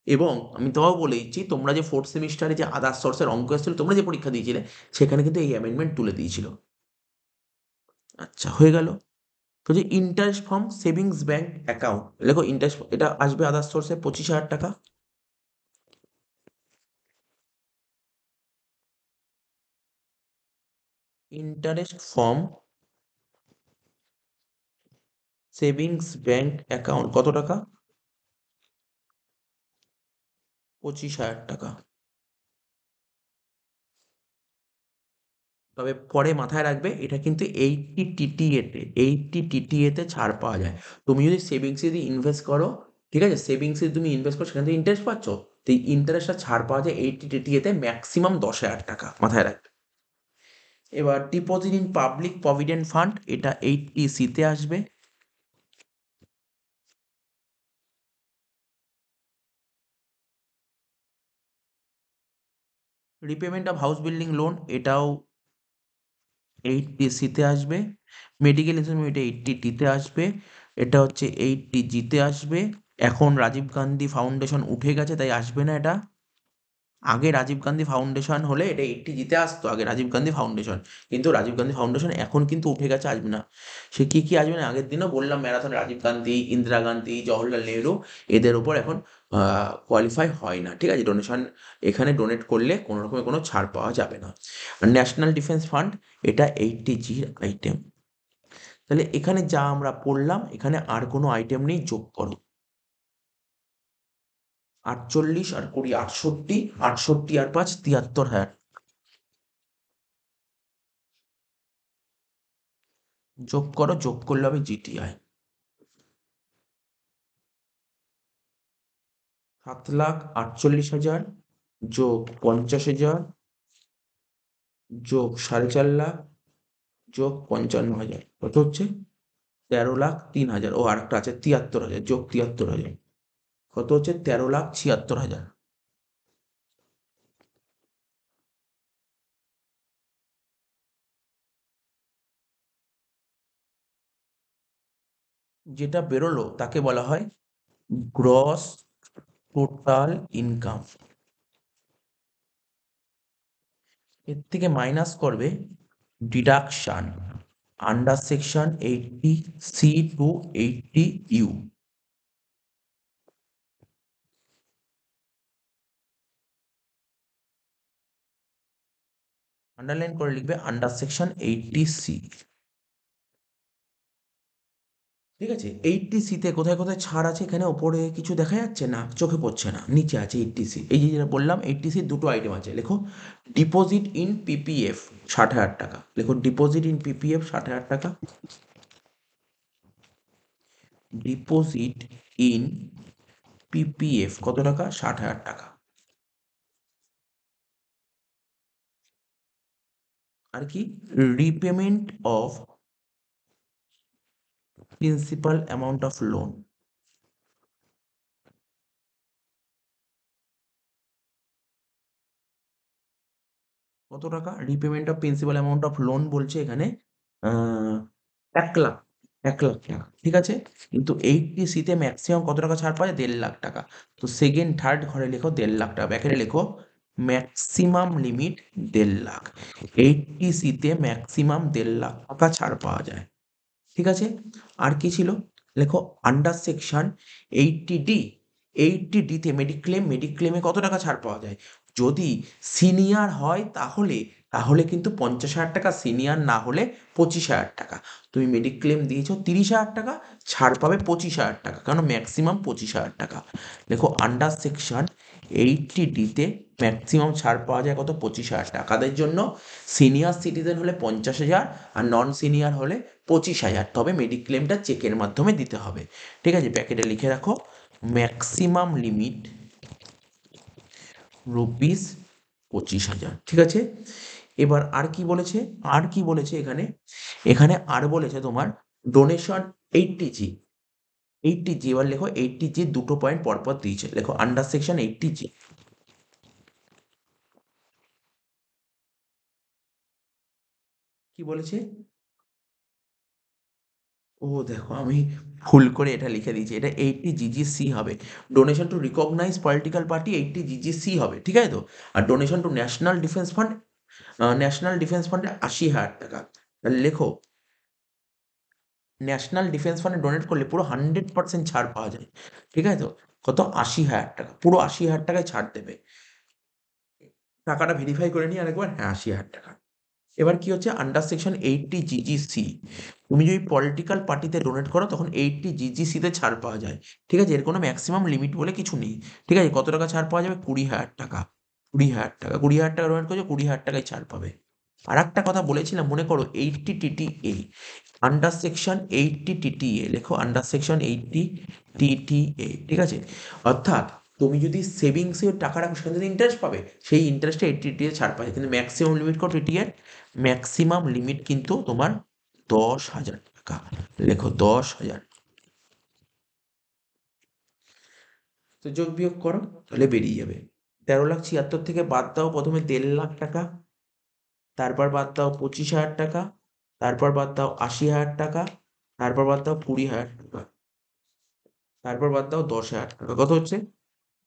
এবং আমি তোমাও বলে দিচ্ছি, তোমরা যে ফোর্থ সেমিস্টারে যে আদার সোর্সের অঙ্ক এসেছিল, তোমরা যে পরীক্ষা দিয়েছিলে, সেখানে কিন্তু এই অ্যামেন্ডমেন্ট তুলে দিয়েছিল। আচ্ছা, হয়ে গেল। তো যে interest from savings bank account, দেখো ইন্টারেস্ট এটা আসবে আদার সোর্সে 25,000 টাকা। Interest from savings bank account কত টাকা? 25,000 টাকা। তবে পরে মাথায় রাখবে, এটা কিন্তু 80 টিটিএতে ছাড় পাওয়া যায়। তুমি যদি সেভিংসে যদি ইনভেস্ট করো, ঠিক আছে, সেভিংসে তুমি ইনভেস্ট করো, সেখান থেকে ইন্টারেস্ট পাচ্ছ, তো এই ইন্টারেস্টটা ছাড় পাওয়া যায় 80 টিটিএতে, ম্যাক্সিমাম 10,000 টাকা, মাথায় রাখবে। এবার deposit in public provident fund, এটা 80 সিতে আসবে। Repayment of house building loan, এটাও 80C-তে আসবে। মেডিকেল ইন্স্যুরেন্স, এটা 80D-তে আসবে। এটা হচ্ছে 80G-তে আসবে। এখন রাজীব গান্ধী ফাউন্ডেশন উঠে গেছে, তাই আসবে না এটা। আগে রাজীব গান্ধী ফাউন্ডেশন হলে এটা 80G-তে আসতো, আগে রাজীব গান্ধী ফাউন্ডেশন। কিন্তু রাজীব গান্ধী ফাউন্ডেশন এখন কিন্তু উঠে গেছে, আসবে না। সে কি কি আসবে না, আগের দিনও বললাম, ম্যারাথন রাজীব গান্ধী, ইন্দিরা গান্ধী, জওহরলাল নেহরু, এদের উপর এখন কোয়ালিফাই হয় না, ঠিক আছে। ডোনেশন এখানে ডোনেট করলে কোনো রকমের কোনো ছাড় পাওয়া যাবে না। আর ন্যাশনাল ডিফেন্স ফান্ড, এটা 80G-র আইটেম। তাহলে এখানে যা আমরা পড়লাম, এখানে আর কোনো আইটেম নেই, যোগ করো। 48 আর 20, 68, 68 আর 5, 73,000। যোগ করো, যোগ করলে হবে জিটিআই। 7,48,000 যোগ 50,000 যোগ 4.5 লাখ যোগ 55,000, কত হচ্ছে? 13,03,000। ও আরেকটা আছে 73,000, যোগ 73,000, কত হচ্ছে? 13,76,000। যেটা বেরোলো তাকে বলা হয় গ্রস টোটাল ইনকাম। এর থেকে মাইনাস করবে deduction under section 80C to 80U। Underline করে লিখবে আন্ডার সেকশন 80C। ঠিক আছে, 80C-তে কোথায় কোথায় ছাড় আছে, এখানে ওপরে কিছু দেখা যাচ্ছে না, চোখে পড়ছে না, নিচে আছে 80C। এই যে যেটা বললাম, 80C দুটো আইটেম আছে, লেখো ডিপোজিট ইন পিপিএফ 60,000 টাকা, লেখো ডিপোজিট ইন পিপিএফ 60,000 টাকা। ডিপোজিট ইন পিপিএফ কত টাকা? 60,000 টাকা। আর কি? Repayment of principal amount of loan, কত টাকা? Repayment of principal amount of loan বলছে এখানে 1 লাখ, 1 লাখ টাকা, ঠিক আছে। কিন্তু 80C-তে ম্যাক্সিমাম কত টাকা ছাড় পাওয়া যায়? 1.5 লাখ টাকা। তো সেকেন্ড থার্ড ঘরে লেখো 1.5 লাখ টাকা, ব্যাকেটে লেখো ম্যাক্সিমাম লিমিট 1.5 লাখ। 80C-তে ম্যাক্সিমাম 1.5 লাখ টাকা ছাড় পাওয়া যায়, ঠিক আছে। আর কি ছিল? লেখো আন্ডার সেকশন 80D। 80D-তে মেডিক্লেম, মেডিক্লেমে কত টাকা ছাড় পাওয়া যায়? যদি সিনিয়র হয় তাহলে, তাহলে কিন্তু 50,000 টাকা, সিনিয়র না হলে 25,000 টাকা। তুমি মেডিক্লেম দিয়েছো 30,000 টাকা, ছাড় পাবে 25,000 টাকা, কারণ ম্যাক্সিমাম 25,000 টাকা। দেখো আন্ডার সেকশন 80D-তে ম্যাক্সিমাম ছাড় পাওয়া যায় কত? 25,000 টাকা। কাদের জন্য? সিনিয়র সিটিজেন হলে 50,000, আর নন সিনিয়র হলে 25,000। তবে মেডিক্লেমটা চেকের মাধ্যমে দিতে হবে, ঠিক আছে। প্যাকেটে লিখে রাখো ম্যাক্সিমাম লিমিট রুপিস 25,000, ঠিক আছে। এবার আর কি বলেছে? আর কি বলেছে এখানে? এখানে আর বলেছে তোমার ডোনেশন 80G। 80G, এবার লেখো 80G, দুটো পয়েন্ট পরপর দিয়েছে, লেখো আন্ডার সেকশন 80G। কি বলেছে? ও দেখো, আমি ভুল করে এটা লিখে দিয়েছি, এটা 80GGC হবে। Donation to recognise political party 80GGC হবে, ঠিক আছে তো। আর donation to national defence fund, national defence ফান্ডে 80,000 টাকা। তাহলে লেখো ন্যাশনাল ডিফেন্স ফান্ডে ডোনেট করলে পুরো 100% ছাড় পাওয়া যায়, ঠিক আছে তো। কত? 80,000 টাকা, পুরো 80,000 টাকায় ছাড় দেবে। টাকাটা ভেরিফাই করে নিই আরেকবার, হ্যাঁ 80,000 টাকা। এবার কি হচ্ছে? আন্ডার সেকশন 80GGC, তুমি যদি পলিটিক্যাল পার্টিতে ডোনেট করো তখন 80GGC-তে ছাড় পাওয়া যায়, ঠিক আছে। এর কোনো ম্যাক্সিমাম লিমিট বলে কিছু নেই, ঠিক আছে। কত টাকা ছাড় পাওয়া যাবে? 20,000 টাকা। 20,000 টাকা, 20,000 টাকা ডোনেট করছো, 20,000 টাকায় ছাড় পাবে। আর একটা কথা বলেছিলাম মনে করো, 80TTA, আন্ডার সেকশন 80TTA, লেখো আন্ডার সেকশন 80TTA, ঠিক আছে। অর্থাৎ তুমি যদি সেভিংসে টাকা রাখো, সেখানে যদি ইন্টারেস্ট পাবে, সেই ইন্টারেস্টে 80TTA ছাড় পাবে। কিন্তু ম্যাক্সিমাম লিমিট কত এটিএ? ম্যাক্সিমাম লিমিট কিন্তু তোমার 10,000 টাকা, লেখো 10,000। তো যোগ বিয়োগ করো, তাহলে বেরিয়ে যাবে 13,76,000 থেকে বাদ দাও প্রথমে 1.5 লাখ টাকা, তারপর বাদ দাও 25,000 টাকা, তারপর বাদ দাও 80,000 টাকা, তারপর বাদ দাও 20,000 টাকা, তারপর বাদ দাও 10,000 টাকা। কত হচ্ছে?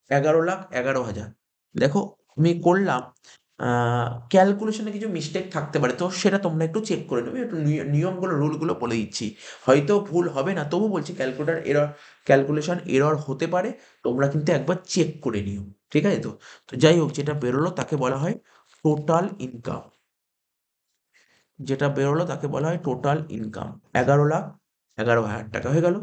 11,11,000। দেখো আমি করলাম, ক্যালকুলেশনে কিছু মিস্টেক থাকতে পারে, তো সেটা তোমরা একটু চেক করে নেবে। একটু নিয়মগুলো রুলগুলো বলে দিচ্ছি, হয়তো ভুল হবে না, তবু বলছি ক্যালকুলেশন এরর হতে পারে, তোমরা কিন্তু একবার চেক করে নিও। ঠিক আছে? তো তো যাই হোক, যেটা বেরোলো তাকে বলা হয় টোটাল ইনকাম। যেটা বেরোলো তাকে বলা হয় টোটাল ইনকাম। 11,11,000 টাকা হয়ে গেল।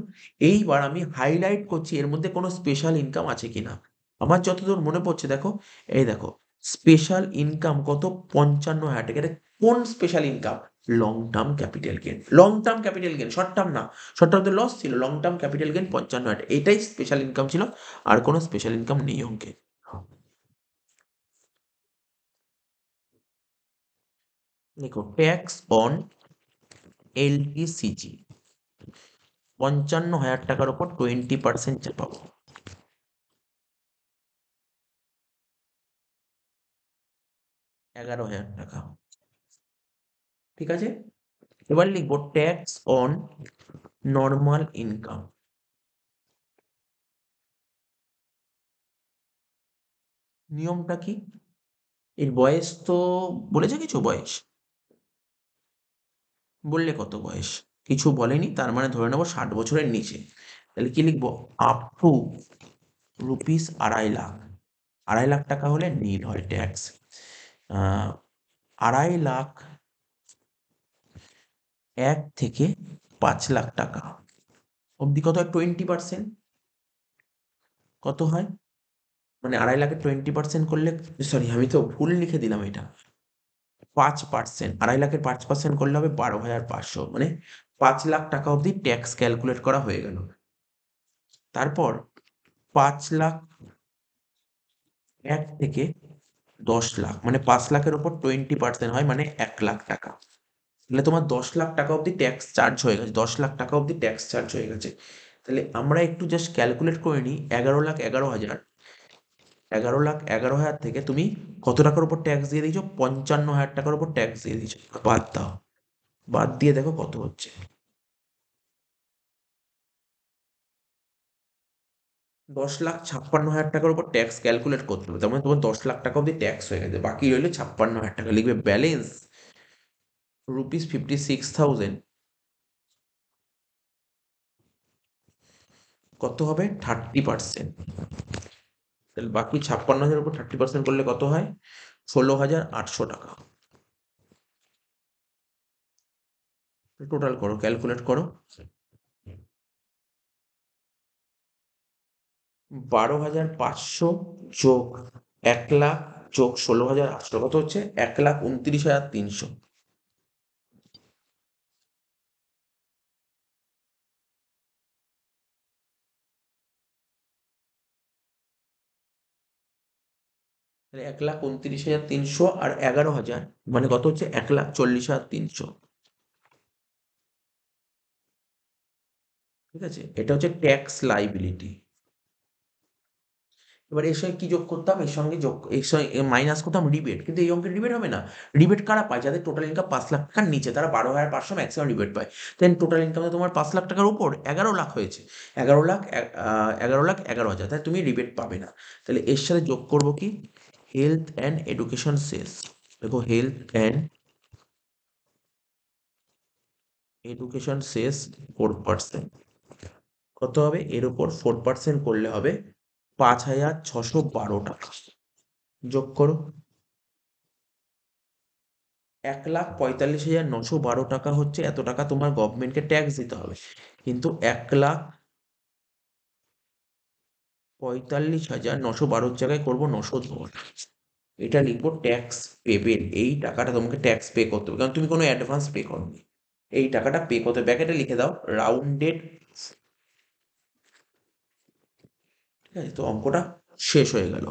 এইবার আমি হাইলাইট করছি এর মধ্যে কোনো স্পেশাল ইনকাম আছে কিনা। আমার যতদূর মনে পড়ছে, দেখো, এই দেখো, স্পেশাল ইনকাম কত? 55,000 টাকা। এটা কোন special income? Long term capital gain. Long term capital gain, short term না। শর্ট টার্ম তো লস ছিল, লং টার্ম ক্যাপিটাল গেন 55,000 টাকা, এটাই স্পেশাল ইনকাম ছিল। আর কোনো স্পেশাল ইনকাম নেই অঙ্কে। দেখো, ট্যাক্স অন এলটিসিজি 55,000 টাকার উপর 20% চাপাবো। 11,000 টাকা। ঠিক আছে? এবার লিখবো ট্যাক্স অন নর্মাল ইনকাম। নিয়মটা কি? এর বয়স তো বলেছে কিছু বয়স? বললে কত বয়স? কিছু বলেনি, তার মানে ধরে নেবো 60 বছরের নিচে। তাহলে কি লিখবো? Up to rupees 2.5 lakh. 2.5 lakh টাকা হলে নীল হয় ট্যাক্স। 2.5 লাখ 1 থেকে 5 লাখ টাকা অবধি কত হয়? 20%। কত হয়? মানে 2.5 লাখের 20% করলে, সরি আমি তো ভুল লিখে দিলাম এটা। 5%, 2.5 লাখের 5% করলে হবে 12,500, মানে 5 লাখ টাকা অবধি ট্যাক্স ক্যালকুলেট করা হয়ে গেল। তারপর 5 লাখ 1 থেকে 10 লাখ, মানে 5 লাখের ওপর 20% হয়, মানে 1 লাখ টাকা। তাহলে তোমার 10 লাখ টাকা অবধি ট্যাক্স চার্জ হয়ে গেছে, 10 লাখ টাকা অবধি ট্যাক্স চার্জ হয়ে গেছে। তাহলে আমরা একটু জাস্ট ক্যালকুলেট করে নিই, 11,11,000, 11,11,000 থেকে তুমি কত টাকার উপর ট্যাক্স দিয়ে দিয়েছো? 55,000 টাকার উপর ট্যাক্স দিয়ে দিয়েছো। বাদ দাও, বাদ দিয়ে দেখো কত হচ্ছে। 10,56,000 টাকার উপর ট্যাক্স ক্যালকুলেট করতে হবে, তার মানে তোমার 10 লাখ টাকা অবধি ট্যাক্স হয়ে গেছে, বাকি রইলো 56,000 টাকা। লিখবে ব্যালেন্স ₹56,000। কত হবে? 30%। তাহলে বাকি 56,000 উপর 30% করলে কত হয়? 16,800 টাকা। টোটাল করো, ক্যালকুলেট করো। 12,500 যোগ 1 লাখ যোগ 16,800 কত হচ্ছে? 1,29,300। তাহলে 1,29,300 আর 11,000, মানে কত হচ্ছে? 1,40,300। ঠিক আছে? এটা হচ্ছে ট্যাক্স লাইবিলিটি। এবার এর সঙ্গে কি যোগ করতাম? এর সঙ্গে মাইনাস করতাম রিবেট, কিন্তু এই অঙ্কের রিবেট হবে না। রিবেট কারা পায়? যাদের টোটাল ইনকাম 5 লাখ টাকার নিচে, তারা 12,500 ম্যাক্সিমাম রিবেট পায়। দেন টোটাল ইনকাম তো তোমার 5 লাখ টাকার উপর 11 লাখ হয়েছে, 11 লাখ 11 লাখ 11,000, তাই তুমি রিবেট পাবে না। তাহলে এর সাথে যোগ করবো কি? হেলথ অ্যান্ড এডুকেশন সেস। দেখো, হেলথ অ্যান্ড এডুকেশন সেস 4%। কত হবে? এর উপর 4% করলে হবে 5,612 টাকা। যোগ করো। 1,45,912 টাকা হচ্ছে, এত টাকা তোমার গভর্নমেন্টকে ট্যাক্স দিতে হবে। কিন্তু 1,45,912 জায়গায় করবো 910। এটা লিখবো ট্যাক্স পেবেল। এই টাকাটা তোমাকে ট্যাক্স পে করতে হবে, কারণ তুমি কোনো অ্যাডভান্স পে করোনি। এই টাকাটা পে করতে হবে। ব্যাকেটে লিখে দাও রাউন্ডেড। ঠিক আছে? তো অঙ্কটা শেষ হয়ে গেল।